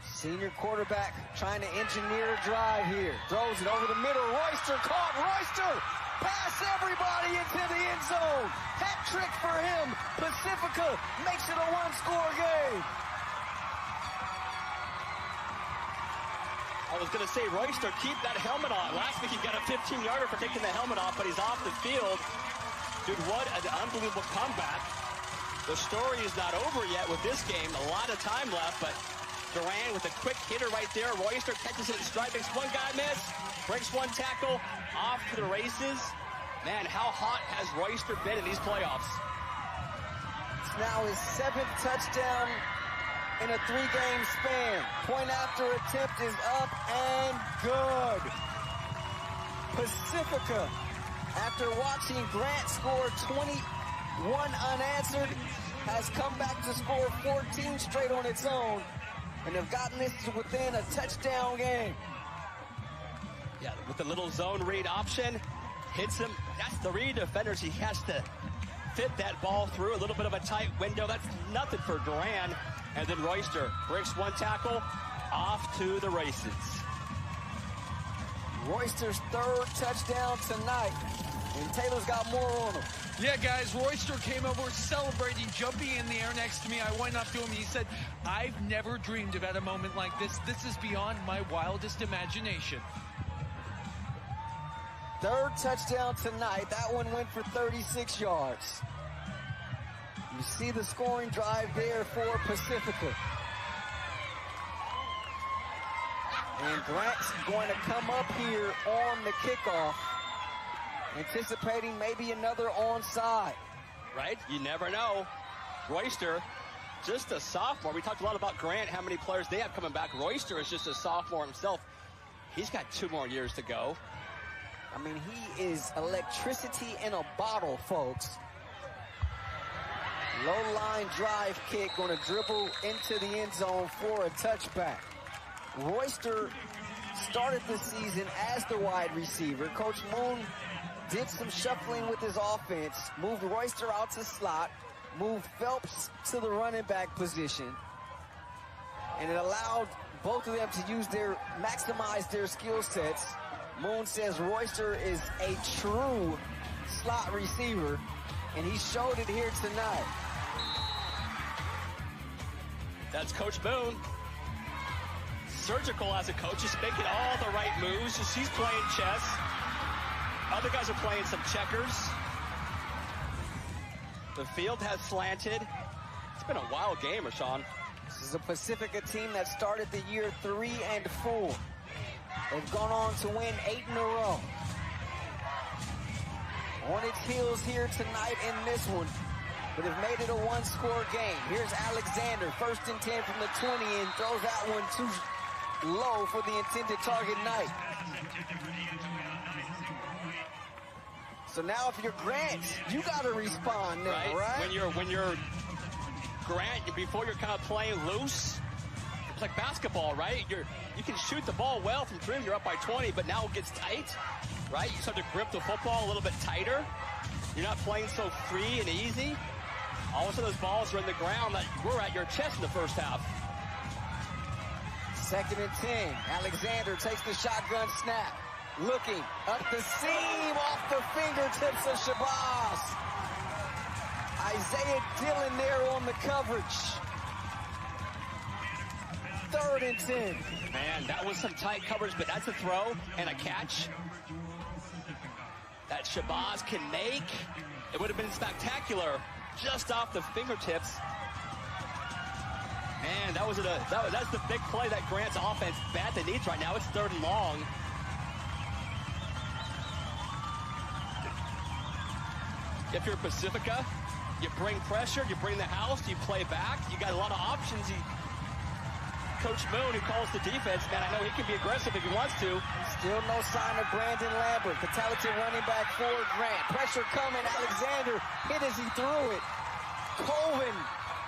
Senior quarterback trying to engineer a drive here. Throws it over the middle. Royster caught. Royster! Pass everybody into the end zone. Hat trick for him. Pacifica makes it a 1-score game. I was going to say, Royster, keep that helmet on. Last week he got a 15-yarder for taking the helmet off, but he's off the field. Dude, what an unbelievable comeback. The story is not over yet with this game. A lot of time left, but Durant with a quick hitter right there. Royster catches it in stride, makes one guy miss, breaks one tackle, off to the races. Man, how hot has Royster been in these playoffs? It's now his 7th touchdown in a 3-game span. Point after attempt is up and good. Pacifica, after watching Grant score 21 unanswered, has come back to score 14 straight on its own and have gotten this to within a touchdown game. Yeah, with the little zone read option, hits him. That's the read defenders. He has to fit that ball through a little bit of a tight window. That's nothing for Durant. And then Royster breaks one tackle, off to the races. Royster's 3rd touchdown tonight. And Taylor's got more on him. Yeah, guys, Royster came over celebrating, jumping in the air next to me. I went up to him. He said, I've never dreamed about a moment like this. This is beyond my wildest imagination. 3rd touchdown tonight. That one went for 36 yards. You see the scoring drive there for Pacifica. And Grant's going to come up here on the kickoff, anticipating maybe another onside. Right? You never know. Royster, just a sophomore. We talked a lot about Grant, how many players they have coming back. Royster is just a sophomore himself. He's got 2 more years to go. I mean, he is electricity in a bottle, folks. Low line drive kick, going to dribble into the end zone for a touchback. Royster started the season as the wide receiver. Coach Moon did some shuffling with his offense, moved Royster out to slot, moved Phelps to the running back position, and it allowed both of them to maximize their skill sets. Moon says Royster is a true slot receiver, and he showed it here tonight. That's Coach Moon. Surgical as a coach, just making all the right moves. He's playing chess. Other guys are playing some checkers. The field has slanted. It's been a wild game, Rashawn. This is a Pacifica team that started the year 3-4. They've gone on to win 8 in a row. On its heels here tonight in this one, but have made it a 1-score game. Here's Alexander, 1st and 10 from the 20, and throws that one too low for the intended target, Knight. So now if you're Grant, you got to respond now, right? When you're Grant, before you're kind of playing loose, it's like basketball, right? You can shoot the ball well from 3, you're up by 20, but now it gets tight, right? You start to grip the football a little bit tighter. You're not playing so free and easy. All of a sudden those balls are in the ground that were at your chest in the first half. 2nd and 10. Alexander takes the shotgun snap. Looking up the seam off the fingertips of Shabazz. Isaiah Dillon there on the coverage. 3rd and 10. Man, that was some tight coverage, but that's a throw and a catch that Shabazz can make. It would have been spectacular just off the fingertips. Man, that's the big play that Grant's offense badly needs right now. It's 3rd and long. If you're Pacifica, you bring pressure, you bring the house, you play back. You got a lot of options. Coach Moon, who calls the defense, man, I know he can be aggressive if he wants to. Still no sign of Brandon Lambert, the talented running back for Grant. Pressure coming. Alexander hit as he threw it. Colvin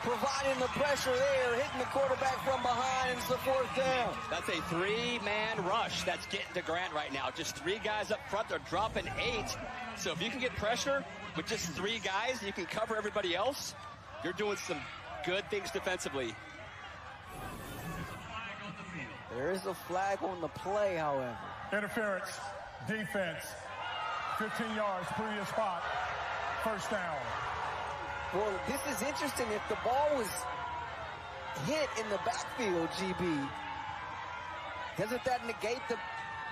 providing the pressure there, hitting the quarterback from behind, and it's the 4th down. That's a 3-man rush that's getting to Grant right now. Just 3 guys up front. They're dropping 8. So if you can get pressure with just 3 guys, you can cover everybody else. You're doing some good things defensively. There is a flag on the play, however. Interference, defense, 15 yards, previous spot, 1st down. Well, this is interesting. If the ball was hit in the backfield, GB, doesn't that negate the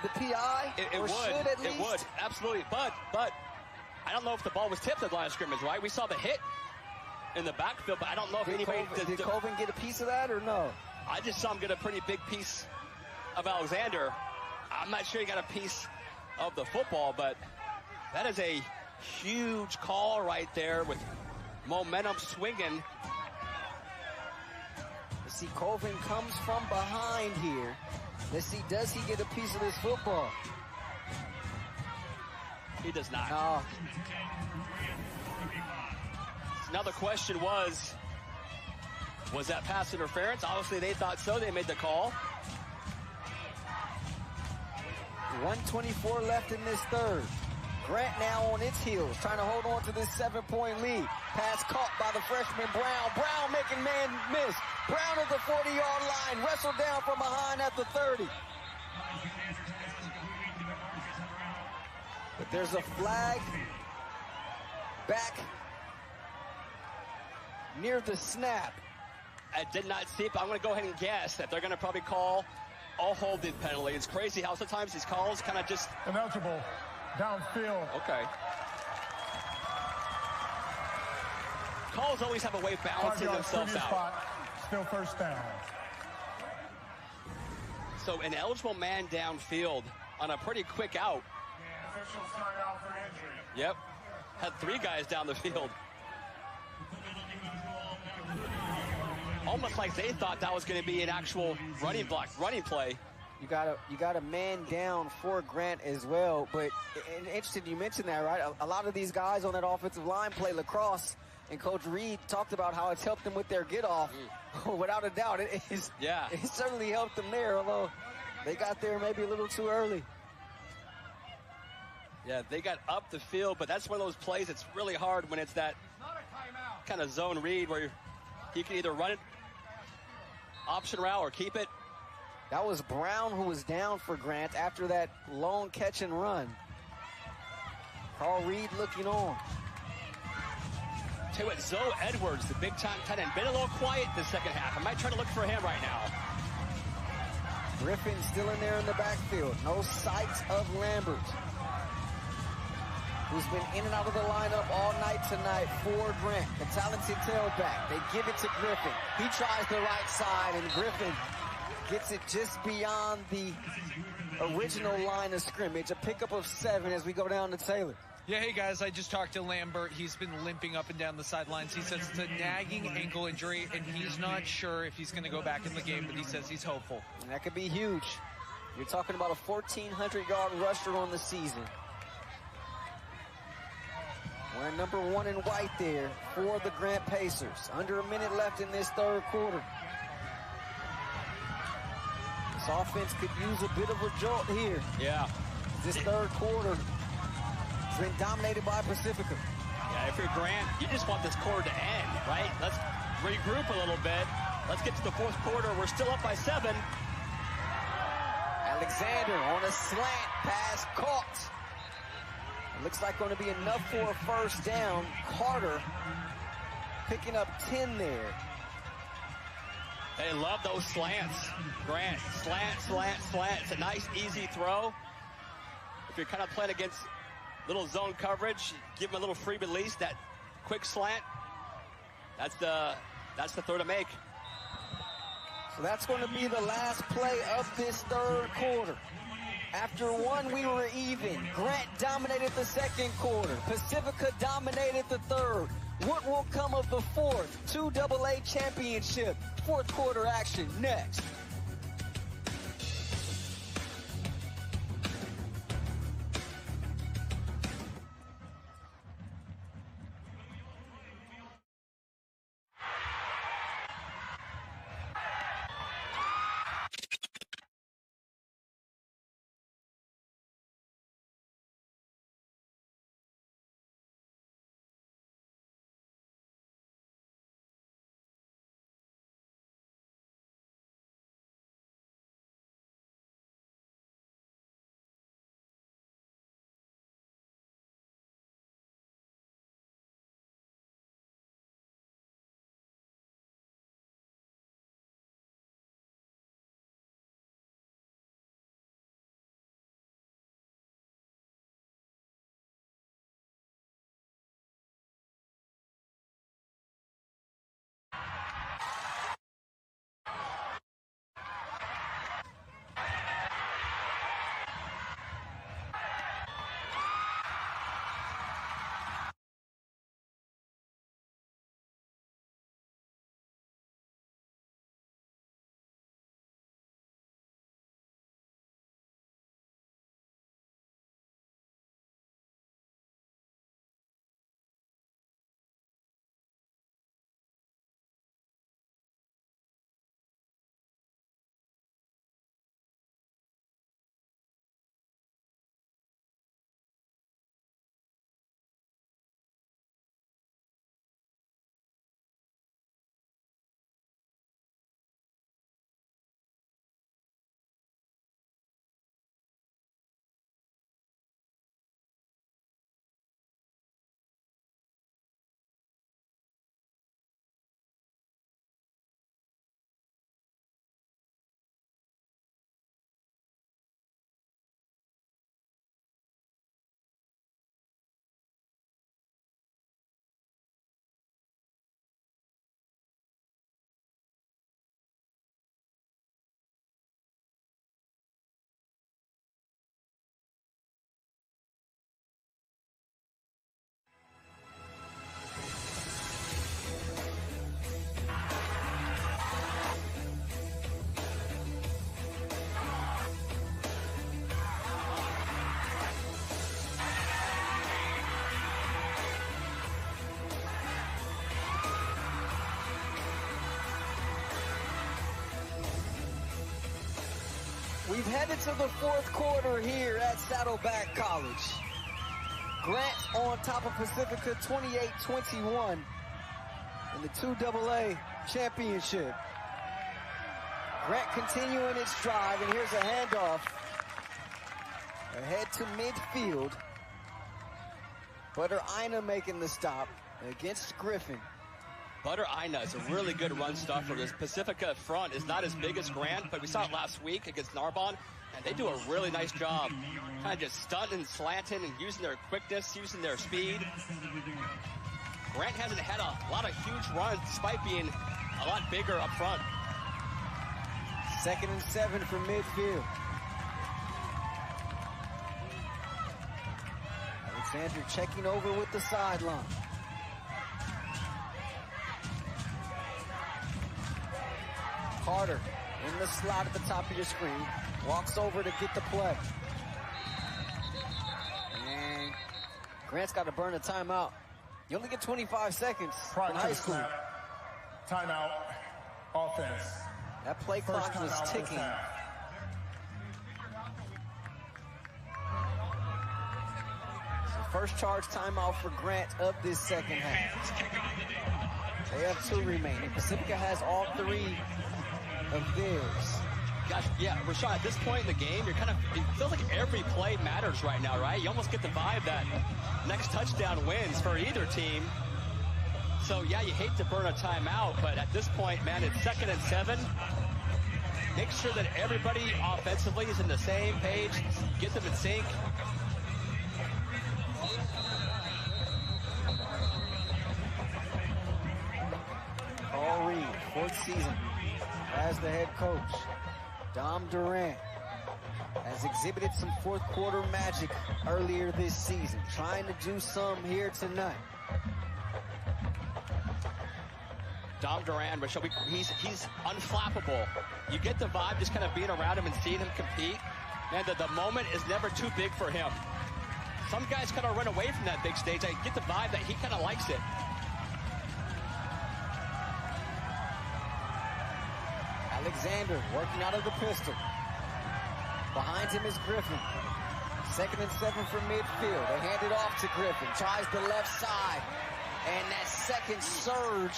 PI? It would. Should at least? It would, absolutely. But I don't know if the ball was tipped at the line of scrimmage, right? We saw the hit in the backfield, but I don't know if anybody... Did Colvin get a piece of that or no? I just saw him get a pretty big piece of Alexander. I'm not sure he got a piece of the football, but that is a huge call right there with momentum swinging. Let's see, Colvin comes from behind here. Let's see, does he get a piece of this football? He does not. No. Now the question was that pass interference? Obviously they thought so. They made the call. 1:24 left in this 3rd. Grant now on its heels, trying to hold on to this 7-point lead. Pass caught by the freshman Brown. Brown making man miss. Brown at the 40-yard line, wrestled down from behind at the 30. But there's a flag back near the snap. I did not see it, but I'm going to go ahead and guess that they're going to probably call a holding penalty. It's crazy how sometimes these calls kind of just... Ineligible. Downfield. Okay. Calls always have a way of balancing themselves out. Spot, still 1st down. So an eligible man downfield on a pretty quick out. Yeah, official timeout for injury. Yep. Had 3 guys down the field. Almost like they thought that was going to be an actual running play. You got a man down for Grant as well. But interesting you mentioned that, right? A lot of these guys on that offensive line play lacrosse, and Coach Reed talked about how it's helped them with their get off. Without a doubt, it certainly helped them there, although they got there maybe a little too early. Yeah, they got up the field, but that's one of those plays that's really hard when it's that kind of zone read where you can either run it option route or keep it. That was Brown who was down for Grant after that long catch and run. Carl Reed looking on. Tell you what, Zoe Edwards, the big-time tight end, been a little quiet the second half. I might try to look for him right now. Griffin still in there in the backfield. No sight of Lambert, who's been in and out of the lineup all night tonight for Grant. The talented tailback. They give it to Griffin. He tries the right side, and Griffin gets it just beyond the original line of scrimmage. A pickup of 7 as we go down to Taylor. Yeah, hey guys, I just talked to Lambert. He's been limping up and down the sidelines. He says it's a nagging ankle injury, and he's not sure if he's going to go back in the game, but he says he's hopeful. And that could be huge. You're talking about a 1,400-yard rusher on the season. Wearing number 1 in white there for the Grant Pacers. Under a minute left in this third quarter. This offense could use a bit of a jolt here. Yeah. This third quarter has been dominated by Pacifica. Yeah, if you're Grant, you just want this quarter to end, right? Let's regroup a little bit. Let's get to the fourth quarter. We're still up by 7. Alexander on a slant pass caught. It looks like going to be enough for a first down. Carter picking up 10 there. They love those slants. Grant, slant, slant, slant. It's a nice, easy throw. If you're kind of playing against little zone coverage, give them a little free release, that quick slant. That's the throw to make. So that's going to be the last play of this third quarter. After 1, we were even. Grant dominated the second quarter. Pacifica dominated the third. What will come of the fourth 2AA championship? Fourth quarter action next. We've headed to the fourth quarter here at Saddleback College. Grant on top of Pacifica 28-21 in the 2AA championship. Grant continuing its drive, and here's a handoff ahead to midfield. Butter Ina making the stop against Griffin. Butter Ina is a really good run stuffer. This Pacifica front is not as big as Grant, but we saw it last week against Narbonne, and they do a really nice job kind of just stunting, slanting, and using their quickness, using their speed. Grant hasn't had a lot of huge runs despite being a lot bigger up front. 2nd and 7 from midfield. Alexander checking over with the sideline. Carter in the slot at the top of your screen. Walks over to get the play. And Grant's got to burn a timeout. You only get 25 seconds in high school. Timeout. Offense. That play clock was ticking. First charge timeout for Grant of this second half. They have 2 remaining. Pacifica has all 3 of theirs. Gosh, yeah, Rashawn, at this point in the game, it feels like every play matters right now, right? You almost get the vibe that next touchdown wins for either team. So, yeah, you hate to burn a timeout, but at this point, man, it's 2nd and 7. Make sure that everybody offensively is in the same page. Get them in sync. Paul Reed, 4th season as the head coach. Dom Durant has exhibited some fourth quarter magic earlier this season. Trying to do some here tonight. Dom Durant, he's unflappable. You get the vibe just kind of being around him and seeing him compete. Man, the moment is never too big for him. Some guys kind of run away from that big stage. I get the vibe that he kind of likes it. Alexander working out of the pistol. Behind him is Griffin. 2nd and 7 from midfield. They hand it off to Griffin. Tries the left side. And that second surge,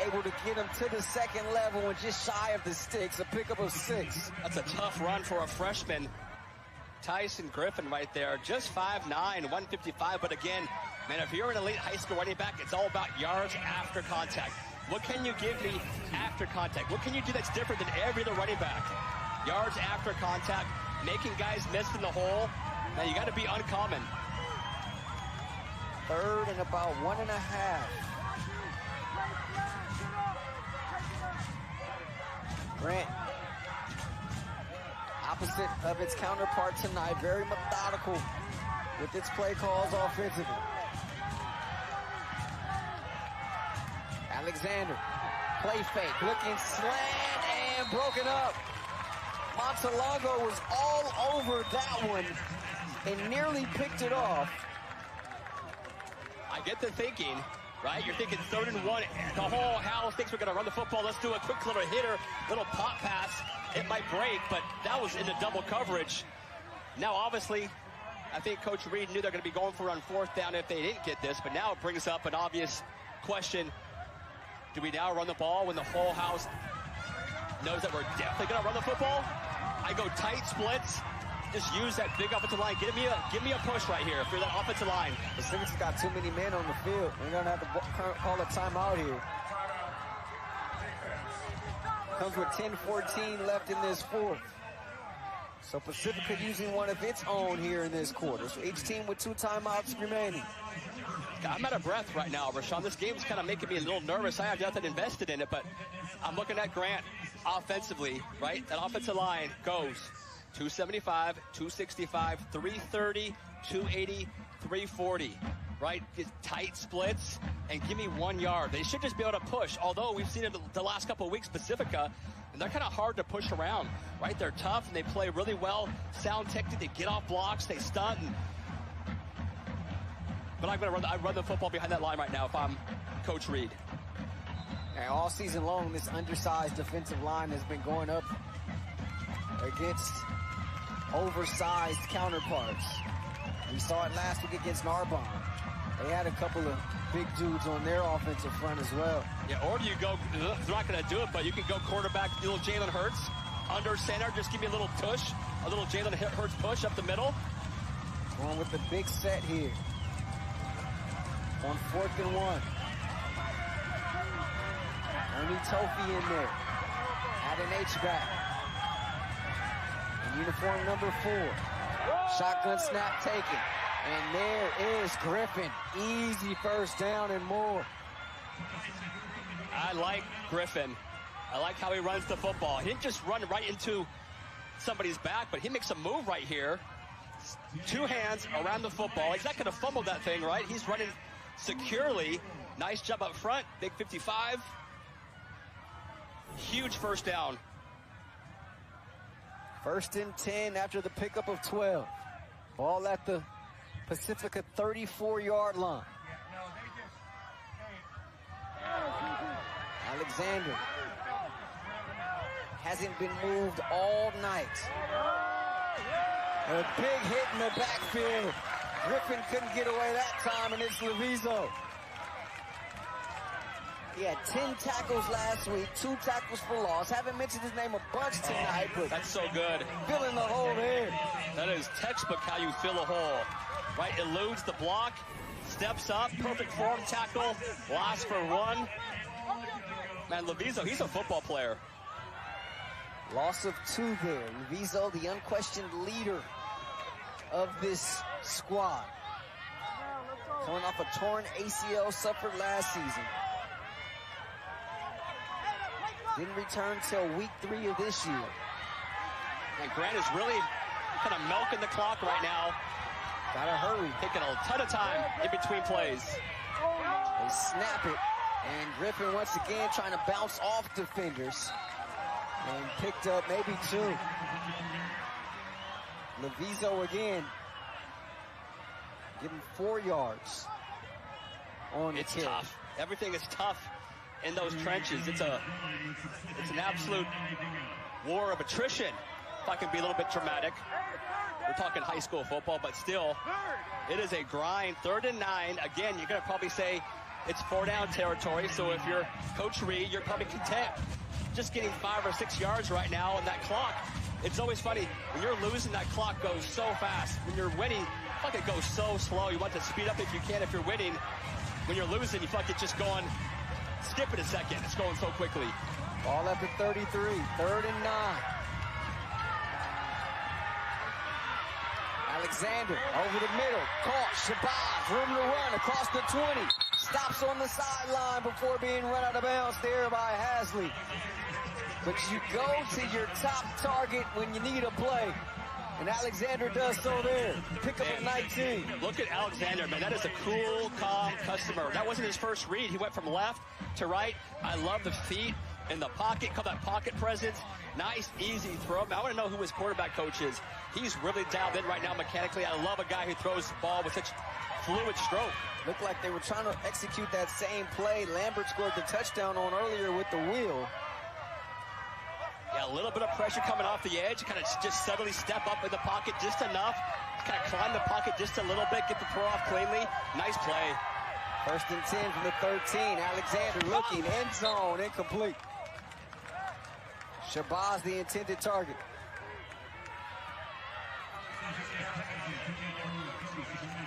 able to get him to the second level and just shy of the sticks. A pickup of 6. That's a tough run for a freshman. Tyson Griffin right there. Just 5'9", 155. But again, man, if you're an elite high school running back, it's all about yards after contact. What can you give me after contact? What can you do that's different than every other running back? Yards after contact, making guys miss in the hole. Now you got to be uncommon. 3rd and about 1.5. Grant, opposite of its counterpart tonight, very methodical with its play calls offensively. Alexander, play fake, looking slant and broken up. Montalongo was all over that one and nearly picked it off. I get the thinking, right? You're thinking 3rd and 1. The whole house thinks we're going to run the football. Let's do a quick little hitter, little pop pass. It might break, but that was into double coverage. Now, obviously, I think Coach Reed knew they're going to be going for on 4th down if they didn't get this, but now it brings up an obvious question. Do we now run the ball when the whole house knows that we're definitely going to run the football? I go tight splits. Just use that big offensive line. Give me a push right here for that offensive line. Pacific's got too many men on the field. We're going to have to call a timeout here. Comes with 10:14 left in this 4th. So Pacifica using one of its own here in this quarter. So each team with 2 timeouts remaining. I'm out of breath right now, Rashawn. This game is kind of making me a little nervous. I have nothing invested in it, but I'm looking at Grant offensively, right? That offensive line goes 275, 265, 330, 280, 340, right? Get tight splits and give me 1 yard. They should just be able to push, although we've seen it the last couple of weeks, Pacifica, and they're kind of hard to push around, right? They're tough, and they play really well. Sound technique, they get off blocks, they stunt. But I run the football behind that line right now if I'm Coach Reed. And all season long, this undersized defensive line has been going up against oversized counterparts. We saw it last week against Narbonne. They had a couple of big dudes on their offensive front as well. Yeah, or you go, they're not going to do it, but you can go quarterback, little Jalen Hurts, under center, just give me a little tush, a little Jalen Hurts push up the middle. Going with the big set here. On 4th and 1. Ernie Tofi in there. At an H-back. In uniform number 4. Shotgun snap taken. And there is Griffin. Easy first down and more. I like Griffin. I like how he runs the football. He didn't just run right into somebody's back, but he makes a move right here. 2 hands around the football. He's not going to fumble that thing, right? He's running securely. Nice job up front. Big 55. Huge first down. 1st and 10 after the pickup of 12. Ball at the Pacifica 34-yard line. Alexander hasn't been moved all night. A big hit in the backfield. Griffin couldn't get away that time, and it's Levizo. He had 10 tackles last week, 2 tackles for loss. Haven't mentioned his name a bunch tonight, but that's so good. Filling the hole there. That is textbook how you fill a hole. Right, eludes the block, steps up, perfect form tackle, loss for 1. Man, Levizo, he's a football player. Loss of 2 there. Levizo, the unquestioned leader of this squad. Coming off a torn ACL suffered last season. Didn't return till week 3 of this year. And Grant is really kind of milking the clock right now. Gotta hurry. Taking a ton of time in between plays. They snap it, and Griffin once again trying to bounce off defenders. And picked up maybe 2. Levizo again. Give him 4 yards on the kick. Tough. Everything is tough in those trenches. It's an absolute war of attrition, if I can be a little bit dramatic. We're talking high school football, but still, it is a grind. 3rd and 9. Again, you're going to probably say it's 4-down territory, so if you're Coach Reed, you're probably content just getting 5 or 6 yards right now on that clock. It's always funny, when you're losing, that clock goes so fast. When you're winning, fuck, it goes so slow. You want to speed up if you can if you're winning. When you're losing, you fuck it just going, skip it a second. It's going so quickly. Ball at the 33, 3rd and 9. Alexander over the middle, caught, Shabazz, room to run across the 20. Stops on the sideline before being run out of bounds there by Hasley. But you go to your top target when you need a play. And Alexander does so there. Pick up at 19. Look at Alexander, man. That is a cool, calm customer. That wasn't his first read. He went from left to right. I love the feet in the pocket. Call that pocket presence. Nice, easy throw. I want to know who his quarterback coach is. He's really dialed in right now mechanically. I love a guy who throws the ball with such fluid stroke. Looked like they were trying to execute that same play Lambert scored the touchdown on earlier with the wheel. Yeah, a little bit of pressure coming off the edge. Kind of just subtly step up in the pocket just enough. Kind of climb the pocket just a little bit. Get the throw off cleanly. Nice play. 1st and 10 from the 13. Alexander looking, end zone, incomplete. Shabazz the intended target.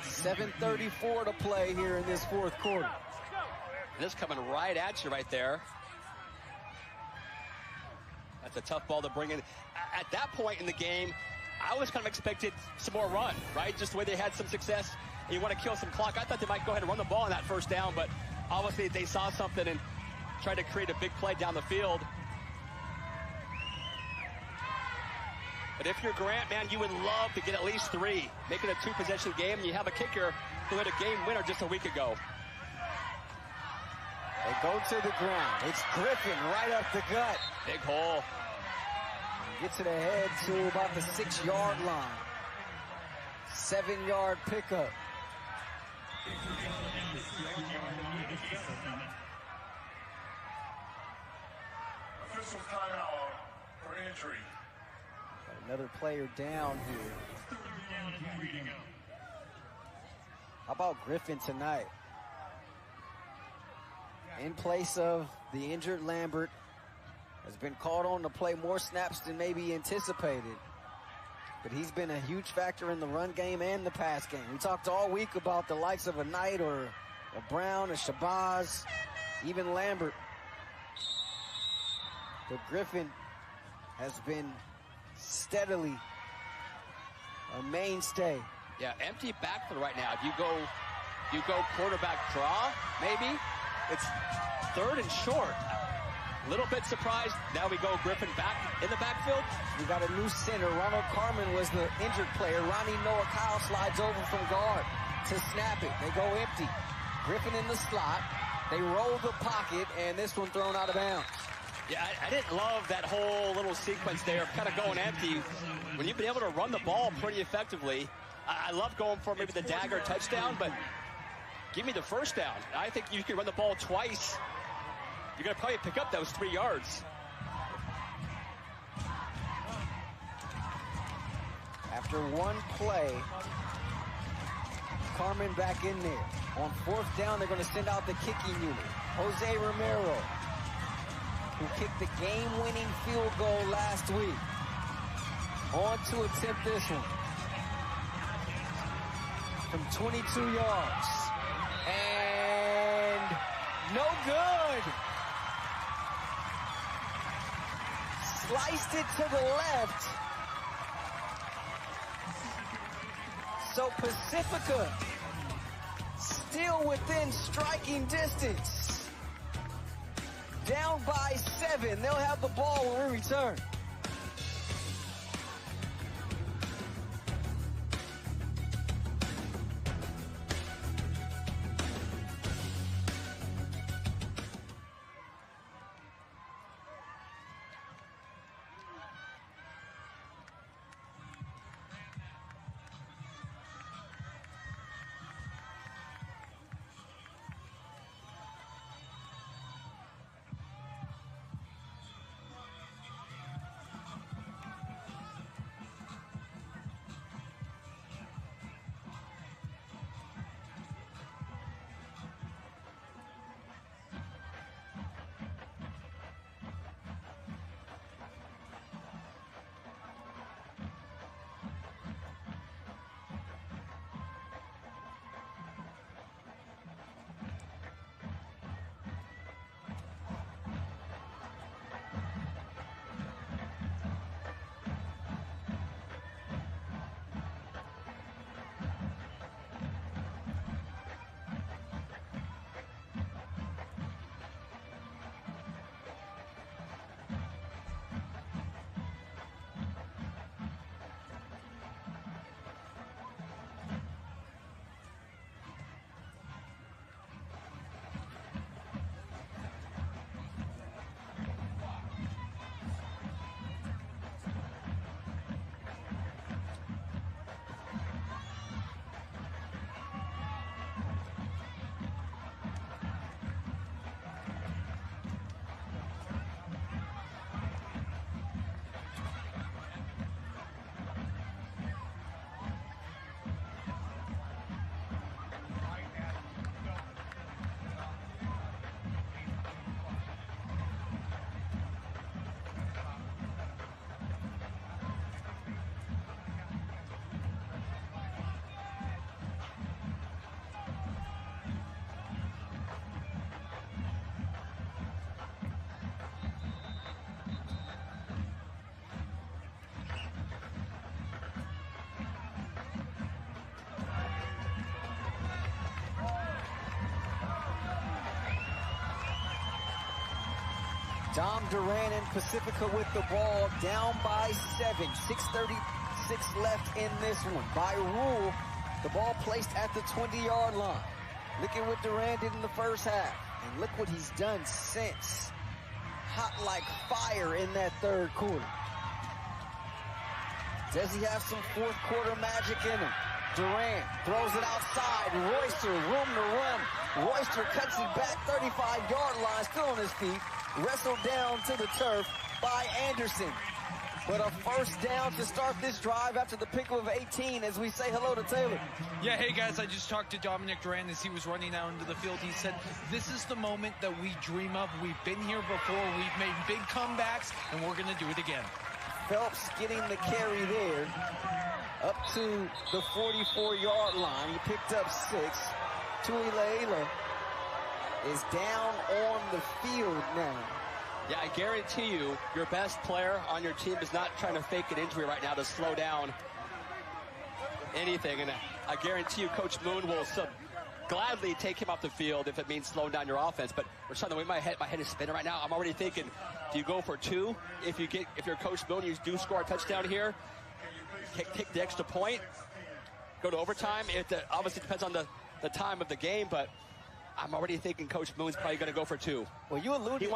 .734 to play here in this 4th quarter. And it's coming right at you right there. That's a tough ball to bring in. At that point in the game, I was kind of expected some more run, right? Just the way they had some success, and you want to kill some clock. I thought they might go ahead and run the ball on that 1st down, but obviously they saw something and tried to create a big play down the field. But if you're Grant, man, you would love to get at least 3. Make it a 2-possession game, and you have a kicker who had a game winner just a week ago. They go to the ground. It's Griffin right up the gut. Big hole. Gets it ahead to about the 6-yard line. 7-yard pickup. Official timeout for injury. Another player down here. Third down and 3 to go. How about Griffin tonight? In place of the injured Lambert, has been called on to play more snaps than maybe anticipated. But he's been a huge factor in the run game and the pass game. We talked all week about the likes of a Knight or a Brown, a Shabazz, even Lambert. But Griffin has been steadily a mainstay. Yeah, empty backfield right now. If you go quarterback draw, maybe. It's third and short. A little bit surprised. Now we go Griffin back in the backfield. We got a new center. Ronald Carmen was the injured player. Ronnie Noah Kyle slides over from guard to snap it. They go empty. Griffin in the slot. They roll the pocket, and this one thrown out of bounds. Yeah, I didn't love that whole little sequence there, kind of going empty. When you've been able to run the ball pretty effectively, I love going for maybe the dagger touchdown, but give me the first down. I think you can run the ball twice. You're going to probably pick up those 3 yards. After one play, Carmen back in there. On fourth down, they're going to send out the kicking unit. Jose Romero, who kicked the game-winning field goal last week. On to attempt this one. From 22 yards. And no good. Sliced it to the left. So Pacifica still within striking distance. Down by 7. They'll have the ball when we return. Dom Duran and Pacifica with the ball, down by 7. 6:36 left in this one. By rule, the ball placed at the 20-yard line. Look at what Duran did in the first half. And look what he's done since. Hot like fire in that third quarter. Does he have some fourth quarter magic in him? Duran throws it outside. Royster, room to run. Royster cuts it back 35-yard line, still on his feet. Wrestled down to the turf by Anderson. but a first down to start this drive after the pickup of 18 as we say hello to Taylor. Yeah, hey guys, I just talked to Dominic Duran as he was running out into the field. He said, this is the moment that we dream of. We've been here before. We've made big comebacks, and we're going to do it again. Phelps getting the carry there up to the 44-yard line. He picked up 6. Tuileila is down on the field now. Yeah, I guarantee you, your best player on your team is not trying to fake an injury right now to slow down anything. And I guarantee you, Coach Moon will gladly take him off the field if it means slowing down your offense. But Rashawn, the way my head is spinning right now, I'm already thinking, do you go for 2? If you're Coach Moon, you do score a touchdown here, kick the extra point, go to overtime. It obviously depends on the time of the game, but I'm already thinking Coach Moon's probably going to go for 2. Well, you alluded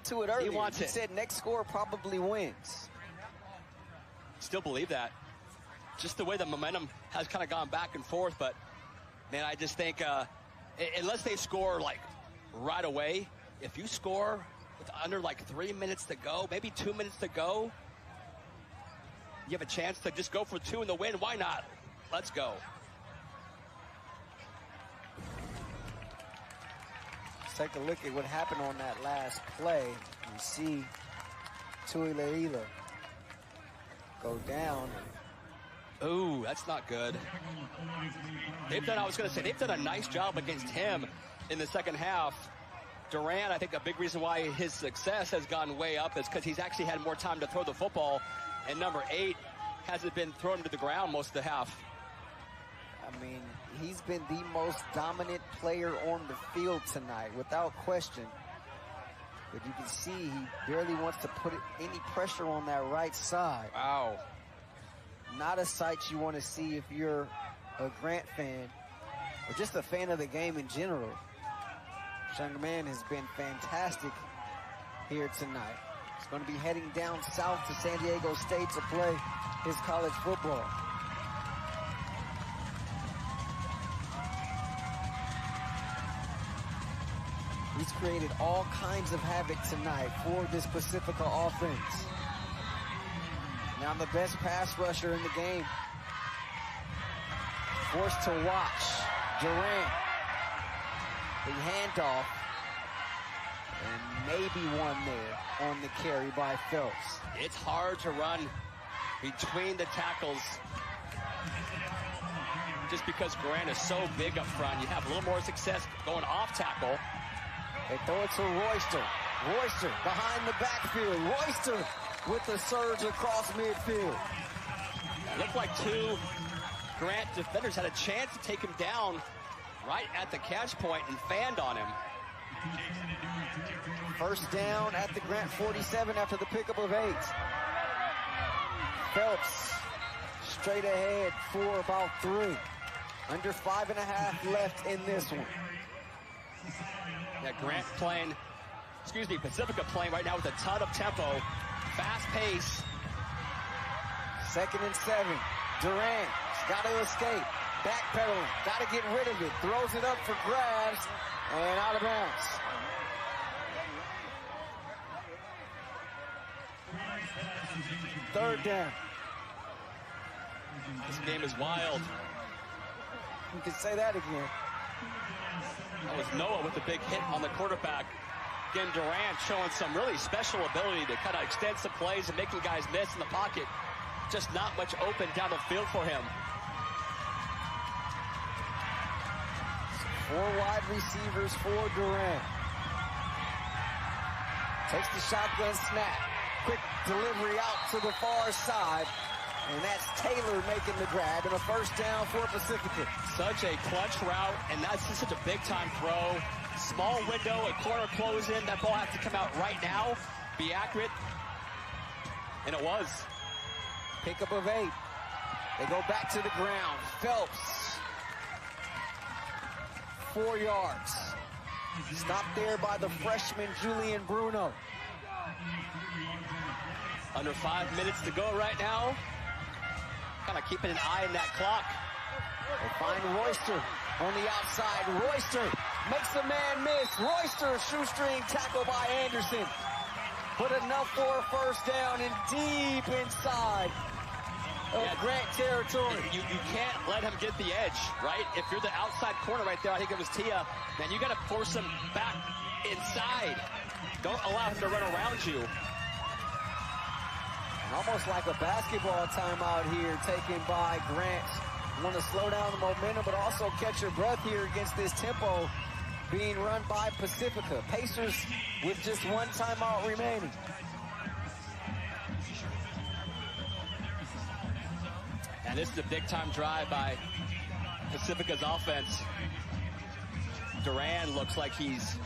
to it earlier. He wants it. Said next score probably wins. Still believe that. Just the way the momentum has kind of gone back and forth, but man, I just think unless they score like right away, if you score with under like 3 minutes to go, maybe 2 minutes to go, you have a chance to just go for 2 in the win. Why not? Let's go. Let's take a look at what happened on that last play. You see Tuileila go down. Ooh, that's not good. They've done a nice job against him in the second half. Duran, I think a big reason why his success has gone way up is because he's actually had more time to throw the football. And number 8 hasn't been thrown to the ground most of the half. I mean, he's been the most dominant player on the field tonight, without question. But you can see he barely wants to put any pressure on that right side. Wow. Not a sight you want to see if you're a Grant fan or just a fan of the game in general. This young man has been fantastic here tonight. He's going to be heading down south to San Diego State to play his college football. He's created all kinds of havoc tonight for this Pacifica offense. Now the best pass rusher in the game. Forced to watch. Durant. The handoff. And maybe one there on the carry by Phelps. It's hard to run between the tackles just because Grant is so big up front. You have a little more success going off tackle. They throw it to Royster. Royster behind the backfield. Royster with the surge across midfield. It looked like 2 Grant defenders had a chance to take him down right at the catch point and fanned on him. First down at the Grant 47 after the pickup of 8. Phelps straight ahead for about 3. Under 5.5 left in this one. Yeah, Pacifica playing right now with a ton of tempo, fast pace. 2nd and 7. Durant's got to escape. Backpedaling, got to get rid of it. Throws it up for grabs and out of bounds. Third down. This game is wild. You can say that again. That was Noah with the big hit on the quarterback. Again, Durant showing some really special ability to kind of extend some plays and making guys miss in the pocket. Just not much open down the field for him. 4 wide receivers for Durant. Takes the shotgun snap. Quick delivery out to the far side. And that's Taylor making the grab and a first down for Pacifica. Such a clutch route, and that's just such a big-time throw. Small window, a corner close in. That ball has to come out right now, be accurate. And it was. Pickup of 8. They go back to the ground. Phelps. 4 yards. Stopped there by the freshman Julian Bruno. Under 5 minutes to go right now. Kind of keeping an eye on that clock. They find Royster on the outside. Royster makes the man miss. Royster, shoestring tackle by Anderson. but enough for a first down and deep inside of Grant territory. You can't let him get the edge, right? If you're the outside corner right there, I think it was Tia, man, you got to force him back inside. Don't allow him to run around you. And almost like a basketball timeout here taken by Grant. You want to slow down the momentum, but also catch your breath here against this tempo being run by Pacifica. Pacers with just one timeout remaining. And this is a big-time drive by Pacifica's offense. Duran looks like he's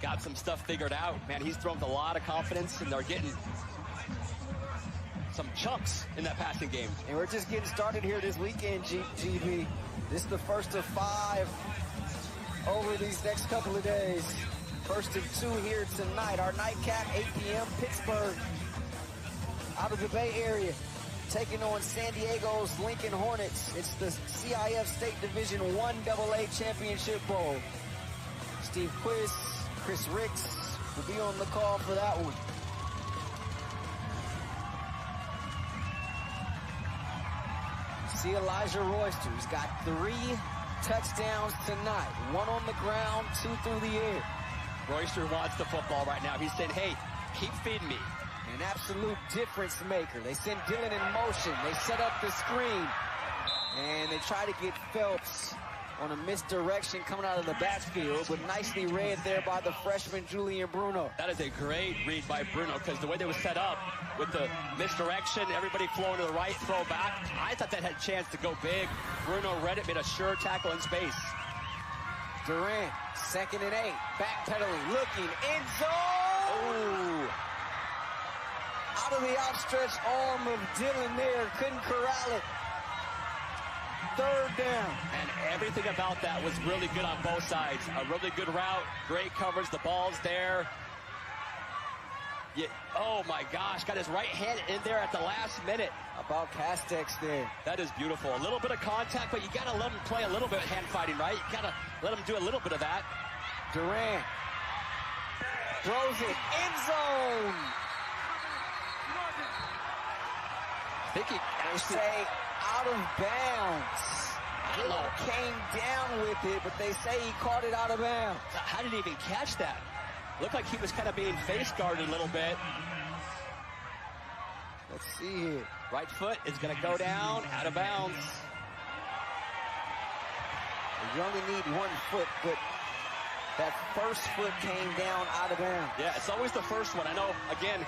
got some stuff figured out. Man, he's thrown with a lot of confidence, and they're getting some chunks in that passing game. And we're just getting started here this weekend, GB. This is the first of 5 over these next couple of days. First of 2 here tonight. Our nightcap, 8 p.m., Pittsburgh, out of the Bay Area, taking on San Diego's Lincoln Hornets. It's the CIF State Division I AA Championship Bowl. Steve Quiz, Chris Ricks will be on the call for that one. See Elijah Royster. He's got 3 touchdowns tonight. 1 on the ground, 2 through the air. Royster wants the football right now. He's saying, hey, keep feeding me. An absolute difference maker. They send Dylan in motion. They set up the screen. And they try to get Phelps on a misdirection coming out of the backfield, but nicely read there by the freshman Julian Bruno. That is a great read by Bruno, because the way they were set up with the misdirection, everybody flowing to the right, throw back, I thought that had a chance to go big. Bruno read it, made a sure tackle in space. Durant, 2nd and 8, backpedaling, looking, end zone! Oh! Out of the outstretched arm of Dylan there, couldn't corral it. 3rd down. And everything about that was really good on both sides. A really good route, great coverage, the ball's there. Yeah, oh my gosh, got his right hand in there at the last minute. About Castex there. That is beautiful. A little bit of contact, but you gotta let him play a little bit of hand fighting, right? You gotta let him do a little bit of that. Durant throws it, end zone. I think he actually... Say out of bounds. Came down with it, but they say he caught it out of bounds. How did he even catch that? Looked like he was kind of being face guarded a little bit. Let's see here. Right foot is going to go down, out of bounds. You only need 1 foot, but that first foot came down out of bounds. Yeah, it's always the first one. I know, again,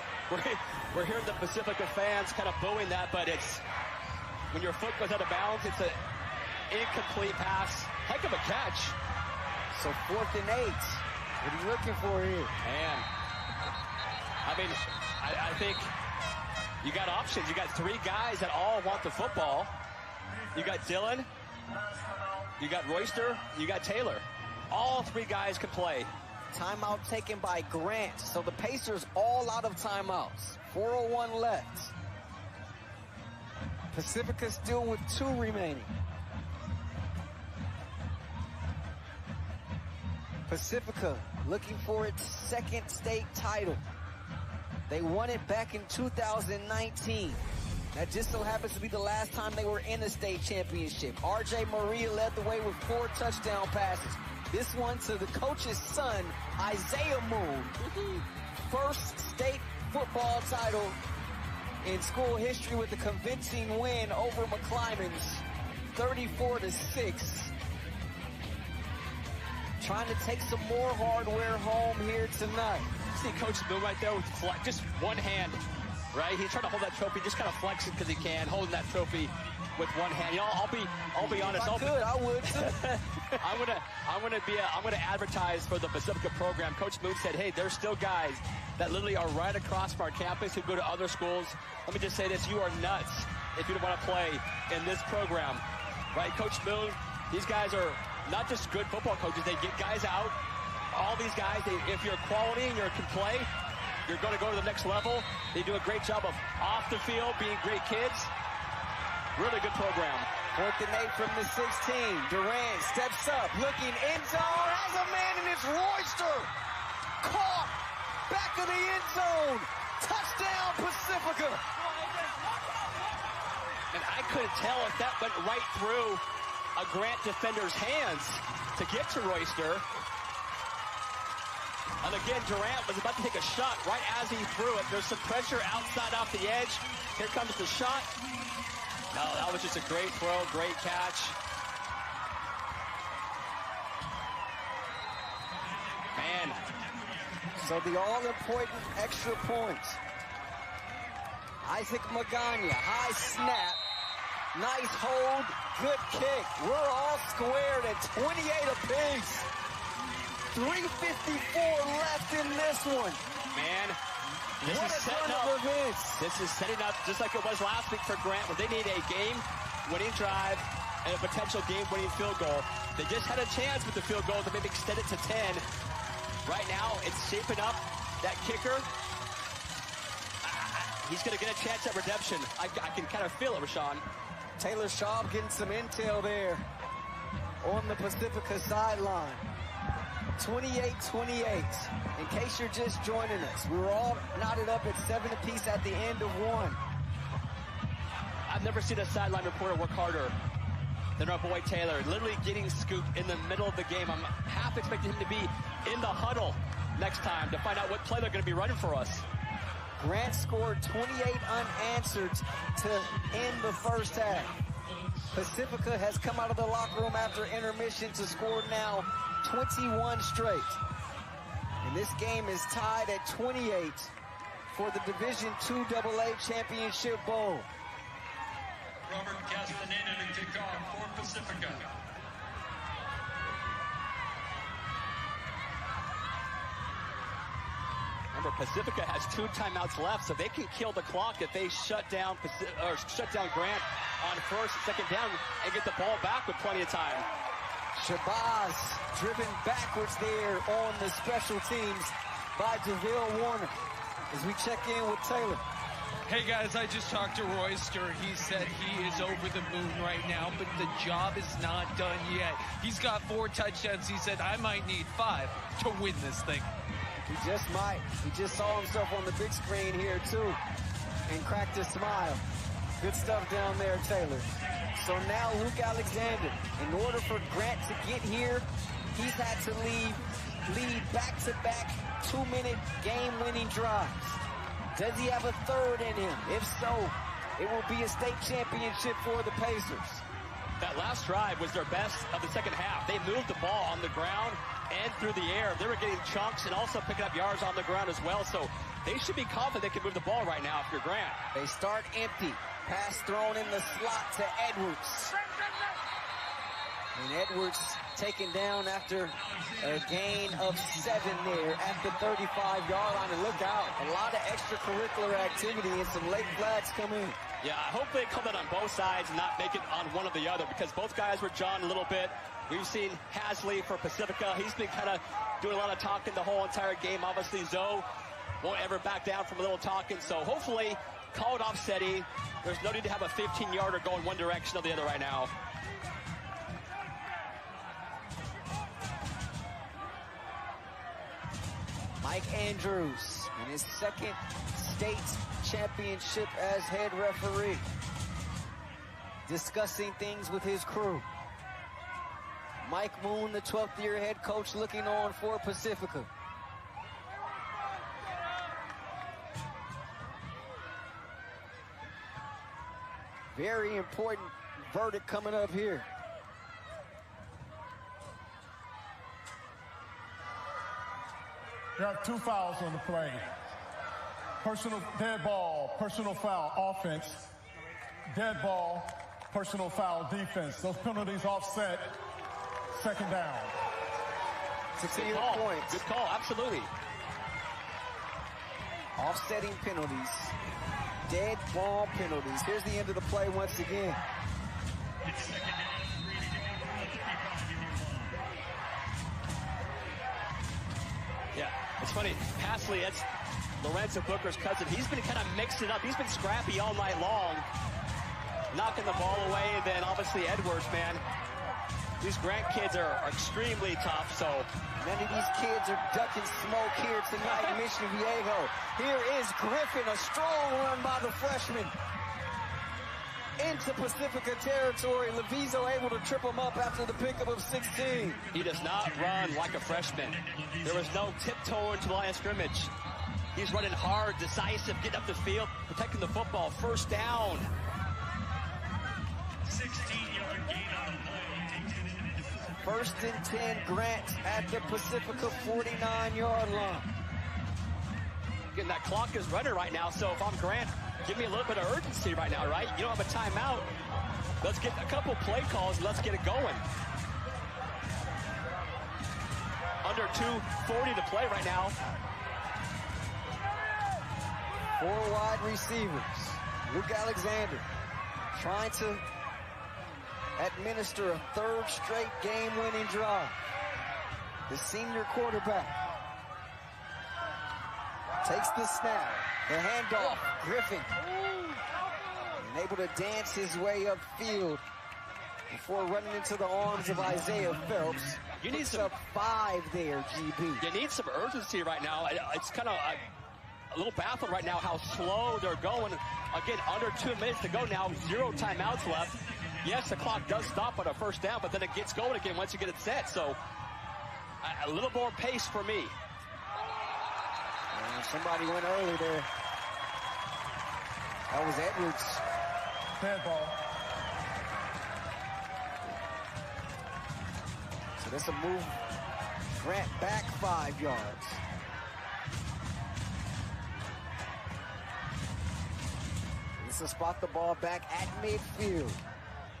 we're hearing the Pacifica fans kind of booing that, but it's when your foot goes out of bounds, it's an incomplete pass. Heck of a catch. So 4th and 8. What are you looking for here? Man, I mean, I think you got options. You got 3 guys that all want the football. You got Dylan, you got Royster, you got Taylor. All 3 guys can play. Timeout taken by Grant. So the Pacers all out of timeouts. 4:01 left. Pacifica still with 2 remaining. Pacifica looking for its 2nd state title. They won it back in 2019. That just so happens to be the last time they were in a state championship. RJ Maria led the way with 4 touchdown passes. This one to the coach's son, Isaiah Moon. First state football title in school history with a convincing win over McClymonds, 34-6. Trying to take some more hardware home here tonight. See Coach Moon right there with just one hand, right? He's trying to hold that trophy, just kind of flexing because he can, holding that trophy with one hand. You know, I'll be honest. I would. I'm gonna advertise for the Pacifica program. Coach Moon said, hey, there's still guys that literally are right across from our campus who go to other schools. Let me just say this, you are nuts if you don't want to play in this program, right? Coach Moon, these guys are not just good football coaches, they get guys out. All these guys, if you're quality and you can play, you're going to go to the next level. They do a great job of off the field being great kids. Really good program. 4th and 8 from the 16. Durant steps up, looking end zone, has a man, and it's Royster. Caught back of the end zone. Touchdown, Pacifica. And I couldn't tell if that went right through a Grant defender's hands to get to Royster. And again, Durant was about to take a shot right as he threw it. There's some pressure outside off the edge. Here comes the shot. No, that was just a great throw, great catch. Man. So the all-important extra points. Isaac Magana, high snap. Nice hold, good kick. We're all squared at 28 apiece. 3:54 left in this one. Man, this is setting up just like it was last week for Grant when they need a game-winning drive and a potential game-winning field goal. They just had a chance with the field goal to maybe extend it to 10. Right now, it's shaping up. That kicker, he's going to get a chance at redemption. I can kind of feel it, Rashawn. Taylor Schaub getting some intel there on the Pacifica sideline. 28-28. In case you're just joining us, we were all knotted up at 7 apiece at the end of one. I've never seen a sideline reporter work harder than our boy Taylor. Literally getting scooped in the middle of the game. I'm half expecting him to be in the huddle next time to find out what play they're going to be running for us. Grant scored 28 unanswered to end the first half. Pacifica has come out of the locker room after intermission to score now 21 straight. And this game is tied at 28 for the Division II AA Championship Bowl. Robert Castaneda to kick off for Pacifica. Remember, Pacifica has 2 timeouts left, so they can kill the clock if they shut down Grant on first, second down, and get the ball back with plenty of time. Shabazz driven backwards there on the special teams by DeVille Warner as we check in with Taylor. Hey guys, I just talked to Royster. He said he is over the moon right now, but the job is not done yet. He's got 4 touchdowns. He said, I might need 5 to win this thing. He just might. He just saw himself on the big screen here too and cracked a smile. Good stuff down there, Taylor. So now Luke Alexander, in order for Grant to get here, he's had to lead back-to-back 2-minute game-winning drives. Does he have a third in him? If so, it will be a state championship for the Pacers. That last drive was their best of the second half. They moved the ball on the ground and through the air. They were getting chunks and also picking up yards on the ground as well. So they should be confident they can move the ball right now if you're Grant. They start empty. Pass thrown in the slot to Edwards. And Edwards taken down after a gain of 7 there at the 35-yard line. And look out, a lot of extracurricular activity and some late flags come in. Yeah, I hope they come in on both sides and not make it on one or the other, because both guys were jawing a little bit. We've seen Hasley for Pacifica. He's been kind of doing a lot of talking the whole entire game. Obviously, Zoe won't ever back down from a little talking. So hopefully, call it offsetting. There's no need to have a 15-yarder going one direction or the other right now. Mike Andrews in his second state championship as head referee, discussing things with his crew. Mike Moon, the 12th year head coach, looking on for Pacifica. Very important verdict coming up here. You have 2 fouls on the play. Personal dead ball, personal foul, offense. Dead ball, personal foul, defense. Those penalties offset, second down. To your point. Good call, absolutely. Offsetting penalties. Dead ball penalties. Here's the end of the play once again. It's second down, 3 to go from the 35-yard line. Yeah, it's funny. Hasley, that's Lorenzo Booker's cousin. He's been kind of mixing it up. He's been scrappy all night long, knocking the ball away. And then obviously Edwards, man, These Grant kids are extremely tough, so. Many of these kids are ducking smoke here tonight in Mission Viejo. Here is Griffin, a strong run by the freshman. Into Pacifica territory. Levizo able to trip him up after the pickup of 16. He does not run like a freshman. There was no tiptoe into the line of scrimmage. He's running hard, decisive, getting up the field, protecting the football. First down. 16-yard gain on the play. First and 10, Grant at the Pacifica 49-yard line. Again, that clock is running right now, so if I'm Grant, give me a little bit of urgency right now, right? You don't have a timeout. Let's get a couple play calls and let's get it going. Under 2:40 to play right now. 4 wide receivers. Luke Alexander trying to administer a third straight game-winning drive. The senior quarterback takes the snap, the handoff, Griffin, and able to dance his way upfield before running into the arms of Isaiah Phelps. You need some 5 there, GB. You need some urgency right now. It's kind of a little baffled right now how slow they're going. Again, under 2 minutes to go now, 0 timeouts left. Yes, the clock does stop on a first down, but then it gets going again once you get it set. So a little more pace for me. Somebody went early there. That was Edwards. Dead ball. So this will move Grant back 5 yards. This will spot the ball back at midfield.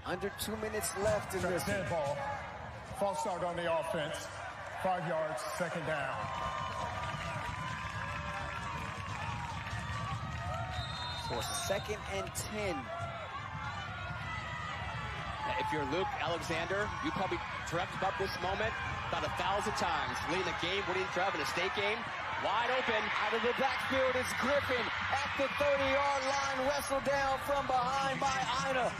Under 2 minutes left in this. Dead ball. False start on the offense. 5 yards, second down. So it's 2nd and 10. If you're Luke Alexander, you probably dreamt about this moment about 1,000 times. Leading a game-winning drive in a state game. Wide open. Out of the backfield is Griffin at the 30-yard line. Wrestled down from behind by Ina.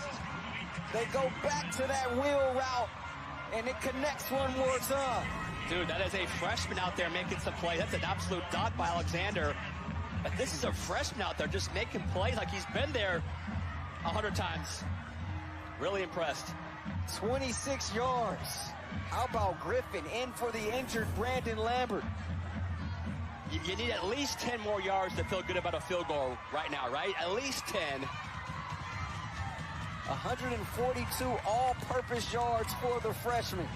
They go back to that wheel route, and it connects one more time. Dude, that is a freshman out there making some plays. That's an absolute dot by Alexander. But this is a freshman out there just making plays like he's been there 100 times. Really impressed. 26 yards. How about Griffin in for the injured Brandon Lambert? You need at least 10 more yards to feel good about a field goal right now, right? At least 10. 142 all-purpose yards for the freshman.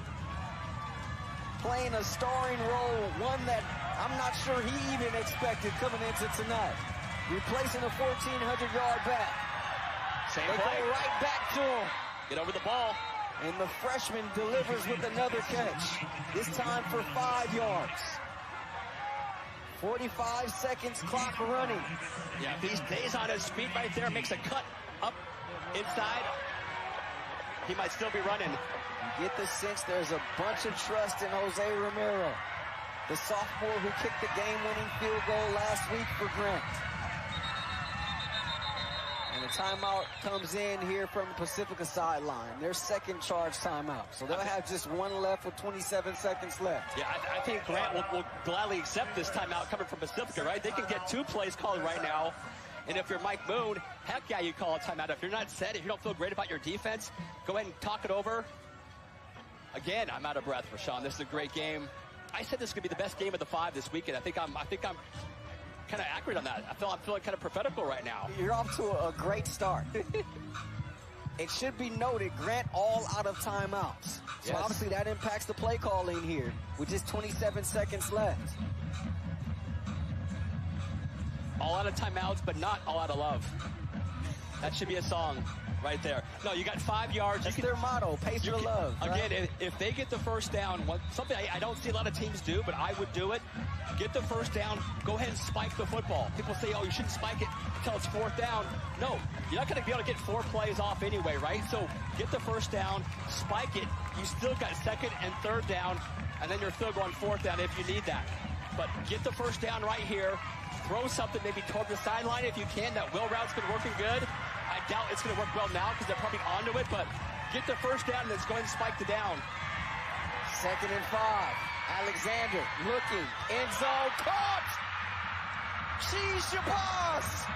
Playing a starring role, one that I'm not sure he even expected coming into tonight. Replacing a 1,400-yard back. Same they play. go right back to him. Get over the ball. And the freshman delivers with another catch. This time for 5 yards. 45 seconds, clock running. Yeah, if he stays on his feet right there, makes a cut up inside, he might still be running. You get the sense there's a bunch of trust in Jose Romero, the sophomore who kicked the game-winning field goal last week for Grant. And the timeout comes in here from the Pacifica sideline. Their second charge timeout. So they'll have just one left with 27 seconds left. Yeah, I think Grant will gladly accept this timeout coming from Pacifica, right? They can get 2 plays called right now. And if you're Mike Moon, heck yeah, you call a timeout. If you're not set, if you don't feel great about your defense, go ahead and talk it over. Again, I'm out of breath, Rashawn. This is a great game. I said this could be the best game of the 5 this weekend. I think I'm kind of accurate on that. I'm feeling kind of prophetical right now. You're off to a great start. It should be noted, Grant all out of timeouts. So Yes. obviously that impacts the play calling here with just 27 seconds left. All out of timeouts, but not all out of love. That should be a song right there. No, you got 5 yards. That's their motto, pace for love. Again, right? if they get the first down, something I don't see a lot of teams do, but I would do it. Get the first down, go ahead and spike the football. People say, oh, you shouldn't spike it until it's 4th down. No, you're not going to be able to get 4 plays off anyway, right? So get the first down, spike it. You still got 2nd and 3rd down, and then you're still going 4th down if you need that. But get the first down right here. Throw something maybe toward the sideline if you can. That wheel route's been working good. I doubt it's going to work well now because they're probably onto it, but get the first down, and let's go ahead and spike the down. 2nd and 5. Alexander looking. End zone. Caught! Cheese Shabazz!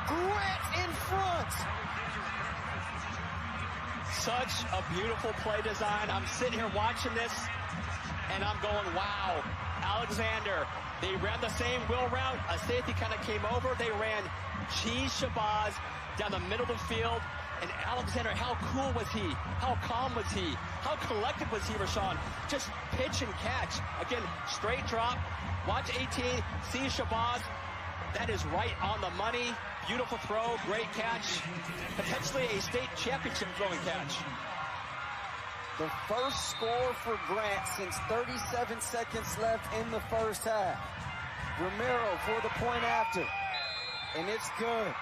Grant in front. Such a beautiful play design. I'm sitting here watching this, and I'm going, wow. Alexander, they ran the same wheel route. A safety kind of came over. They ran Cheese Shabazz down the middle of the field. And Alexander, how cool was he? How calm was he? How collected was he, Rashawn? Just pitch and catch. Again, straight drop. Watch 18, see Shabazz. That is right on the money. Beautiful throw, great catch. Potentially a state championship throwing catch. The first score for Grant since 37 seconds left in the first half. Romero for the point after. And it's good.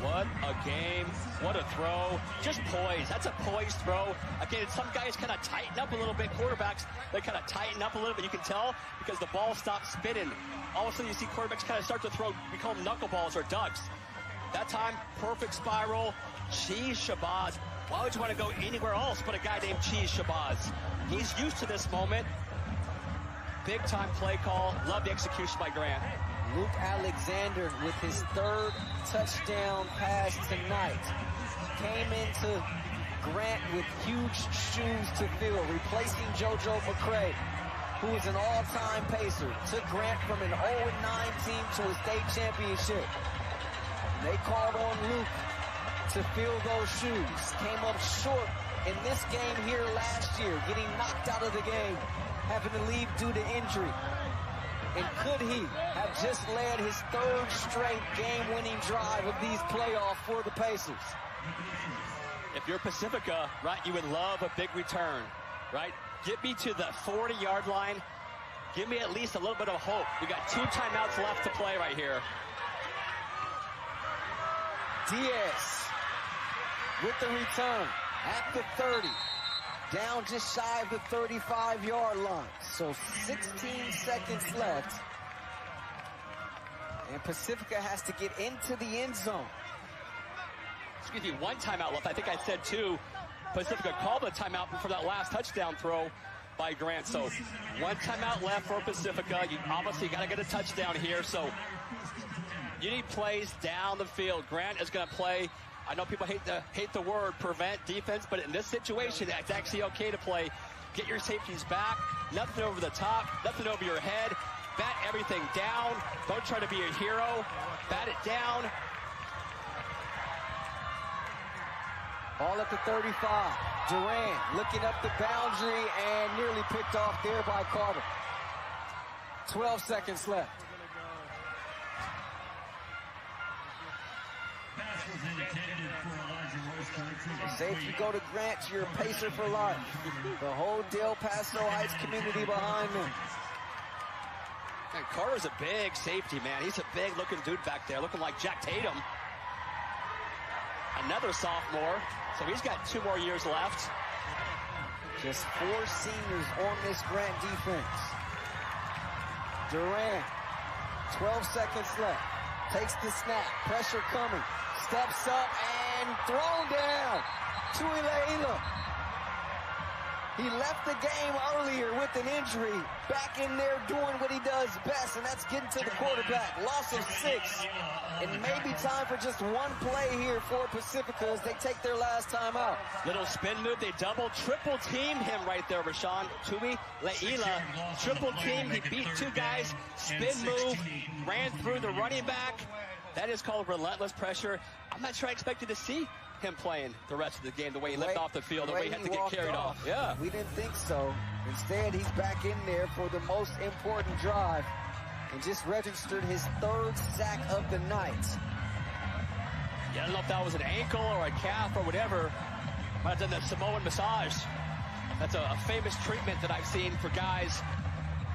What a game. What a throw. Just poise. That's a poised throw. Again, some guys kind of tighten up a little bit. Quarterbacks, they kind of tighten up a little bit. You can tell because the ball stops spinning. All of a sudden, you see quarterbacks kind of start to throw. We call them knuckleballs or ducks. That time, perfect spiral. Cheese Shabazz. Why would you want to go anywhere else but a guy named Cheese Shabazz? He's used to this moment. Big time play call. Love the execution by Grant. Luke Alexander with his 3rd touchdown pass tonight. Came into Grant with huge shoes to fill, replacing JoJo McCray, who is an all-time Pacer. Took Grant from an 0-9 team to a state championship. They called on Luke to fill those shoes. Came up short in this game here last year, getting knocked out of the game, having to leave due to injury. And could he have just led his 3rd straight game-winning drive of these playoffs for the Pacers? If you're Pacifica, right, you would love a big return, right? Get me to the 40-yard line. Give me at least a little bit of hope. We got 2 timeouts left to play right here. Diaz with the return at the 30. Down just shy of the 35-yard line. So 16 seconds left. And Pacifica has to get into the end zone. Excuse me, 1 timeout left. I think I said 2. Pacifica called the timeout for that last touchdown throw by Grant. So 1 timeout left for Pacifica. You obviously got to get a touchdown here. So you need plays down the field. Grant is going to play. I know people hate the word prevent defense, but in this situation, it's actually okay to play. Get your safeties back, nothing over the top, nothing over your head. Bat everything down. Don't try to be a hero. Bat it down. Ball at the 35. Duran looking up the boundary and nearly picked off there by Carter. 12 seconds left. Say if you go to Grant, you're a Pacer for life. The whole Del Paso Heights community behind them. And Carter's a big safety, man. He's a big looking dude back there, looking like Jack Tatum. Another sophomore, so he's got 2 more years left. Just 4 seniors on this Grant defense. Durant, 12 seconds left. Takes the snap, pressure coming. Steps up and thrown down to Ilaila. He left the game earlier with an injury. Back in there doing what he does best, and that's getting to the quarterback. Loss of 6. And maybe time for just 1 play here for Pacifica as they take their last time out. Little spin move. They double, triple team him right there, Rashawn. Tui Leila, triple team. He beat 2 guys. Spin move, ran through the running back. That is called relentless pressure. I'm not sure I expected to see him playing the rest of the game, the way he left off the field, the way he had to get carried off. Yeah. We didn't think so. Instead, he's back in there for the most important drive and just registered his 3rd sack of the night. Yeah, I don't know if that was an ankle or a calf or whatever. Might have done the Samoan massage. That's a famous treatment that I've seen for guys.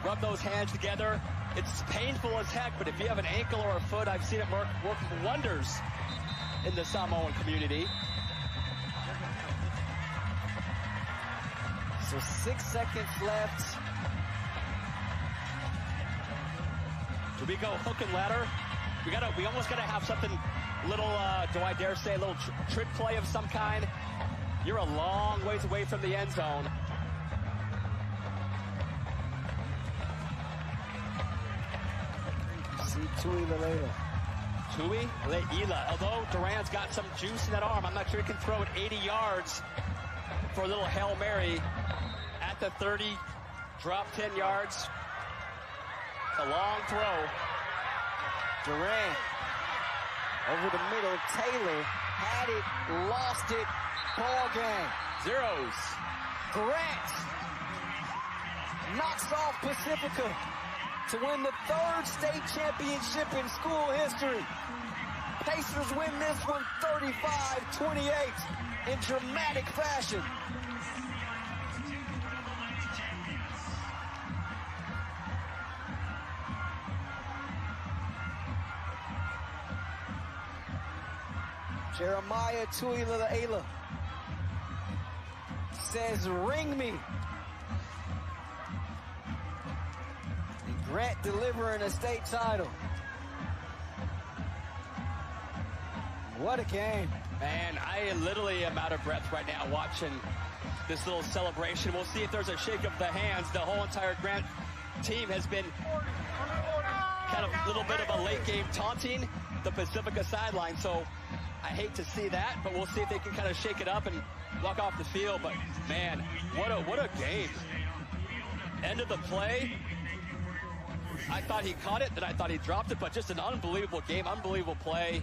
Rub those hands together. It's painful as heck, but if you have an ankle or a foot, I've seen it work wonders in the Samoan community. So 6 seconds left. Do we go hook and ladder? We almost gotta have something little, do I dare say, a little trick play of some kind. You're a long ways away from the end zone. See Tuilalela. Although Duran's got some juice in that arm, I'm not sure he can throw it 80 yards for a little Hail Mary at the 30, drop 10 yards. A long throw. Duran over the middle. Taylor had it, lost it. Ball game. Zeros. Grant knocks off Pacifica to win the 3rd state championship in school history. Pacers win this one 35-28 in dramatic fashion. Jeremiah Tuilalela says, ring me. And Grant delivering a state title. What a game. Man, I literally am out of breath right now watching this little celebration. We'll see if there's a shake of the hands. The whole entire Grant team has been kind of a little bit of a late game taunting the Pacifica sideline. So I hate to see that, but we'll see if they can kind of shake it up and walk off the field. But man, what a game. End of the play. I thought he caught it, then I thought he dropped it, but just an unbelievable game, unbelievable play.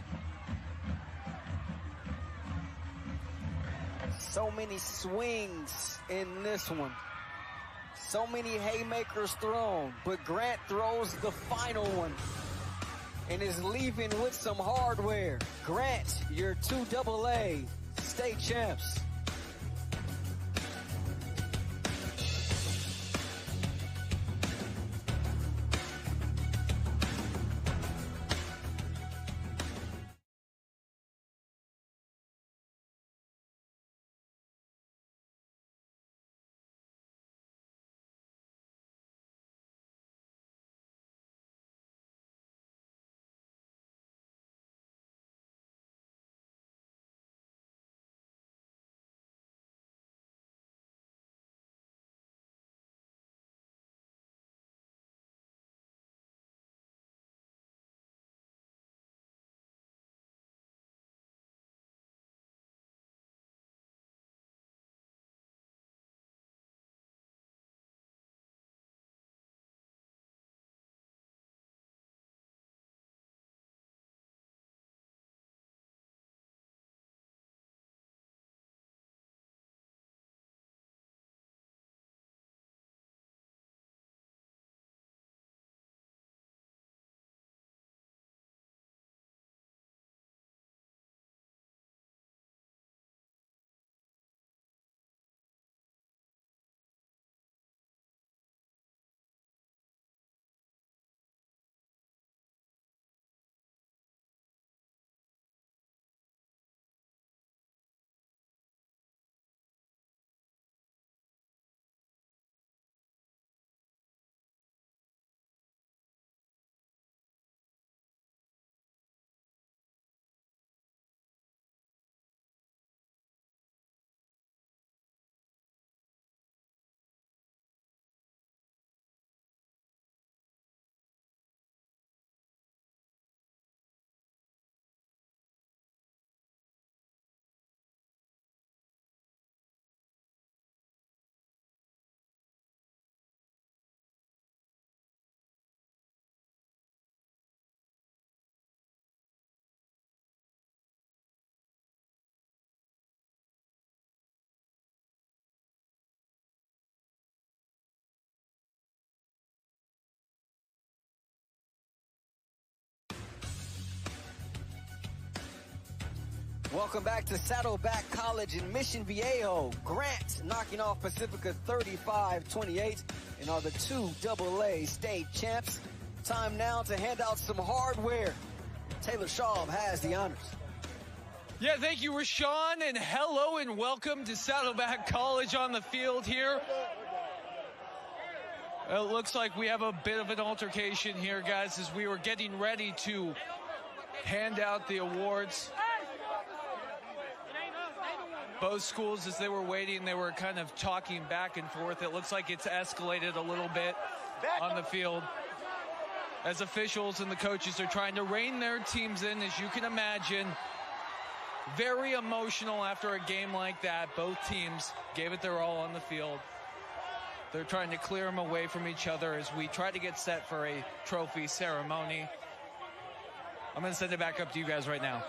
So many swings in this one. So many haymakers thrown, but Grant throws the final one and is leaving with some hardware. Grant, your 2AA state champs. Welcome back to Saddleback College in Mission Viejo. Grant knocking off Pacifica 35-28 and are the 2AA state champs. Time now to hand out some hardware. Taylor Schaub has the honors. Yeah, thank you, Rashawn, and hello and welcome to Saddleback College on the field here. It looks like we have a bit of an altercation here, guys, as we were getting ready to hand out the awards. Both schools, as they were waiting, they were kind of talking back and forth. It looks like it's escalated a little bit on the field, as officials and the coaches are trying to rein their teams in, as you can imagine. Very emotional after a game like that. Both teams gave it their all on the field. They're trying to clear them away from each other as we try to get set for a trophy ceremony. I'm going to send it back up to you guys right now.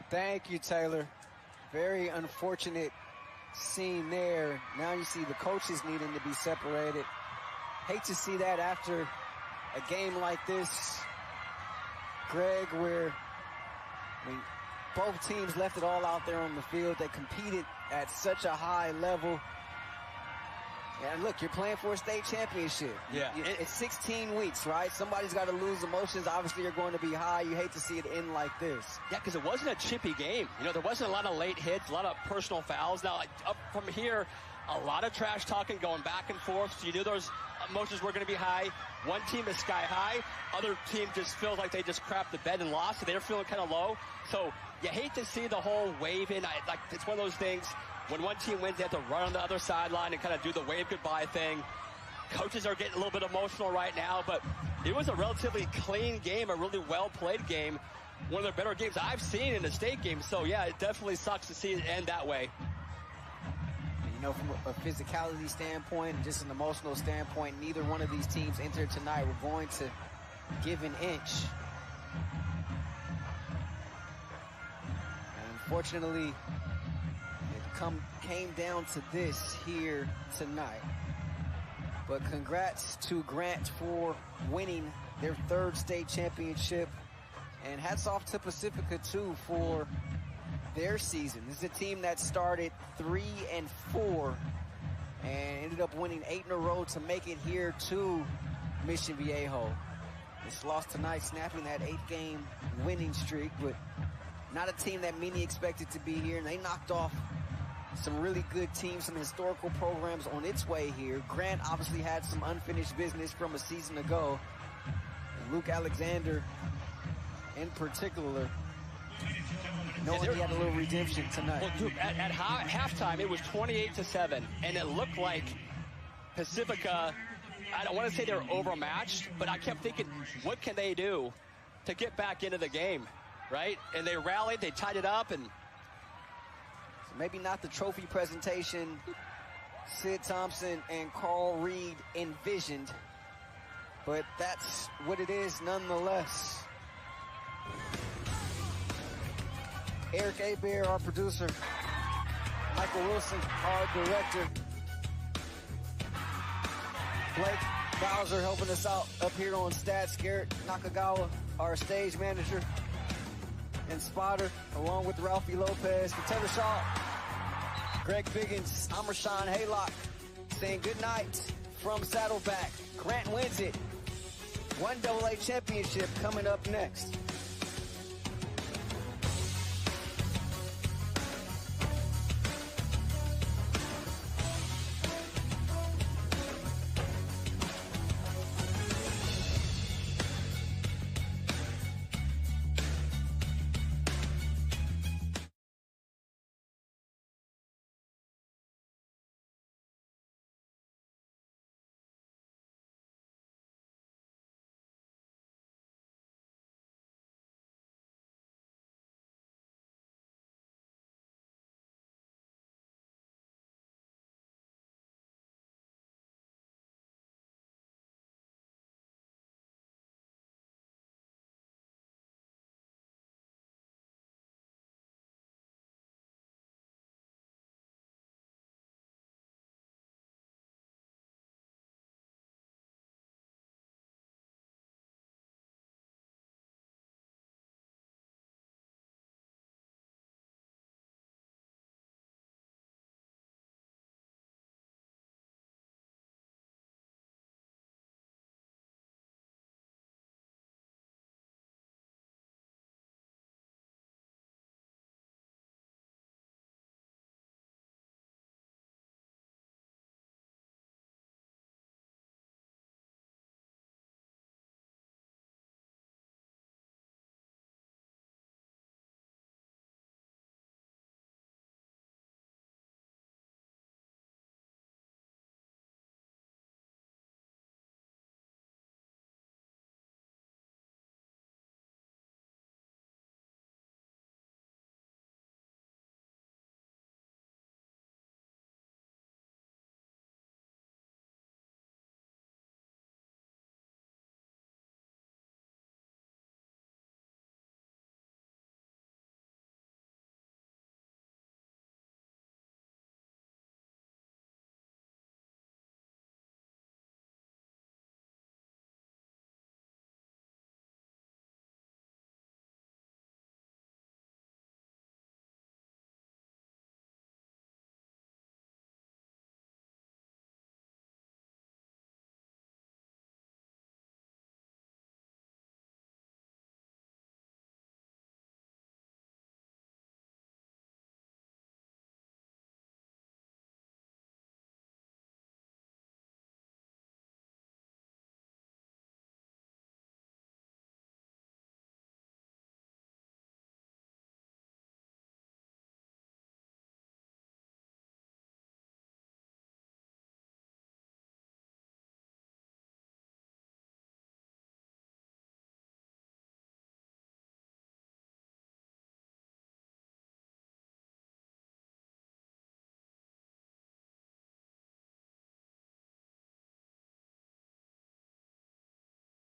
Thank you, Taylor. Very unfortunate scene there. Now you see the coaches needing to be separated. Hate to see that after a game like this, Greg, where both teams left it all out there on the field. They competed at such a high level. And look, you're playing for a state championship. Yeah. It's 16 weeks, right? Somebody's got to lose. Emotions obviously are going to be high. You hate to see it end like this. Yeah, because it wasn't a chippy game. You know, there wasn't a lot of late hits, a lot of personal fouls. Now, like, up from here, a lot of trash talking going back and forth. So you knew those emotions were going to be high. One team is sky high. Other team just feels like they just crapped the bed and lost. So they're feeling kind of low. So you hate to see the whole waving. Like, it's one of those things. When one team wins, they have to run on the other sideline and kind of do the wave goodbye thing. Coaches are getting a little bit emotional right now, but it was a relatively clean game, a really well-played game. One of the better games I've seen in a state game. So, yeah, it definitely sucks to see it end that way. You know, from a physicality standpoint and just an emotional standpoint, neither one of these teams entered tonight. We're going to give an inch. And unfortunately, came down to this here tonight. But congrats to Grant for winning their third state championship. And hats off to Pacifica, too, for their season. This is a team that started 3-4 and ended up winning 8 in a row to make it here to Mission Viejo. This loss tonight, snapping that 8-game winning streak, but not a team that many expected to be here. And they knocked off some really good teams, some historical programs on its way here. Grant obviously had some unfinished business from a season ago. And Luke Alexander, in particular, knowing he had a little redemption tonight. Well, dude, at halftime, it was 28-7, and it looked like Pacifica, I don't want to say they were overmatched, but I kept thinking, what can they do to get back into the game, right? And they rallied, they tied it up, and maybe not the trophy presentation Sid Thompson and Carl Reed envisioned, but that's what it is nonetheless. Eric Abear, our producer. Michael Wilson, our director. Blake Bowser helping us out up here on stats. Garrett Nakagawa, our stage manager and spotter, along with Ralphie Lopez. For Taylor Shaw, Greg Biggins, I'm Rashawn Haylock, saying good night from Saddleback. Grant wins it. 1AA championship coming up next.